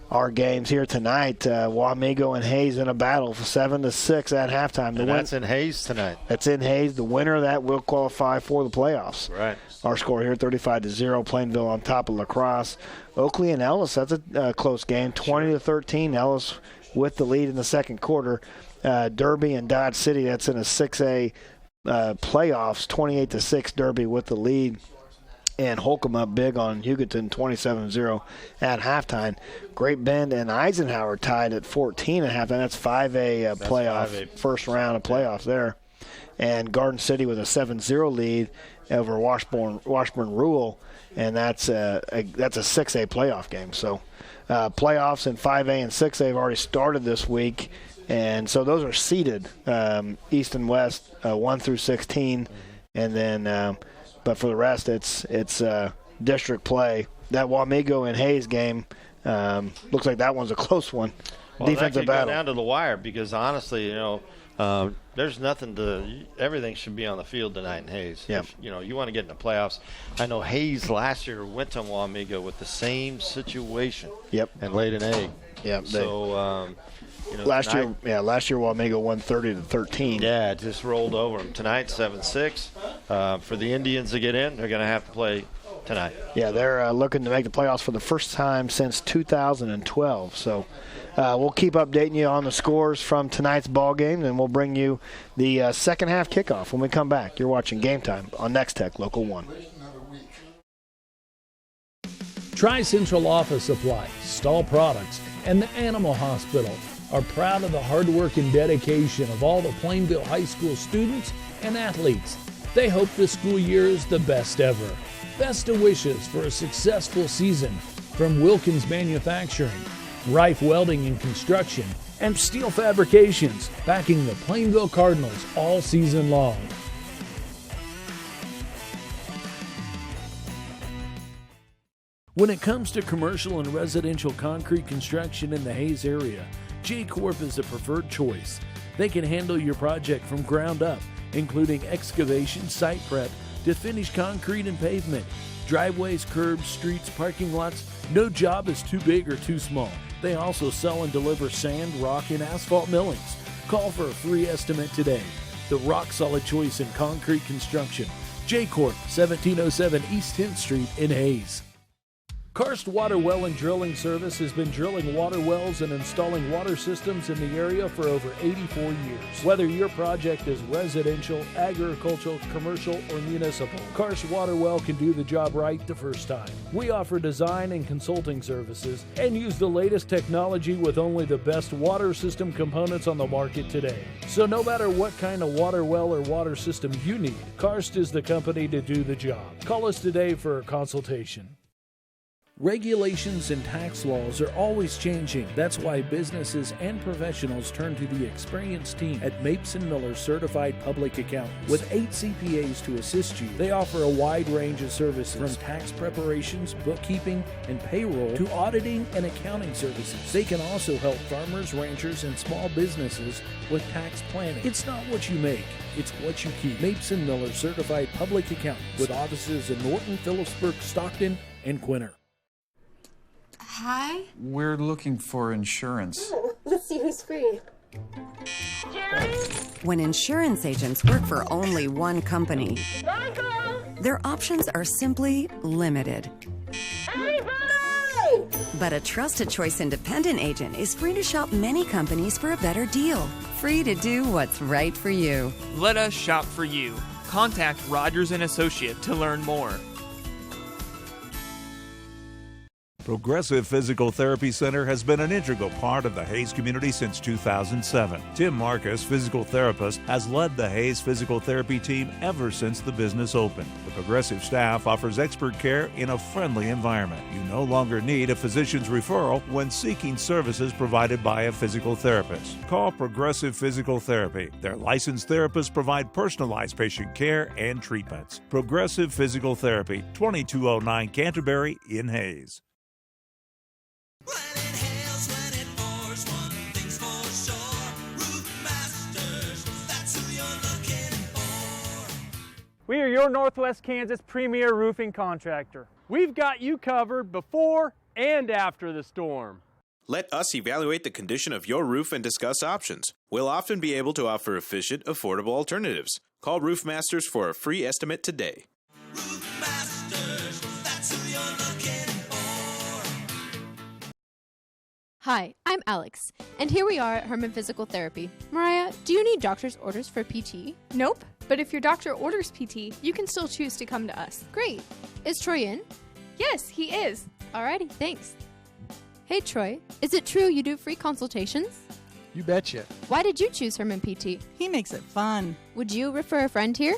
Speaker 1: Our games here tonight, Wamego and Hayes in a battle for 7-6 at halftime.
Speaker 15: That's in Hayes tonight.
Speaker 1: That's in Hayes. The winner of that will qualify for the playoffs.
Speaker 15: Right.
Speaker 1: Our score here, 35-0. Plainville on top of LaCrosse. Oakley and Ellis, that's a close game, 20-13. Ellis with the lead in the second quarter. Derby and Dodge City, that's in a 6A playoffs, 28-6. Derby with the lead. And Holcomb up big on Hugoton, 27-0 at halftime. Great Bend and Eisenhower tied at 14 at halftime. That's 5A playoff, 5A. First round of playoffs there. And Garden City with a 7-0 lead over Washburn Rural, and that's a 6A playoff game. So playoffs in 5A and 6A have already started this week, and so those are seeded East and West 1 through 16, and then. But for the rest, it's district play. That Wamego and Hayes game looks like that one's a close one.
Speaker 15: Well,
Speaker 1: Defensive
Speaker 15: that could
Speaker 1: battle.
Speaker 15: go down to the wire because honestly, there's nothing to. Everything should be on the field tonight in Hayes.
Speaker 1: Yeah.
Speaker 15: If, you want to get in the playoffs. I know Hayes last year went to Wamego with the same situation.
Speaker 1: Yep.
Speaker 15: And laid an egg.
Speaker 1: Yep.
Speaker 15: So.
Speaker 1: Last year Wamego won 30-13.
Speaker 15: Yeah, it just rolled over them. Tonight, 7-6. For the Indians to get in, they're going to have to play tonight.
Speaker 1: Yeah, they're looking to make the playoffs for the first time since 2012. So we'll keep updating you on the scores from tonight's ball game, and we'll bring you the second half kickoff when we come back. You're watching Game Time on Nex-Tech Local 1.
Speaker 3: Tri-Central Office Supply, Stall Products, and the Animal Hospital are proud of the hard work and dedication of all the Plainville High School students and athletes. They hope this school year is the best ever. Best of wishes for a successful season from Wilkins Manufacturing, Rife Welding and Construction, and Steel Fabrications, backing the Plainville Cardinals all season long. When it comes to commercial and residential concrete construction in the Hayes area, J-Corp is the preferred choice. They can handle your project from ground up, including excavation, site prep, to finish concrete and pavement, driveways, curbs, streets, parking lots. No job is too big or too small. They also sell and deliver sand, rock, and asphalt millings. Call for a free estimate today. The rock-solid choice in concrete construction. J-Corp, 1707 East 10th Street in Hayes. Karst Water Well and Drilling Service has been drilling water wells and installing water systems in the area for over 84 years. Whether your project is residential, agricultural, commercial, or municipal, Karst Water Well can do the job right the first time. We offer design and consulting services and use the latest technology with only the best water system components on the market today. So no matter what kind of water well or water system you need, Karst is the company to do the job. Call us today for a consultation. Regulations and tax laws are always changing. That's why businesses and professionals turn to the experienced team at Mapes & Miller Certified Public Accountants. With 8 CPAs to assist you, they offer a wide range of services from tax preparations, bookkeeping, and payroll to auditing and accounting services. They can also help farmers, ranchers, and small businesses with tax planning. It's not what you make, it's what you keep. Mapes & Miller Certified Public Accountants with offices in Norton, Phillipsburg, Stockton, and Quinter.
Speaker 22: Hi.
Speaker 10: We're looking for insurance.
Speaker 9: Let's see who's free.
Speaker 11: When insurance agents work for only one company, their options are simply limited. But a Trusted Choice independent agent is free to shop many companies for a better deal. Free to do what's right for you.
Speaker 12: Let us shop for you. Contact Rogers & Associate to learn more.
Speaker 13: Progressive Physical Therapy Center has been an integral part of the Hayes community since 2007. Tim Marcus, physical therapist, has led the Hayes physical therapy team ever since the business opened. The Progressive staff offers expert care in a friendly environment. You no longer need a physician's referral when seeking services provided by a physical therapist. Call Progressive Physical Therapy. Their licensed therapists provide personalized patient care and treatments. Progressive Physical Therapy, 2209 Canterbury in Hayes.
Speaker 16: We are your Northwest Kansas premier roofing contractor. We've got you covered before and after the storm.
Speaker 17: Let us evaluate the condition of your roof and discuss options. We'll often be able to offer efficient, affordable alternatives. Call Roof Masters for a free estimate today.
Speaker 18: Roof Masters, that's who you're looking for.
Speaker 19: Hi, I'm Alex, and here we are at Herman Physical Therapy. Mariah, do you need doctor's orders for PT?
Speaker 20: Nope, but if your doctor orders PT, you can still choose to come to us.
Speaker 19: Great. Is Troy in?
Speaker 20: Yes, he is.
Speaker 19: Alrighty, thanks. Hey Troy, is it true you do free consultations?
Speaker 4: You betcha.
Speaker 19: Why did you choose Herman PT?
Speaker 22: He makes it fun.
Speaker 19: Would you refer a friend here?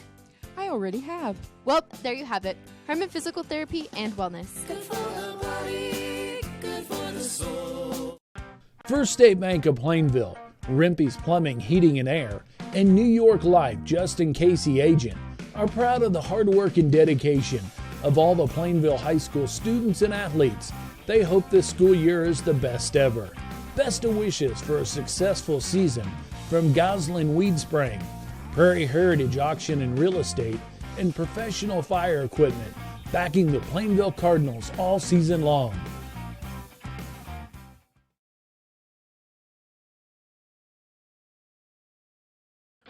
Speaker 22: I already have.
Speaker 19: Well, there you have it. Herman Physical Therapy and Wellness.
Speaker 18: Good for the body, good for the soul.
Speaker 3: First State Bank of Plainville, Rimpey's Plumbing, Heating and Air, and New York Life Justin Casey Agent are proud of the hard work and dedication of all the Plainville High School students and athletes. They hope this school year is the best ever. Best of wishes for a successful season from Goslin Weed Spraying, Prairie Heritage Auction and Real Estate, and Professional Fire Equipment, backing the Plainville Cardinals all season long.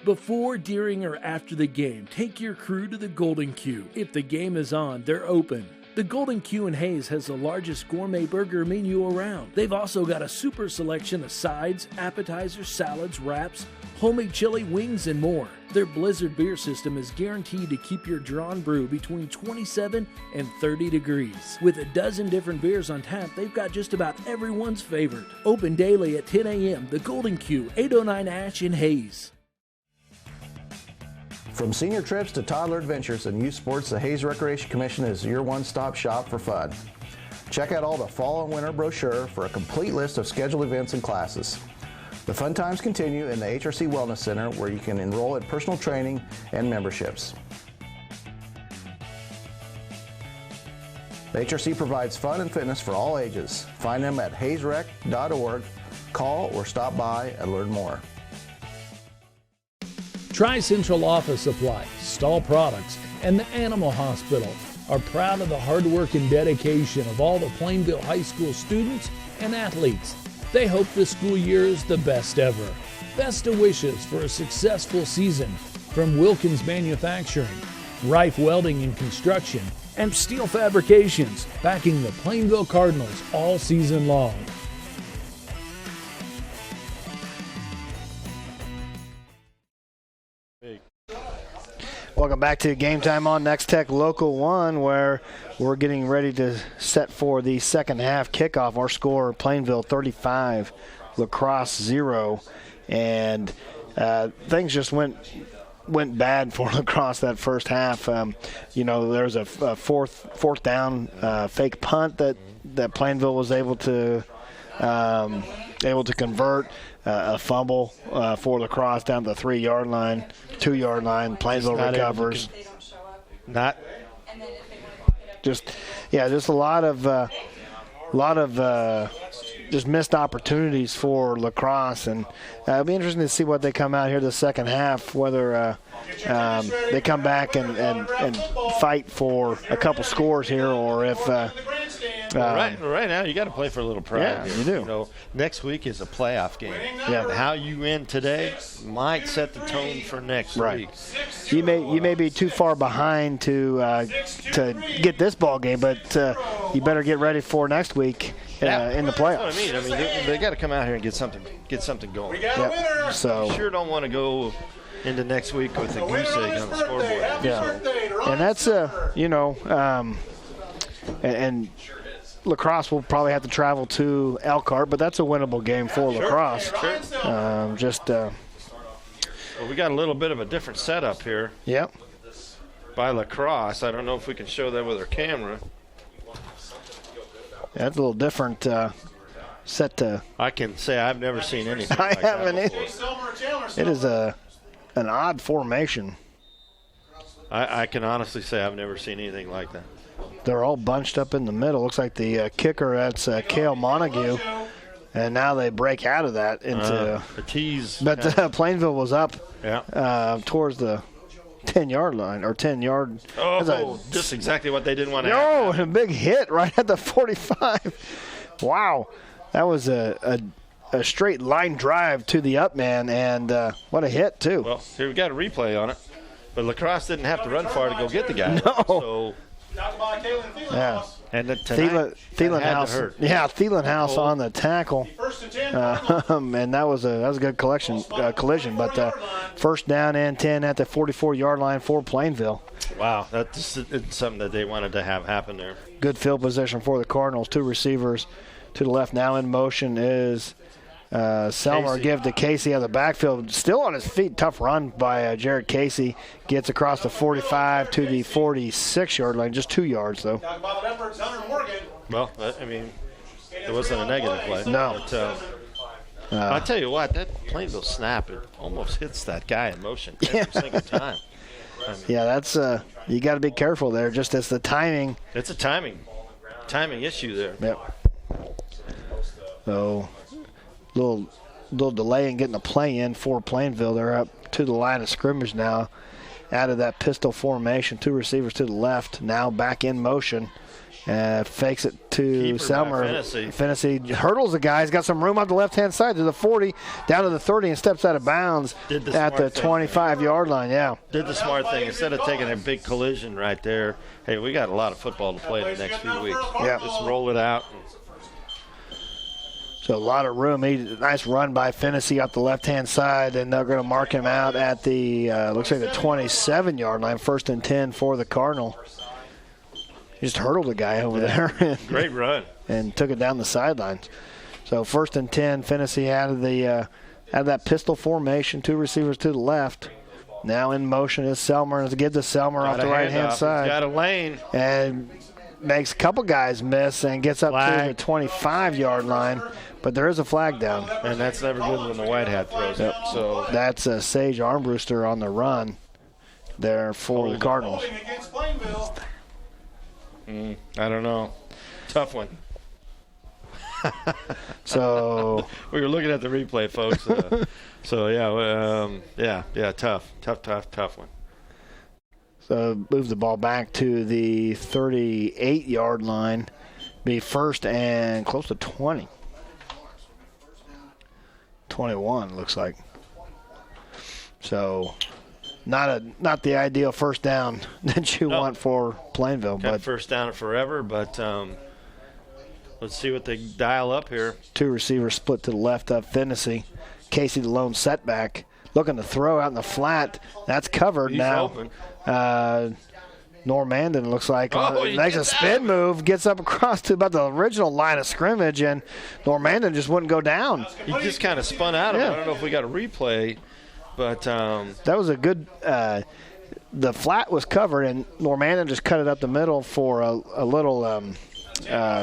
Speaker 3: Before, during, or after the game, take your crew to the Golden Q. If the game is on, they're open. The Golden Q in Hayes has the largest gourmet burger menu around. They've also got a super selection of sides, appetizers, salads, wraps, homemade chili, wings, and more. Their Blizzard beer system is guaranteed to keep your drawn brew between 27 and 30 degrees. With a dozen different beers on tap, they've got just about everyone's favorite. Open daily at 10 a.m. The Golden Q, 809 Ash in Hayes.
Speaker 8: From senior trips to toddler adventures and youth sports, the Hayes Recreation Commission is your one-stop shop for fun. Check out all the fall and winter brochure for a complete list of scheduled events and classes. The fun times continue in the HRC Wellness Center, where you can enroll in personal training and memberships. The HRC provides fun and fitness for all ages. Find them at hayesrec.org. Call or stop by and learn more.
Speaker 3: Tri-Central Office Supply, Stall Products, and the Animal Hospital are proud of the hard work and dedication of all the Plainville High School students and athletes. They hope this school year is the best ever. Best of wishes for a successful season from Wilkins Manufacturing, Rife Welding and Construction, and Steel Fabrications, backing the Plainville Cardinals all season long.
Speaker 1: Welcome back to Game Time on Nex-Tech Local 1, where we're getting ready to set for the second half kickoff. Our score, Plainville 35, LaCrosse 0. And things just went bad for LaCrosse that first half. There was a fourth down fake punt that Plainville was able to convert. A fumble for LaCrosse down to the 3-yard line, 2-yard line. Plainville recovers. Just a lot of just missed opportunities for LaCrosse, and it'll be interesting to see what they come out here the second half. Whether they come back and fight for a couple scores here, or if
Speaker 15: Right now, you got to play for a little pride.
Speaker 1: Yeah,
Speaker 15: here.
Speaker 1: you do.
Speaker 15: You know, next week is a playoff game.
Speaker 1: Yeah.
Speaker 15: And how you end today might set the tone for next week.
Speaker 1: You may be too far behind to get this ball game, but you better get ready for next week in the playoffs.
Speaker 15: That's what I mean. They got to come out here and get something going.
Speaker 1: We got a winner. So
Speaker 15: you sure don't want to go into next week with a goose egg on the scoreboard.
Speaker 1: Yeah, and that's and LaCrosse will probably have to travel to Elkhart, but that's a winnable game for LaCrosse.
Speaker 15: Sure. Well, we got a little bit of a different setup here.
Speaker 1: Yep.
Speaker 15: By LaCrosse. I don't know if we can show that with our camera.
Speaker 1: That's a little different set to.
Speaker 15: I can say I've never seen anything like
Speaker 1: haven't
Speaker 15: that
Speaker 1: either. It is an odd formation.
Speaker 15: I can honestly say I've never seen anything like that.
Speaker 1: They're all bunched up in the middle. Looks like the kicker, that's Cale Montague. And now they break out of that into
Speaker 15: the tees.
Speaker 1: But Plainville was up towards the 10-yard line or 10-yard.
Speaker 15: Oh, just exactly what they didn't want to
Speaker 1: have. No, a big hit right at the 45. Wow. That was a straight line drive to the up man, and what a hit, too.
Speaker 15: Well, here we got a replay on it. But LaCrosse didn't have to run far to go get the guy.
Speaker 1: No.
Speaker 15: So,
Speaker 1: yeah.
Speaker 15: And Thielen
Speaker 1: House. Yeah, Thielen House on the tackle. And that was a good collision. But first down and 10 at the 44-yard line for Plainville.
Speaker 15: Wow, that's something that they wanted to have happen there.
Speaker 1: Good field position for the Cardinals. Two receivers to the left. Now in motion is Selmer.
Speaker 15: Casey.
Speaker 1: Give to Casey out of the backfield. Still on his feet. Tough run by Jared Casey. Gets across the 45 to the 46-yard line. Just 2 yards, though.
Speaker 15: Well, I mean, it wasn't a negative play.
Speaker 1: No.
Speaker 15: But, I'll tell you what, that Plainville snap, it almost hits that guy in motion every single time. I mean,
Speaker 1: yeah, that's you got to be careful there. Just as the timing.
Speaker 15: It's a timing issue there.
Speaker 1: Yep. So, little delay in getting the play in for Plainville. They're up to the line of scrimmage now. Out of that pistol formation, two receivers to the left. Now back in motion. Fakes it to Selmer. Fennessy hurdles the guy. He's got some room on the left-hand side to the 40, down to the 30, and steps out of bounds at the 25-yard line. Yeah.
Speaker 15: Did the smart thing. Instead of taking a big collision right there, hey, we got a lot of football to play the next few weeks.
Speaker 1: Yeah.
Speaker 15: Just roll it out.
Speaker 1: So a lot of room. Nice run by Fennessy up the left-hand side, and they're going to mark him out at the, looks like the 27-yard line, 1st and 10 for the Cardinal. He just hurdled the guy over there.
Speaker 15: Great run.
Speaker 1: And took it down the sidelines. So 1st and 10, Fennessy out of that pistol formation, two receivers to the left. Now in motion is Selmer, and to get to Selmer off the right-hand side.
Speaker 15: He's got a lane.
Speaker 1: And makes a couple guys miss and gets up to the 25-yard line. But there is a flag down.
Speaker 15: And that's never good when the white hat throws it. So
Speaker 1: that's Sage Armbruster on the run there for the Cardinals.
Speaker 15: I don't know. Tough one.
Speaker 1: So
Speaker 15: we were looking at the replay, folks. Tough one.
Speaker 1: So move the ball back to the 38-yard line. Be 1st and close to 20. 21 looks like. So not the ideal first down that you want for Plainville.
Speaker 15: But first down forever, but let's see what they dial up here.
Speaker 1: Two receivers split to the left of Fennessy. Casey the lone setback. Looking to throw out in the flat. That's covered.
Speaker 15: He's
Speaker 1: now.
Speaker 15: Open.
Speaker 1: Normandin looks like makes a spin move, gets up across to about the original line of scrimmage, and Normandin just wouldn't go down.
Speaker 15: He just kind of spun out of it. I don't know if we got a replay. But
Speaker 1: that was a good the flat was covered, and Normandin just cut it up the middle for a little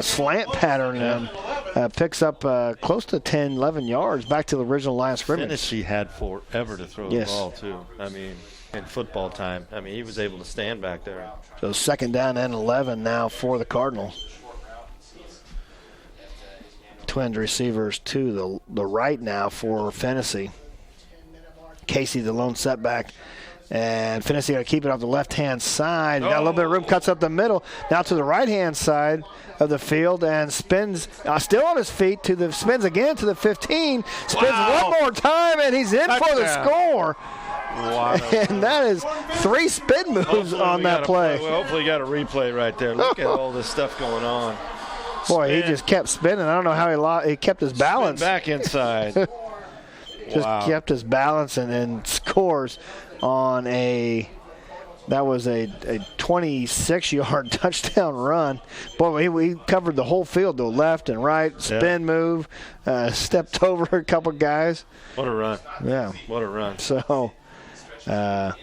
Speaker 1: slant pattern and picks up close to 10, 11 yards back to the original line of scrimmage.
Speaker 15: Tennessee had forever to throw the ball, too. I mean, in football time. I mean, he was able to stand back there.
Speaker 1: So 2nd down and 11 now for the Cardinals. Twins receivers to the right now for Fennessy. Casey, the lone setback, And Finney going to keep it off the left-hand side. Got a little bit of room, cuts up the middle. Now to the right-hand side of the field and spins, still on his feet, spins again to the 15. Spins one more time, and he's in for the score.
Speaker 15: Wow.
Speaker 1: And that is 3 spin moves on that play.
Speaker 15: Hopefully you got a replay right there. Look at all this stuff going on.
Speaker 1: Boy, he just kept spinning. I don't know how he kept his balance.
Speaker 15: Spin back inside.
Speaker 1: Just kept his balance and scores on a 26-yard touchdown run. Boy, we covered the whole field, though, left and right, spin move, stepped over a couple guys.
Speaker 15: What a run.
Speaker 1: Yeah.
Speaker 15: What a run.
Speaker 1: So,
Speaker 15: and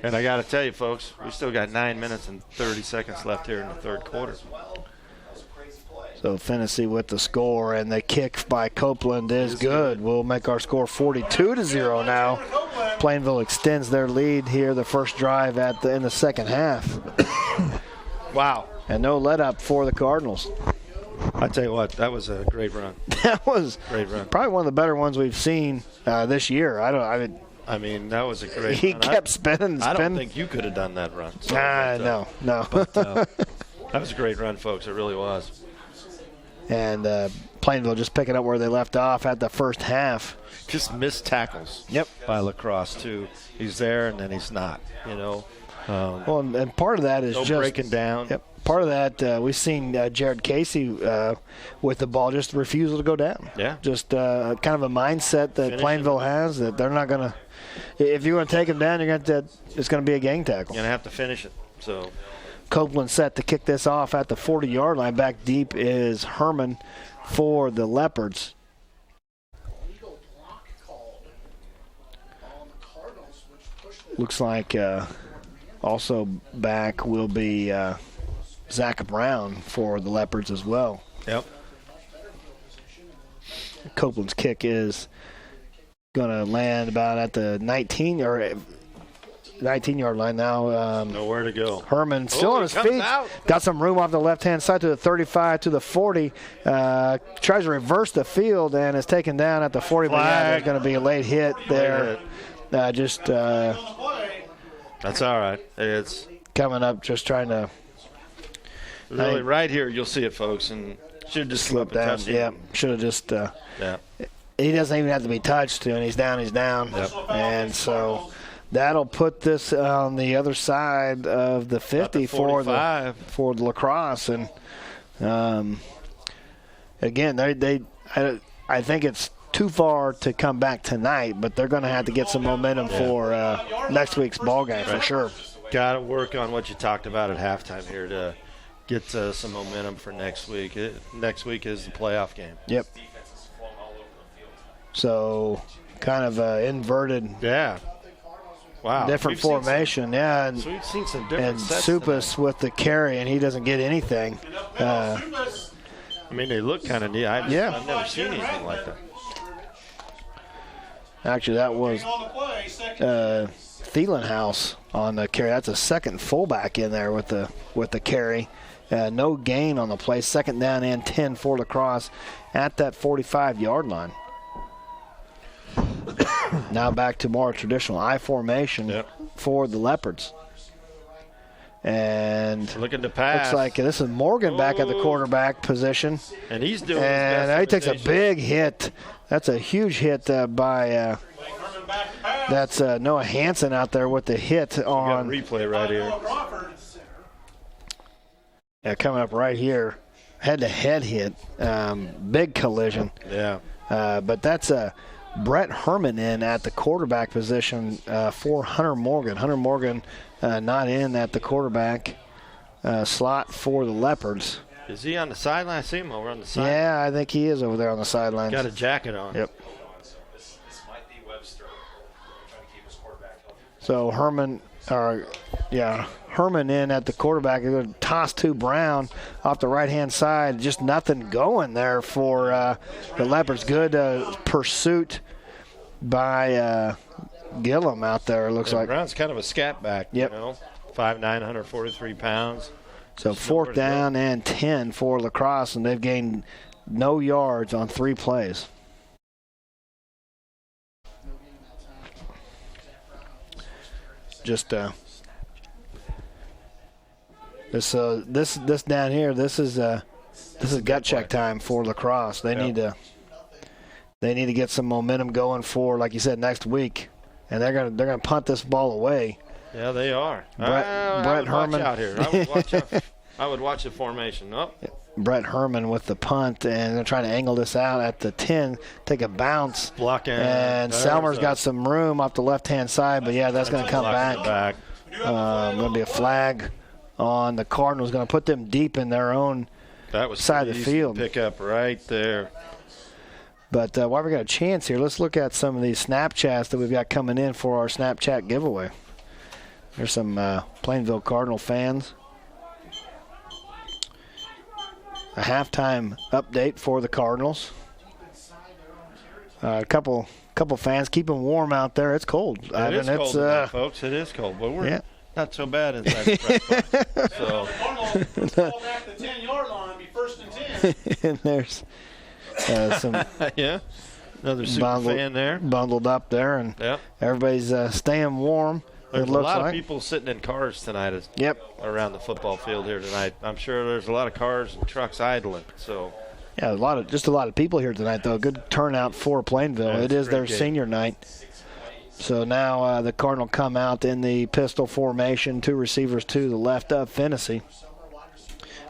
Speaker 15: I got to tell you, folks, we still got 9 minutes and 30 seconds left here in the third quarter.
Speaker 1: So Finney with the score, and the kick by Copeland is good. We'll make our score 42-0 now. Plainville extends their lead here, the first drive in the second half.
Speaker 15: Wow.
Speaker 1: And no let-up for the Cardinals.
Speaker 15: I tell you what, that was a great run.
Speaker 1: That was
Speaker 15: great run.
Speaker 1: Probably one of the better ones we've seen this year.
Speaker 15: I mean, that was a great
Speaker 1: He
Speaker 15: run.
Speaker 1: kept spinning.
Speaker 15: I don't think you could have done that run. So,
Speaker 1: no.
Speaker 15: But, that was a great run, folks. It really was.
Speaker 1: And Plainville just picking up where they left off at the first half.
Speaker 15: Just missed tackles.
Speaker 1: Yep.
Speaker 15: By LaCrosse too. He's there and then he's not.
Speaker 1: Well, and part of that is
Speaker 15: no
Speaker 1: just
Speaker 15: breaking down.
Speaker 1: Yep. Part of that we've seen Jared Casey with the ball just refusal to go down.
Speaker 15: Yeah.
Speaker 1: Just kind of a mindset that Plainville has that they're not going to. If you're going to take them down, it's going to be a gang tackle.
Speaker 15: You're going to have to finish it. So.
Speaker 1: Copeland set to kick this off at the 40-yard line. Back deep is Herman for the Leopards. Looks like also back will be Zach Brown for the Leopards as well.
Speaker 15: Yep.
Speaker 1: Copeland's kick is going to land about at the 19-yard line now.
Speaker 15: Nowhere to go.
Speaker 1: Herman still on his feet.
Speaker 15: Out.
Speaker 1: Got some room off the left-hand side to the 35 to the 40. Tries to reverse the field and is taken down at the 40. But yeah, there's going to be a late hit there.
Speaker 15: That's all right. It's
Speaker 1: coming up, just trying to.
Speaker 15: Really, right here, you'll see it, folks. And should have just
Speaker 1: slipped down. Yeah, should have just.
Speaker 15: Yeah.
Speaker 1: He doesn't even have to be touched, and he's down.
Speaker 15: Yep.
Speaker 1: And so. That'll put this on the other side of the 50 for the LaCrosse, and again, I think it's too far to come back tonight, but they're going to have to get some momentum for next week's ball game for sure.
Speaker 15: Got to work on what you talked about at halftime here to get some momentum for next week. Next week is the playoff game.
Speaker 1: Yep. So, kind of inverted.
Speaker 15: Yeah. Wow.
Speaker 1: Different formation, and
Speaker 15: we've seen some different sets
Speaker 1: Supas with the carry, and he doesn't get anything.
Speaker 15: I mean, they look kind of neat. I've never seen anything like that.
Speaker 1: Actually, that was Thielenhouse on the carry. That's a second fullback in there with the carry. No gain on the play. Second down and 10 for LaCrosse at that 45-yard line. Now back to more traditional I formation for the Leopards. And
Speaker 15: looking to pass.
Speaker 1: Looks like this is Morgan back at the quarterback position.
Speaker 15: And he's doing
Speaker 1: and
Speaker 15: his best
Speaker 1: he takes a big hit. That's a huge hit by that's Noah Hansen out there with the hit on.
Speaker 15: We got a replay right here.
Speaker 1: Yeah, coming up right here. Head-to-head hit. Big collision.
Speaker 15: Yeah.
Speaker 1: But that's Brett Herman in at the quarterback position for Hunter Morgan. Hunter Morgan not in at the quarterback slot for the Leopards.
Speaker 15: Is he on the sideline? I see him over on the sideline.
Speaker 1: Yeah, I think he is over there on the sidelines.
Speaker 15: Got a jacket on.
Speaker 1: Yep. So Herman in at the quarterback. They're going to toss to Brown off the right-hand side. Just nothing going there for the Leopards. Good pursuit by Gillum out there, it looks like.
Speaker 15: Brown's kind of a scat back,
Speaker 1: yep.
Speaker 15: 5'9", 143 pounds.
Speaker 1: So fourth down and 10 for LaCrosse, and they've gained no yards on 3 plays. just this down here. This is gut check time for LaCrosse. They need to get some momentum going for, like you said, next week, and they're gonna punt this ball away.
Speaker 15: Yeah, they are.
Speaker 1: Brett Herman
Speaker 15: watch out here. I would watch the formation. Oh.
Speaker 1: Brett Herman with the punt, and they're trying to angle this out at the 10, take a bounce.
Speaker 15: Blocking.
Speaker 1: And Selmer's got some room off the left-hand side, but, yeah, that's going to come back. Going to be a flag on the Cardinals. Going to put them deep in their own side of the field.
Speaker 15: Pick up right there.
Speaker 1: But while we got a chance here, let's look at some of these Snapchats that we've got coming in for our Snapchat giveaway. There's some Plainville Cardinal fans. A halftime update for the Cardinals. A couple fans keeping warm out there. It's cold.
Speaker 15: It is cold tonight, folks. It is cold, but we're not so bad inside the press box. So
Speaker 14: Cardinals fall back the 10-yard line, be 1st and 10.
Speaker 1: And there's some
Speaker 15: another super fan there,
Speaker 1: bundled up there, and everybody's staying warm.
Speaker 15: There's a lot of people sitting in cars tonight. Around the football field here tonight. I'm sure there's a lot of cars and trucks idling. So.
Speaker 1: Yeah, a lot of people here tonight, though. Good turnout for Plainville. It is their senior night. So now the Cardinal come out in the pistol formation, 2 receivers to the left of Fennessy.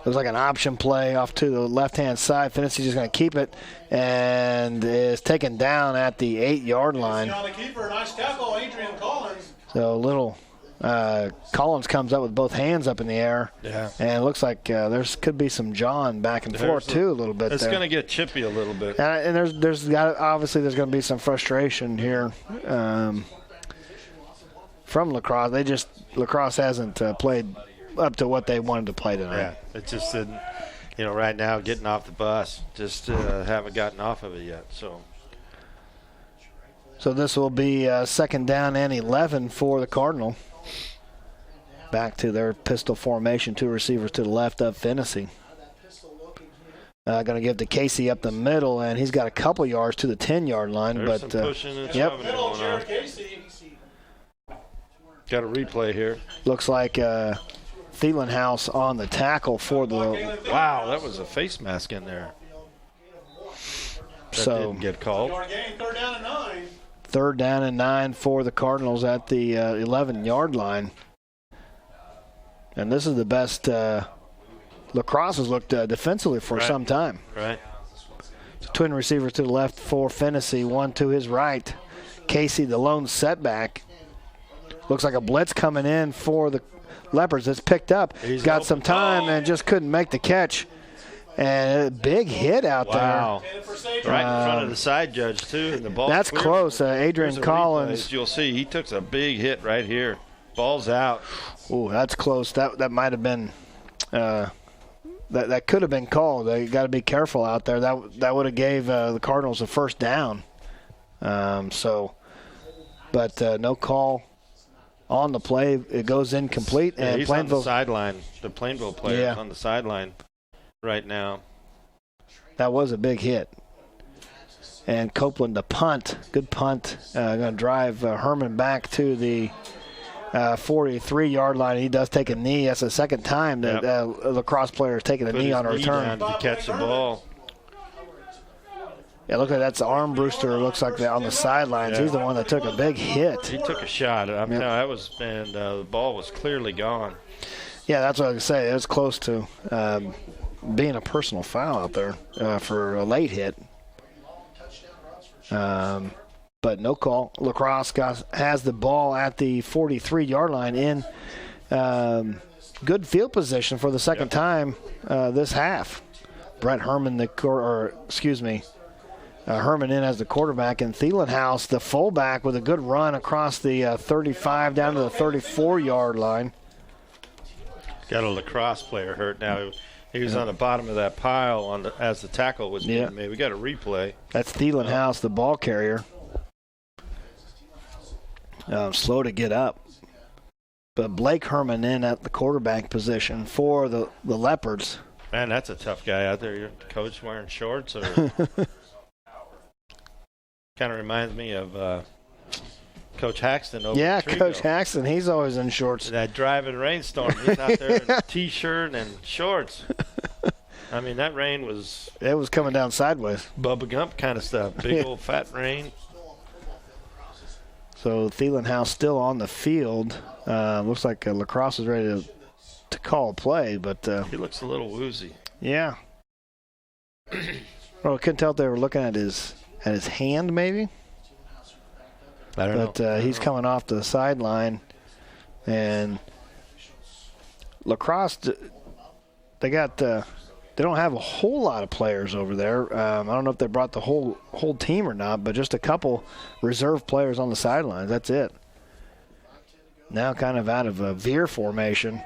Speaker 1: Looks like an option play off to the left-hand side. Fennessy's just going to keep it and is taken down at the 8-yard line.
Speaker 14: On the keeper, nice tackle, Adrian Collins.
Speaker 1: So little Collins comes up with both hands up in the air.
Speaker 15: Yeah.
Speaker 1: And it looks like could be some John back and forth, too, a little bit
Speaker 15: it's
Speaker 1: there.
Speaker 15: It's going to get chippy a little bit.
Speaker 1: And obviously there's going to be some frustration here from LaCrosse. LaCrosse hasn't played up to what they wanted to play tonight.
Speaker 15: Yeah, it just didn't. Right now getting off the bus, just haven't gotten off of it yet.
Speaker 1: So this will be 2nd down and 11 for the Cardinal. Back to their pistol formation, 2 receivers to the left of Fennessy. Going to give to Casey up the middle, and he's got a couple yards to the 10-yard line.
Speaker 15: There's some pushing and shoving going on. Got a replay here.
Speaker 1: Looks like Thielenhouse on the tackle for the.
Speaker 15: Wow, that was a face mask in there. That didn't get called.
Speaker 14: 3rd down and 9.
Speaker 1: 3rd down and 9 for the Cardinals at the 11-yard line. And this is the best LaCrosse has looked defensively for some time.
Speaker 15: Right.
Speaker 1: So twin receivers to the left for Fennessy, one to his right. Casey, the lone setback. Looks like a blitz coming in for the Leopards. It's picked up. He's got some time and just couldn't make the catch. And a big hit out there.
Speaker 15: Right in front of the side judge, too. And the ball
Speaker 1: that's
Speaker 15: cleared.
Speaker 1: Close. Adrian Collins.
Speaker 15: You'll see he took a big hit right here. Ball's out.
Speaker 1: Ooh, that's close. That might have been that could have been called. They got to be careful out there. That would have gave the Cardinals a 1st down. But no call on the play. It goes incomplete.
Speaker 15: Yeah,
Speaker 1: and
Speaker 15: he's on the sideline. The Plainville player is on the sideline right now.
Speaker 1: That was a big hit. And Copeland, the punt, good punt, going to drive Herman back to the 43-yard line. He does take a knee. That's the 2nd time that a LaCrosse player has taken a knee on a return.
Speaker 15: To catch the ball.
Speaker 1: Yeah, look at that's Armbruster. Looks like that on the sidelines. He's the one that took a big hit.
Speaker 15: He took a shot. That was, and the ball was clearly gone.
Speaker 1: Yeah, that's what I was saying. It was close to being a personal foul out there for a late hit. But no call. LaCrosse has the ball at the 43-yard line in good field position for the 2nd time this half. Brett Herman, Herman in as the quarterback, and Thielenhouse, the fullback, with a good run across the 35 down to the 34-yard line.
Speaker 15: Got a LaCrosse player hurt now. He was on the bottom of that pile as the tackle was being made. We got a replay.
Speaker 1: That's Thielenhouse, the ball carrier. Slow to get up. But Blake Herman in at the quarterback position for the Leopards.
Speaker 15: Man, that's a tough guy out there. Your coach wearing shorts, or kind of reminds me of Coach Haxton over
Speaker 1: Yeah,
Speaker 15: at Treville.
Speaker 1: Coach Haxton, he's always in shorts.
Speaker 15: That driving rainstorm, he's out there in a T-shirt and shorts. I mean, that rain was...
Speaker 1: It was coming down sideways.
Speaker 15: Bubba Gump kind of stuff. Big old fat rain.
Speaker 1: So Thielenhouse still on the field. Looks like LaCrosse is ready to call a play, but...
Speaker 15: he looks a little woozy.
Speaker 1: Yeah. Well, I couldn't tell if they were looking at his hand, maybe.
Speaker 15: I don't know.
Speaker 1: But he's coming off the sideline, and LaCrosse, they don't have a whole lot of players over there. I don't know if they brought the whole team or not, but just a couple reserve players on the sidelines. That's it. Now kind of out of a veer formation,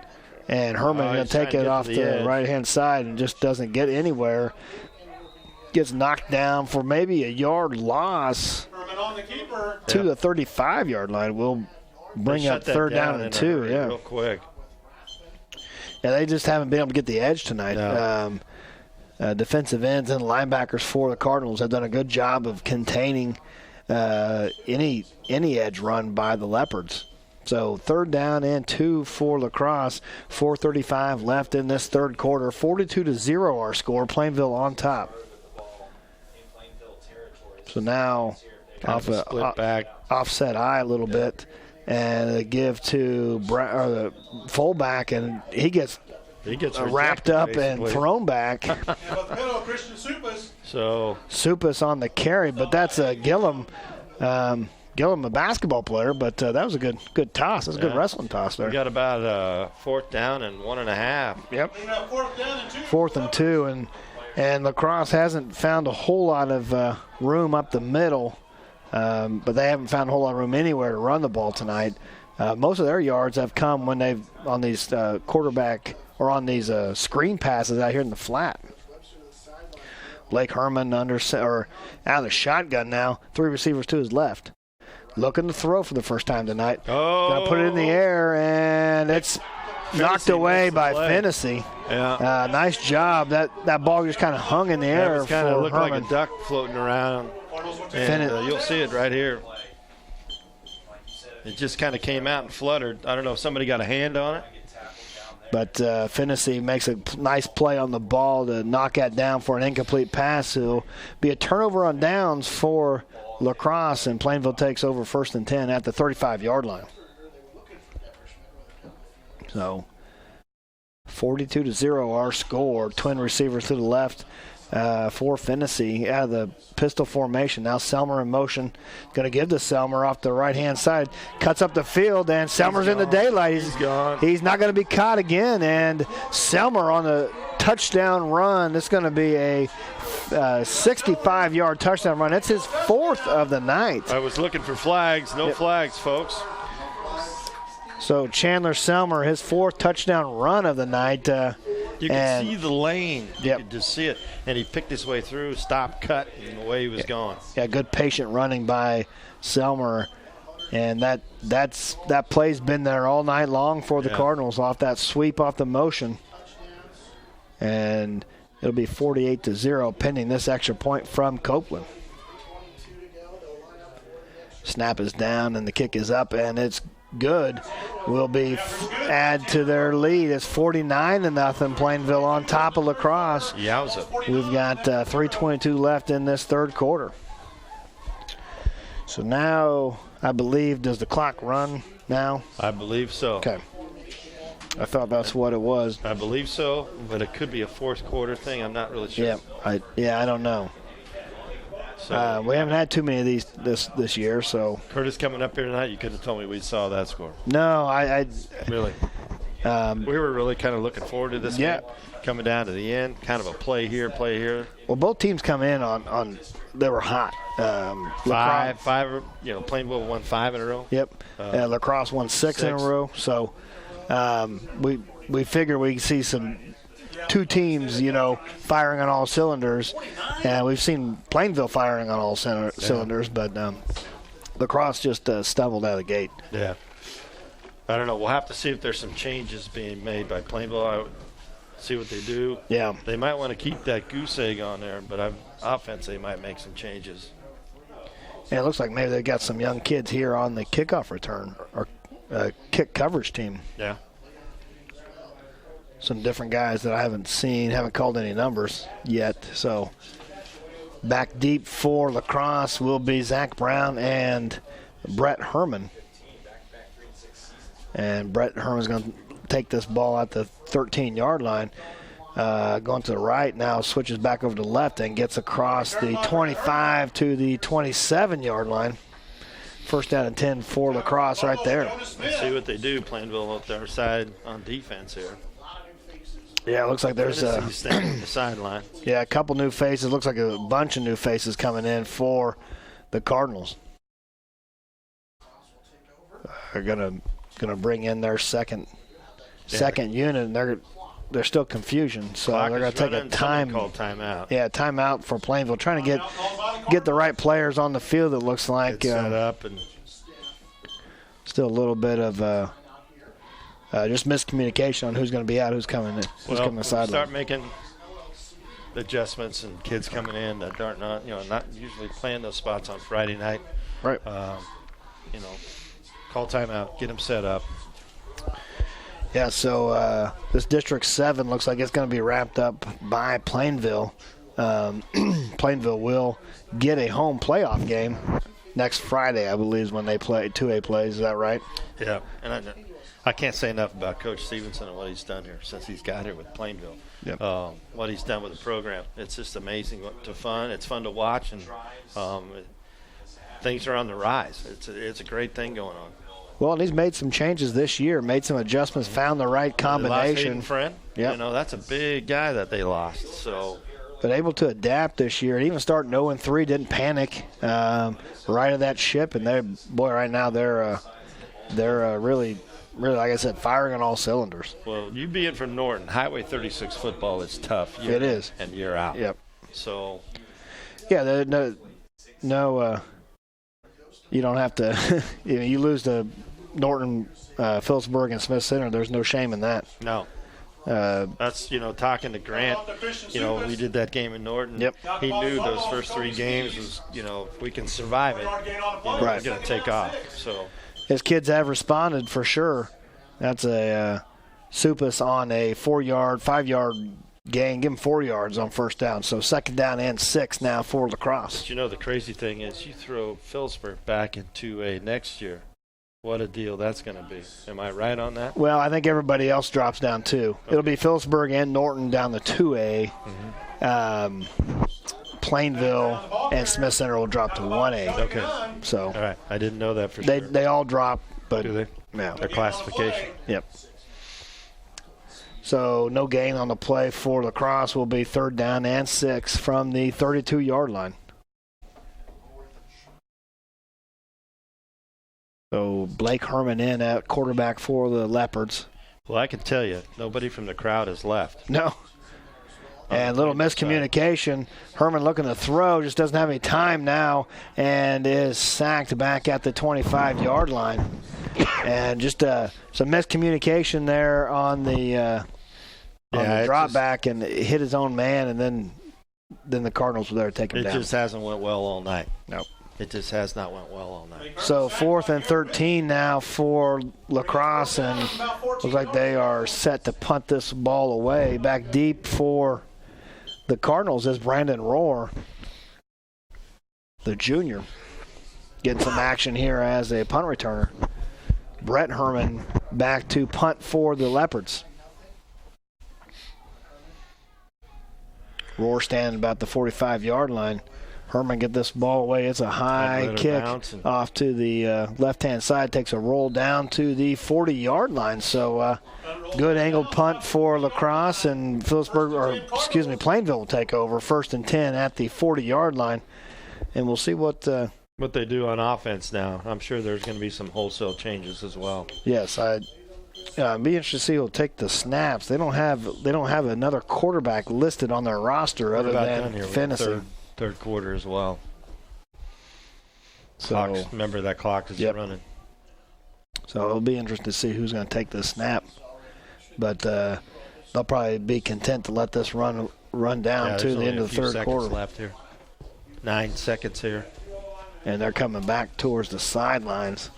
Speaker 1: and Herman's going to take it off the right-hand side and just doesn't get anywhere. Gets knocked down for maybe a yard loss to the 35-yard line. We'll bring up third down and 2. Yeah,
Speaker 15: real quick.
Speaker 1: Yeah, they just haven't been able to get the edge tonight.
Speaker 15: No.
Speaker 1: Defensive ends and linebackers for the Cardinals have done a good job of containing any edge run by the Leopards. So third down and 2 for LaCrosse. 4:35 left in this third quarter. 42-0 our score. Plainville on top. So now offset eye a little bit, and they give to the fullback, and he gets wrapped up basically and thrown back.
Speaker 15: So
Speaker 1: Supas on the carry, but that's Gillum. Gillum, a basketball player, but that was a good toss. That's a good wrestling toss there.
Speaker 15: We got about fourth down and 1.5.
Speaker 1: Yep. 4th and 2, and LaCrosse hasn't found a whole lot of room up the middle, but they haven't found a whole lot of room anywhere to run the ball tonight. Most of their yards have come when they've on these quarterback or on these screen passes out here in the flat. Blake Herman out of the shotgun now. 3 receivers to his left. Looking to throw for the first time tonight. Gonna put it in the air, and it's knocked away by Fennessy.
Speaker 15: Yeah.
Speaker 1: Nice job. That ball just kind of hung in the air.
Speaker 15: It kind of looked like a duck floating around. And you'll see it right here. It just kind of came out and fluttered. I don't know if somebody got a hand on it.
Speaker 1: But Fennessy makes a nice play on the ball to knock that down for an incomplete pass. It'll be a turnover on downs for LaCrosse, and Plainville takes over 1st and 10 at the 35-yard line. So 42-0 our score. Twin receivers to the left for Fennessy out of the pistol formation. Now Selmer in motion. Going to give to Selmer off the right-hand side. Cuts up the field, and Selmer's in the daylight. He's
Speaker 15: gone.
Speaker 1: He's not going to be caught again, and Selmer on the touchdown run. It's going to be a 65-yard touchdown run. That's his 4th of the night.
Speaker 15: I was looking for flags. No flags, folks.
Speaker 1: So Chandler Selmer, his 4th touchdown run of the night.
Speaker 15: You can see the lane. You could just see it. And he picked his way through, stopped, cut, and away he was going.
Speaker 1: Yeah, good patient running by Selmer. And that play's been there all night long for the Cardinals off that sweep off the motion. And it'll be 48-0 pending this extra point from Copeland. Snap is down and the kick is up, and it's good. Will be add to their lead. It's 49-0. Plainville on top of LaCrosse.
Speaker 15: Yowza.
Speaker 1: We've got 3:22 left in this third quarter. So now, I believe, does the clock run now?
Speaker 15: I believe so.
Speaker 1: Okay. I thought that's what it was.
Speaker 15: I believe so, but it could be a fourth quarter thing. I'm not really sure.
Speaker 1: I don't know.
Speaker 15: So,
Speaker 1: we haven't had too many of these this year, so.
Speaker 15: Curtis coming up here tonight, you could have told me we saw that score.
Speaker 1: No, I
Speaker 15: really. We were really kind of looking forward to this game. Coming down to the end, kind of a play here.
Speaker 1: Well, both teams come in on they were hot.
Speaker 15: Five, Plainville won 5 in a row.
Speaker 1: Yep. LaCrosse won 6 in a row. So we figure we see some two teams, firing on all cylinders. And we've seen Plainville firing on all cylinders, but LaCrosse just stumbled out of the gate.
Speaker 15: Yeah. I don't know. We'll have to see if there's some changes being made by Plainville. See what they do.
Speaker 1: Yeah.
Speaker 15: They might want to keep that goose egg on there, but offense, they might make some changes.
Speaker 1: And it looks like maybe they've got some young kids here on the kickoff return or kick coverage team.
Speaker 15: Yeah.
Speaker 1: Some different guys that I haven't seen, haven't called any numbers yet. So back deep for LaCrosse will be Zach Brown and Brett Herman. And Brett Herman's going to take this ball at the 13-yard line. Going to the right now, switches back over to the left and gets across the 25 to the 27-yard line. First down and 10 for LaCrosse right there.
Speaker 15: Let's see what they do, Plainville, up their side on defense here.
Speaker 1: Yeah, it looks like there's a
Speaker 15: the sideline.
Speaker 1: Yeah, a couple new faces. Looks like a bunch of new faces coming in for the Cardinals. They're gonna bring in their second unit, and they're still confusion. So
Speaker 15: Clock
Speaker 1: they're gonna take a
Speaker 15: timeout.
Speaker 1: Yeah, timeout for Plainville, trying to get the right players on the field. It looks like
Speaker 15: set up and
Speaker 1: still a little bit of. Just miscommunication on who's going to be out, who's coming in, who's coming sideline.
Speaker 15: Start making adjustments and kids coming in that are not usually playing those spots on Friday night.
Speaker 1: Right.
Speaker 15: Call timeout, get them set up.
Speaker 1: Yeah. So this District 7 looks like it's going to be wrapped up by Plainville. Plainville will get a home playoff game next Friday, I believe, is when they play 2A plays. Is that right?
Speaker 15: Yeah. And I can't say enough about Coach Stevenson and what he's done here since he's got here with Plainville.
Speaker 1: Yep.
Speaker 15: What he's done with the program. It's just amazing. It's fun to watch, and things are on the rise. It's a great thing going on.
Speaker 1: Well, and he's made some changes this year, made some adjustments, found the right combination.
Speaker 15: Friend,
Speaker 1: yep.
Speaker 15: That's a big guy that they lost. So,
Speaker 1: but able to adapt this year and even start 0-3, didn't panic, right of that ship, and right now they're really, like I said, firing on all cylinders.
Speaker 15: Well, you being from Norton, Highway 36 football is tough.
Speaker 1: It is.
Speaker 15: And you're out.
Speaker 1: Yep.
Speaker 15: So.
Speaker 1: Yeah, you don't have to. You lose to Norton, Phillipsburg, and Smith Center. There's no shame in that.
Speaker 15: No. That's, talking to Grant, we did that game in Norton.
Speaker 1: Yep.
Speaker 15: He knew those first 3 games was, if we can survive it, we're going to take off. So.
Speaker 1: His kids have responded for sure. That's a Supus on a 4-yard, 5-yard gain. Give him 4 yards on first down. So second down and 6 now for LaCrosse.
Speaker 15: But the crazy thing is you throw Phillipsburg back in 2A next year. What a deal that's going to be. Am I right on that?
Speaker 1: Well, I think everybody else drops down too. Okay. It'll be Phillipsburg and Norton down the 2A. Mm-hmm. Plainville and Smith Center will drop to 1A.
Speaker 15: Okay.
Speaker 1: So.
Speaker 15: All right. I didn't know that for sure.
Speaker 1: They all drop, but.
Speaker 15: Do they?
Speaker 1: Yeah.
Speaker 15: Their classification.
Speaker 1: Yep. So no gain on the play for LaCrosse. Will be third down and 6 from the 32-yard line. So Blake Herman in at quarterback for the Leopards.
Speaker 15: Well, I can tell you, nobody from the crowd has left.
Speaker 1: No. And little miscommunication. Herman looking to throw, just doesn't have any time now, and is sacked back at the 25-yard line. And just some miscommunication there on the drop back, and hit his own man, and then the Cardinals were there to take him down.
Speaker 15: It just hasn't went well all night.
Speaker 1: Nope.
Speaker 15: It just has not went well all night.
Speaker 1: So 4th and 13 now for LaCrosse, and looks like they are set to punt this ball away. Back deep for the Cardinals is Brandon Rohr, the junior, getting some action here as a punt returner. Brett Herman back to punt for the Leopards. Rohr standing about the 45-yard line. Herman get this ball away. It's a high kick off to the left-hand side. Takes a roll down to the 40-yard line. So good angled punt for LaCrosse, and Plainville will take over. 1st and 10 at the 40-yard line. And we'll see what
Speaker 15: they do on offense now. I'm sure there's going to be some wholesale changes as well.
Speaker 1: Yes, I'd be interested to see who'll take the snaps. They don't have another quarterback listed on their roster other than Finney.
Speaker 15: Third quarter as well.
Speaker 1: So
Speaker 15: remember that clock is running.
Speaker 1: So it'll be interesting to see who's going to take the snap. But they'll probably be content to let this run down to the end of the third quarter.
Speaker 15: Left here. 9 seconds here.
Speaker 4: and they're coming back towards the sidelines.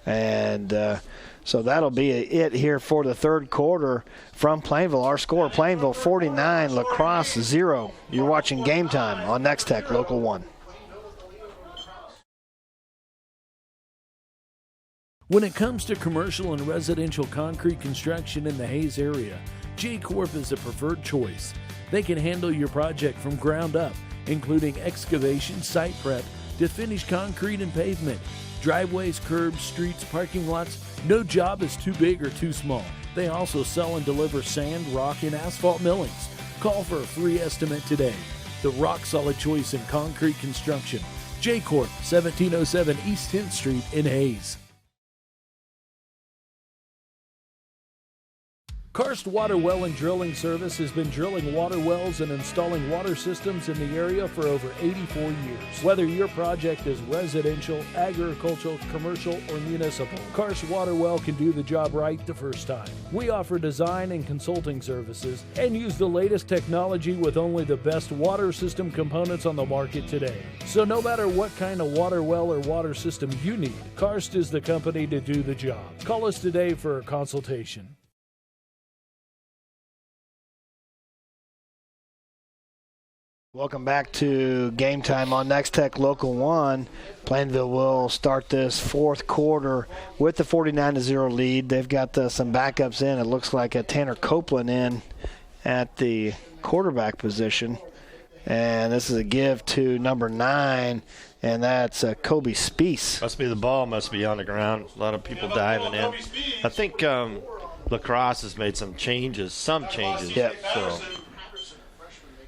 Speaker 4: And so that'll be it here for the third quarter from Plainville. Our score, Plainville 49, LaCrosse 0. You're watching Game Time on Nex-Tech Local 1.
Speaker 3: When it comes to commercial and residential concrete construction in the Hayes area, J-Corp is the preferred choice. They can handle your project from ground up, including excavation, site prep, to finish concrete and pavement, driveways, curbs, streets, parking lots. No job is too big or too small. They also sell and deliver sand, rock, and asphalt millings. Call for a free estimate today. The rock-solid choice in concrete construction. J-Corp, 1707 East 10th Street in Hayes. Karst Water Well and Drilling Service has been drilling water wells and installing water systems in the area for over 84 years. Whether your project is residential, agricultural, commercial, or municipal, Karst Water Well can do the job right the first time. We offer design and consulting services and use the latest technology with only the best water system components on the market today. So no matter what kind of water well or water system you need, Karst is the company to do the job. Call us today for a consultation.
Speaker 4: Welcome back to Game Time on Nex-Tech Local 1. Plainville will start this fourth quarter with the 49-0 lead. They've got some backups in. It looks like a Tanner Copeland in at the quarterback position. And this is a give to number 9, and that's Kobe Speece.
Speaker 15: Must be the ball, must be on the ground. A lot of people diving in. I think LaCrosse has made some changes.
Speaker 4: Yep.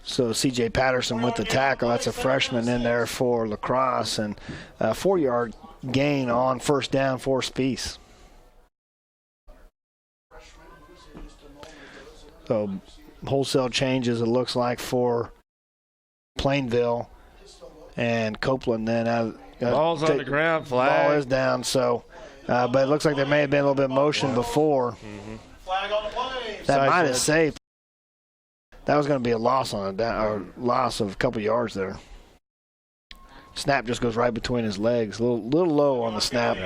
Speaker 4: So C.J. Patterson with the tackle. That's a freshman in there for LaCrosse. And a 4-yard gain on first down for Speece. So wholesale changes, it looks like, for Plainville. And Copeland then
Speaker 15: ball's on the ground, flag.
Speaker 4: Ball is down, so but it looks like there may have been a little bit of motion before.
Speaker 14: Flag on the play.
Speaker 4: That might have saved. That was going to be a loss on a down, or loss of a couple yards there. Snap just goes right between his legs, a little low on the snap.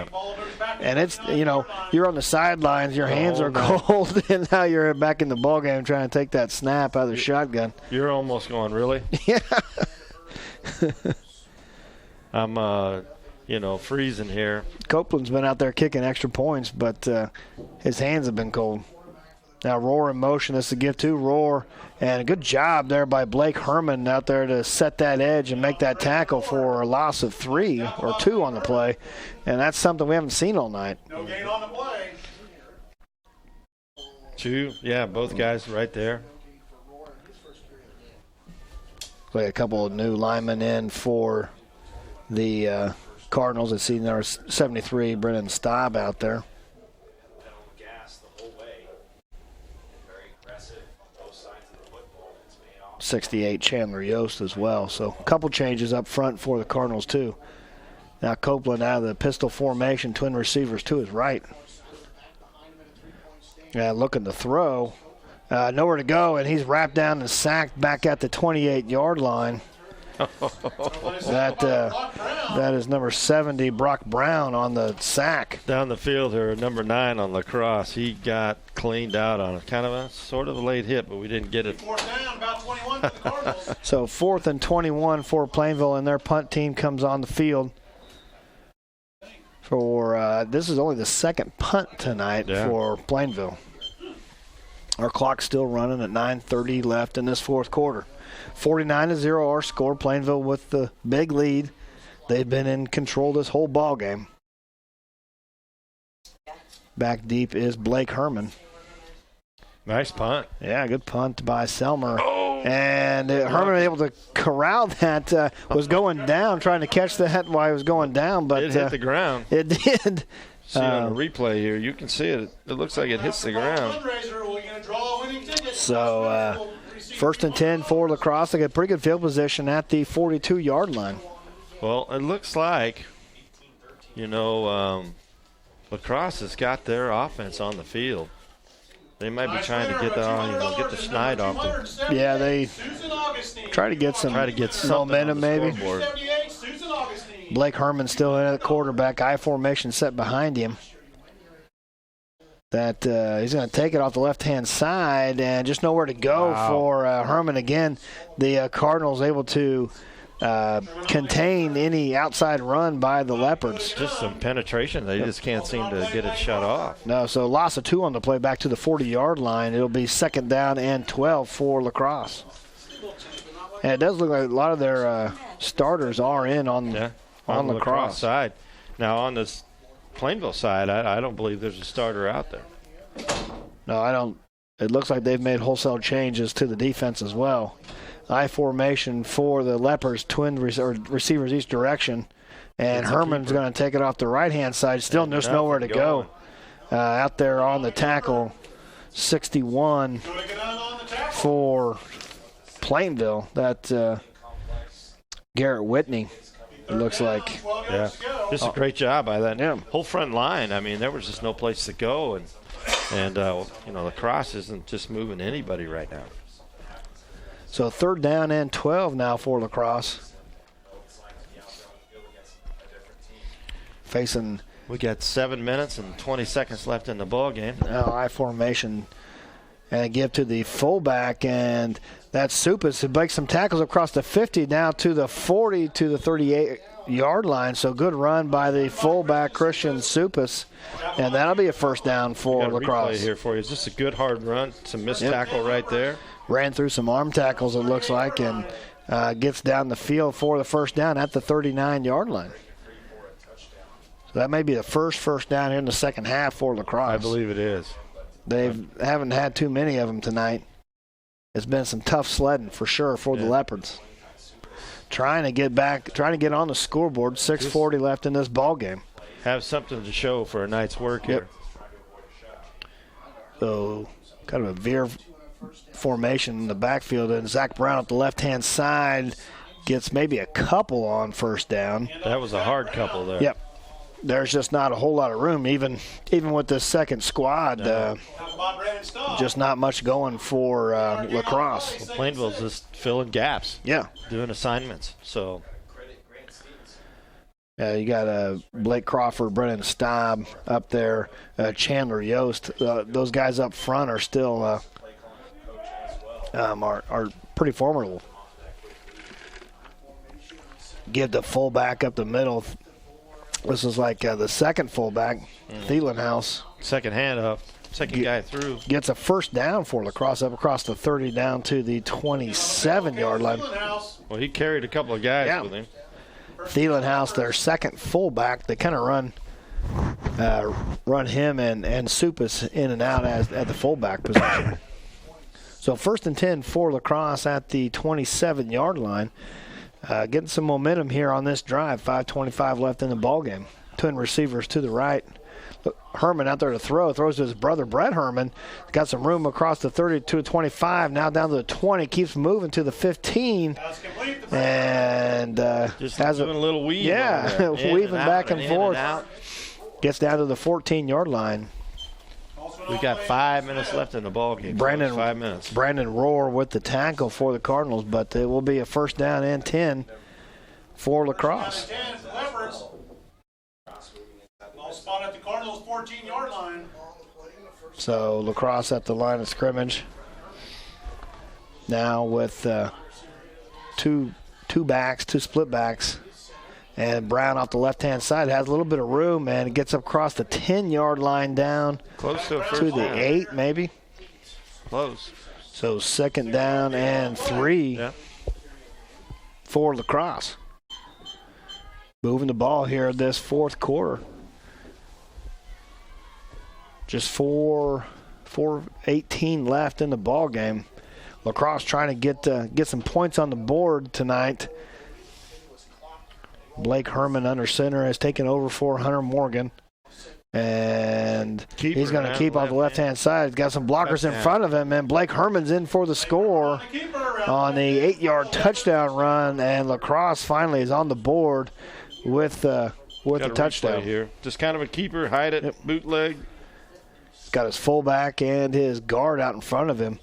Speaker 4: And it's, you're on the sidelines, your hands are cold, and now you're back in the ball game trying to take that snap out of the shotgun.
Speaker 15: You're almost going, really?
Speaker 4: Yeah.
Speaker 15: I'm, freezing here.
Speaker 4: Copeland's been out there kicking extra points, but his hands have been cold. Now Roar in motion. This is a give to Roar. And a good job there by Blake Herman out there to set that edge and make that tackle for a loss of 3 or 2 on the play. And that's something we haven't seen all night.
Speaker 14: No gain on the play.
Speaker 15: 2, yeah, both guys right there.
Speaker 4: Like a couple of new linemen in for the Cardinals. I see there was 73, Brennan Staub out there. 68, Chandler Yost as well. So a couple changes up front for the Cardinals too. Now Copeland out of the pistol formation, twin receivers to his right. Looking to throw. Nowhere to go, and he's wrapped down and sacked back at the 28-yard line. That is number 70, Brock Brown, on the sack.
Speaker 15: Down the field here, number 9 on LaCrosse. He got cleaned out on kind of a sort of a late hit, but we didn't get it.
Speaker 14: Fourth down, about 21 for the Cardinals.
Speaker 4: So 4th and 21 for Plainville, and their punt team comes on the field. This is only the second punt tonight for Plainville. Our clock's still running at 9:30 left in this fourth quarter. 49-0 our score. Plainville with the big lead. They've been in control this whole ball game. Back deep is Blake Herman.
Speaker 15: Nice punt.
Speaker 4: Yeah, good punt by Selmer. And Herman able to corral that. Was going down, trying to catch that while he was going down. But
Speaker 15: it hit the ground.
Speaker 4: It did.
Speaker 15: See on the replay here, you can see it. It looks like it hits the ground.
Speaker 4: So 1st and 10 for LaCrosse. They got pretty good field position at the 42-yard line.
Speaker 15: Well, it looks like, LaCrosse has got their offense on the field. They might be trying to get the schneid off them.
Speaker 4: Yeah, they try to get some momentum maybe. Blake Herman still in at quarterback. I formation set behind him. That he's going to take it off the left-hand side and just nowhere to go for Herman again. The Cardinals able to contain any outside run by the Leopards.
Speaker 15: Just some penetration. They just can't seem to get it shut off.
Speaker 4: No, so loss of 2 on the play back to the 40-yard line. It'll be 2nd down and 12 for LaCrosse. And it does look like a lot of their starters are in on the LaCrosse
Speaker 15: side. Now on this Plainville side, I don't believe there's a starter out there.
Speaker 4: No, I don't. It looks like they've made wholesale changes to the defense as well. I formation for the Leopards, twin receivers each direction. And Herman's going to take it off the right-hand side. Still just nowhere to go. Out there on the tackle, 61 for Plainville. That Garrett Whitney, it looks like.
Speaker 15: Yeah, just a great job by that whole front line. I mean, there was just no place to go. And LaCrosse isn't just moving anybody right now.
Speaker 4: So 3rd down and 12 now for LaCrosse.
Speaker 15: We got 7 minutes and 20 seconds left in the ball game.
Speaker 4: Now I formation and give to the fullback, and that's Supis who breaks some tackles across the 50 now to the 40 to the 38-yard line. So good run by the fullback Christian Supis, and that'll be a 1st down for LaCrosse.
Speaker 15: Replay here for you. It's just a good hard run. Some missed tackle right there.
Speaker 4: Ran through some arm tackles, it looks like, and gets down the field for the 1st down at the 39-yard line. So that may be the first down here in the second half for LaCrosse.
Speaker 15: I believe it is.
Speaker 4: They haven't had too many of them tonight. It's been some tough sledding for sure for the Leopards. Trying to get on the scoreboard. 6:40 left in this ball game.
Speaker 15: Have something to show for a night's work here.
Speaker 4: So kind of a veer formation in the backfield, and Zach Brown at the left-hand side gets maybe a couple on 1st down.
Speaker 15: That was a hard couple there.
Speaker 4: Yep. There's just not a whole lot of room, even with this second squad. Just not much going for LaCrosse.
Speaker 15: Well, Plainville's just filling gaps.
Speaker 4: Yeah.
Speaker 15: Doing assignments. So.
Speaker 4: You got Blake Crawford, Brennan Staub up there, Chandler Yost. Those guys up front are still are pretty formidable. Give the fullback up the middle. This is like the second fullback, Thielenhaus.
Speaker 15: Second hand up. Second guy through.
Speaker 4: Gets a 1st down for LaCrosse up across the 30 down to the 27-yard line.
Speaker 15: Well, he carried a couple of guys with him.
Speaker 4: Thielenhaus, their second fullback. They kind of run him and Supis in and out at the fullback position. So 1st and 10 for LaCrosse at the 27-yard line. Getting some momentum here on this drive. 5:25 left in the ballgame. Twin receivers to the right. Herman out there to throw. Throws to his brother, Brett Herman. Got some room across the 30 to 25. Now down to the 20. Keeps moving to the 15. And
Speaker 15: just has a little weave.
Speaker 4: Yeah, weaving back and forth. Gets down to the 14-yard line.
Speaker 15: We got 5 minutes left in the ball game. 5 minutes.
Speaker 4: Brandon Rohr with the tackle for the Cardinals, but it will be a 1st down and 10 for LaCrosse.
Speaker 14: Spot at the Cardinals' 14-yard line.
Speaker 4: So LaCrosse at the line of scrimmage. Now with two split backs. And Brown off the left-hand side has a little bit of room, and it gets up across the 10-yard line down
Speaker 15: close to
Speaker 4: the 8, maybe.
Speaker 15: Close.
Speaker 4: So 2nd down and 3 for LaCrosse. Moving the ball here this 4th quarter. Just 4:18 left in the ball game. LaCrosse trying to get some points on the board tonight. Blake Herman under center has taken over for Hunter Morgan. And he's going to keep on the left-hand side. He's got some blockers in front of him, and Blake Herman's in for the score on the 8-yard touchdown run, and LaCrosse finally is on the board with the touchdown.
Speaker 15: Here. Just kind of a keeper, hide it, bootleg.
Speaker 4: He's got his fullback and his guard out in front of him.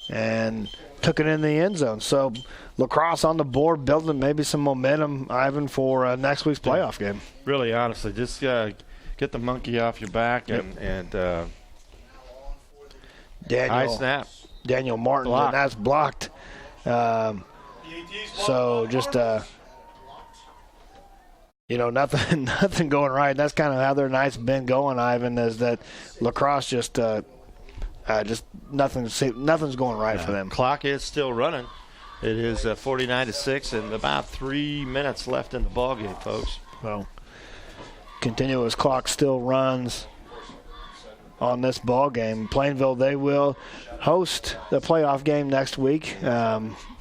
Speaker 4: And took it in the end zone. So LaCrosse on the board, building maybe some momentum, Ivan, for next week's playoff game.
Speaker 6: Really, honestly, just get the monkey off your back and high snap.
Speaker 4: Daniel Martin,
Speaker 6: Blocked.
Speaker 4: and that's blocked. So just nothing going right. That's kind of how their night's been going, Ivan, is that LaCrosse just nothing's going right for them.
Speaker 6: Clock is still running. It is 49-6 and about 3 minutes left in the ballgame, folks.
Speaker 4: Well, continuous clock still runs on this ball game. Plainville, they will host the playoff game next week.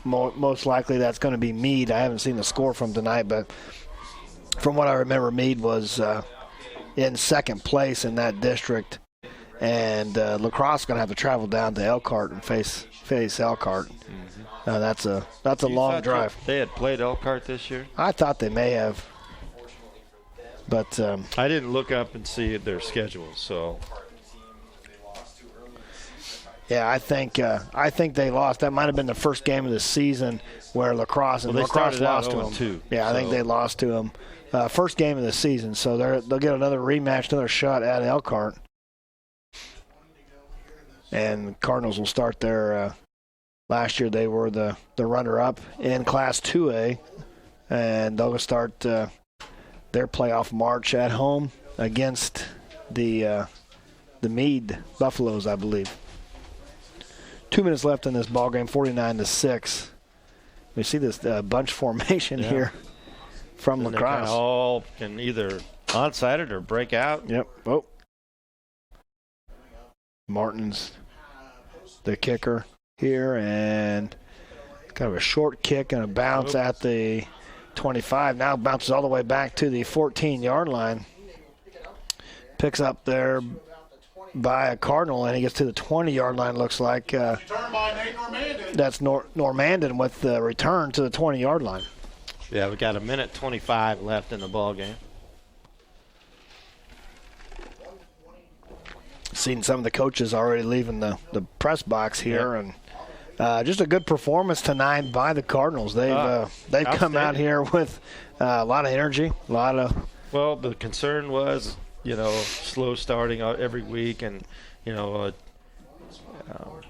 Speaker 4: Most likely that's going to be Meade. I haven't seen the score from tonight, but from what I remember, Meade was in second place in that district, and LaCrosse is going to have to travel down to Elkhart and face Elkhart. That's a long drive.
Speaker 6: They had played Elkhart this year?
Speaker 4: I thought they may have, but
Speaker 6: I didn't look up and see their schedule, so.
Speaker 4: Yeah, I think they lost. That might have been the first game of the season where LaCrosse lost to them. Yeah, I think they lost to them. First game of the season, so they'll get another rematch, another shot at Elkhart. And Cardinals will start their last year they were the runner-up in Class 2A, and they'll start their playoff march at home against the Meade Buffaloes, I believe. 2 minutes left in this ball game, 49-6. We see this bunch formation here from
Speaker 6: and
Speaker 4: LaCrosse.
Speaker 6: They all can either onside it or break out.
Speaker 4: Yep. Oh. Martin's the kicker here, and kind of a short kick and a bounce at the 25. Now bounces all the way back to the 14-yard line. Picks up there by a Cardinal, and he gets to the 20-yard line, looks like. That's Normandin with the return to the 20-yard line.
Speaker 6: Yeah, we got 1:25 left in the ball game.
Speaker 4: Seen some of the coaches already leaving the press box here, and just a good performance tonight by the Cardinals. They've come out here with a lot of energy, a lot of.
Speaker 6: Well, the concern was, slow starting every week, and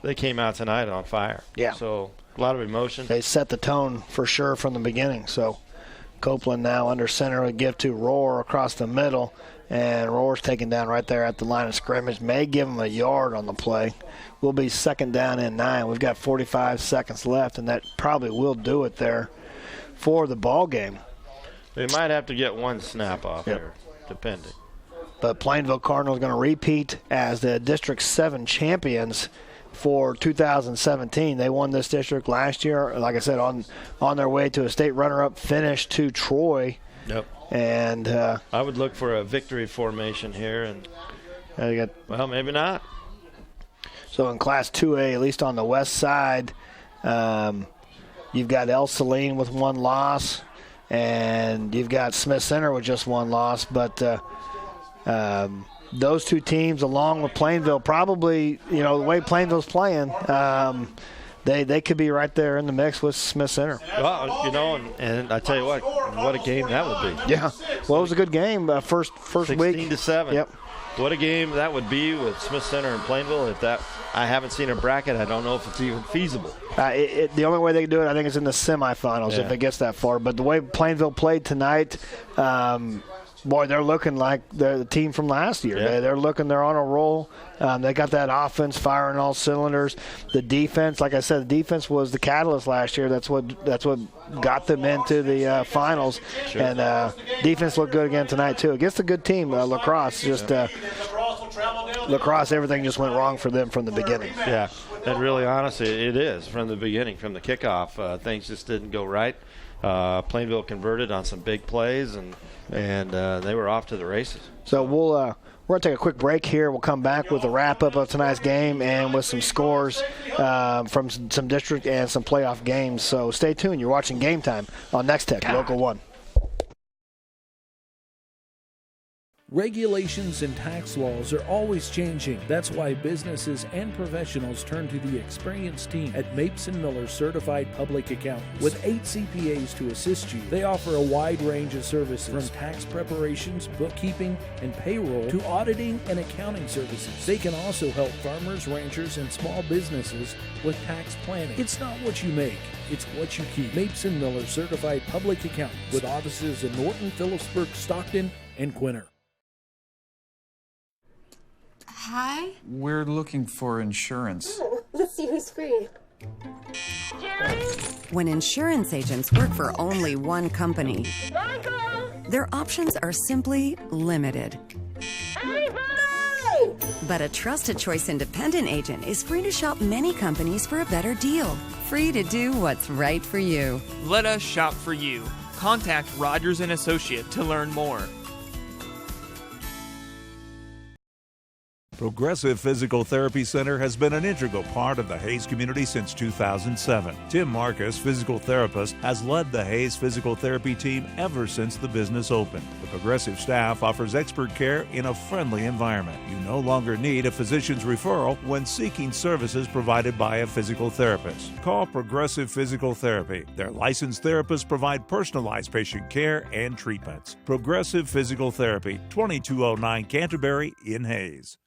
Speaker 6: they came out tonight on fire.
Speaker 4: Yeah.
Speaker 6: So a lot of emotion.
Speaker 4: They set the tone for sure from the beginning. So Copeland now under center, a give to Rohr across the middle, and Rohr's taken down right there at the line of scrimmage. May give him a yard on the play. Will be second down and 9. We've got 45 seconds left, and that probably will do it there for the ball game.
Speaker 6: They might have to get one snap off there, depending.
Speaker 4: But Plainville Cardinals going to repeat as the District 7 champions for 2017. They won this district last year, like I said, on their way to a state runner-up finish to Troy.
Speaker 6: Yep.
Speaker 4: And
Speaker 6: I would look for a victory formation here, and well, maybe not.
Speaker 4: So in Class 2A, at least on the west side, you've got El Saline with one loss, and you've got Smith Center with just one loss. But those two teams, along with Plainville, probably, the way Plainville's playing, they could be right there in the mix with Smith Center.
Speaker 6: Well, and I tell you what a game that would be.
Speaker 4: Yeah. Well, it was a good game first week.
Speaker 6: 16-7.
Speaker 4: Yep.
Speaker 6: What a game that would be with Smith Center and Plainville. I haven't seen a bracket. I don't know if it's even feasible.
Speaker 4: The only way they can do it, I think, is in the semifinals if it gets that far. But the way Plainville played tonight, boy, they're looking like they're the team from last year.
Speaker 6: Yeah.
Speaker 4: They're on a roll. They got that offense firing all cylinders. The defense, like I said, the defense was the catalyst last year. That's what got them into the finals. Sure. And defense looked good again tonight too against a good team, LaCrosse. LaCrosse, everything just went wrong for them from the beginning.
Speaker 6: Yeah, and really, honestly, it is from the beginning, from the kickoff. Things just didn't go right. Plainville converted on some big plays, and they were off to the races.
Speaker 4: So we're going to take a quick break here. We'll come back with a wrap-up of tonight's game and with some scores from some district and some playoff games. So stay tuned. You're watching Game Time on Nex-Tech, Local 1.
Speaker 3: Regulations and tax laws are always changing. That's why businesses and professionals turn to the experienced team at Mapes & Miller Certified Public Accountants. With 8 CPAs to assist you, they offer a wide range of services from tax preparations, bookkeeping, and payroll to auditing and accounting services. They can also help farmers, ranchers, and small businesses with tax planning. It's not what you make, it's what you keep. Mapes & Miller Certified Public Accountants with offices in Norton, Phillipsburg, Stockton, and Quinter.
Speaker 22: Hi.
Speaker 10: We're looking for insurance.
Speaker 9: Let's see who's free.
Speaker 11: When insurance agents work for only one company, their options are simply limited. But a Trusted Choice independent agent is free to shop many companies for a better deal. Free to do what's right for you.
Speaker 12: Let us shop for you. Contact Rogers & Associate to learn more.
Speaker 13: Progressive Physical Therapy Center has been an integral part of the Hayes community since 2007. Tim Marcus, physical therapist, has led the Hayes physical therapy team ever since the business opened. The Progressive staff offers expert care in a friendly environment. You no longer need a physician's referral when seeking services provided by a physical therapist. Call Progressive Physical Therapy. Their licensed therapists provide personalized patient care and treatments. Progressive Physical Therapy, 2209 Canterbury in Hayes.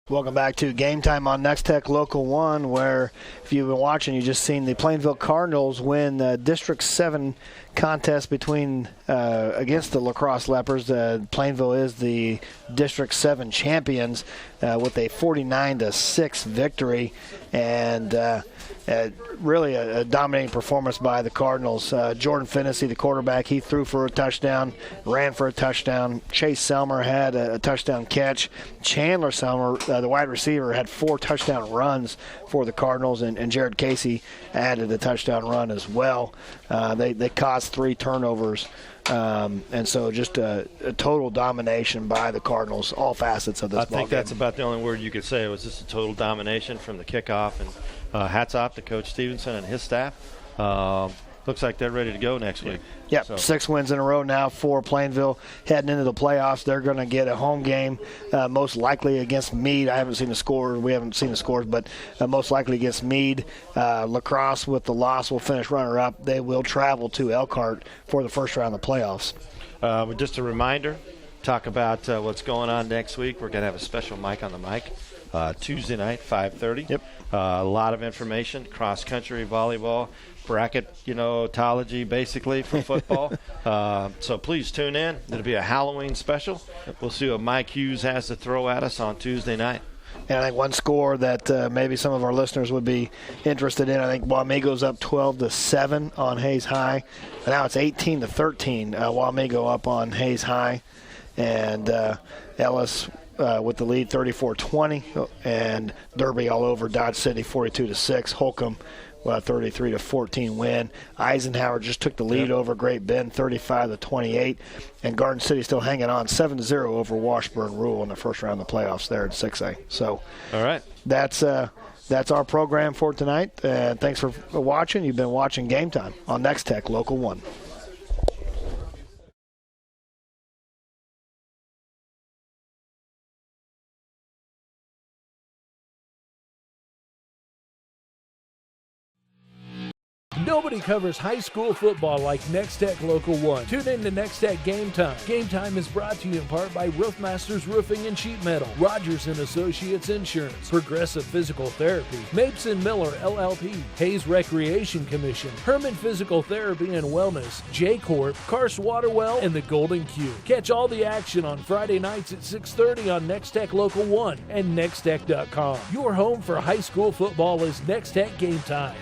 Speaker 4: Welcome back to Game Time on Nex-Tech Local 1, where if you've been watching, you've just seen the Plainville Cardinals win the District 7 contest between against the LaCrosse Leopards. Plainville is the District 7 champions with a 49-6 victory, and really a dominating performance by the Cardinals. Jordan Finnessy, the quarterback, he threw for a touchdown, ran for a touchdown. Chase Selmer had a touchdown catch. Chandler Selmer, the wide receiver, had 4 touchdown runs for the Cardinals, and Jared Casey added a touchdown run as well. They caused 3 turnovers. And so just a total domination by the Cardinals, all facets of this ballgame.
Speaker 15: I think that's about the only word you could say. It was just a total domination from the kickoff. And hats off to Coach Stevenson and his staff. Looks like they're ready to go next week.
Speaker 4: Yep, so 6 wins in a row now for Plainville. Heading into the playoffs, they're going to get a home game, most likely against Meade. I haven't seen the scores. We haven't seen the scores, but most likely against Meade. LaCrosse, with the loss, will finish runner-up. They will travel to Elkhart for the first round of the playoffs.
Speaker 15: Just a reminder, talk about what's going on next week. We're going to have a special mic on the mic Tuesday night, 5:30.
Speaker 4: Yep.
Speaker 15: A lot of information, cross-country, volleyball, bracketology, basically, for football. So please tune in. It'll be a Halloween special. We'll see what Mike Hughes has to throw at us on Tuesday night.
Speaker 4: And I think one score that maybe some of our listeners would be interested in, I think Waumego's up 12-7 on Hayes High. And now it's 18-13. Waumego up on Hayes High. And Ellis with the lead, 34-20, and Derby all over Dodge City, 42-6. Holcomb, 33-14 win. Eisenhower just took the lead over Great Bend, 35-28, and Garden City still hanging on, 7-0 over Washburn Rural in the first round of the playoffs there in 6A. So,
Speaker 15: all right,
Speaker 4: that's our program for tonight. Thanks for watching. You've been watching Game Time on Nex-Tech Local 1.
Speaker 3: Nobody covers high school football like Nex-Tech Local 1. Tune in to Nex-Tech Game Time. Game Time is brought to you in part by Roofmasters Roofing and Sheet Metal, Rogers & Associates Insurance, Progressive Physical Therapy, Mapes & Miller LLP, Hayes Recreation Commission, Herman Physical Therapy and Wellness, J-Corp, Karst Waterwell, and the Golden Q. Catch all the action on Friday nights at 6:30 on Nex-Tech Local 1 and Nextech.com. Your home for high school football is Nex-Tech Game Time.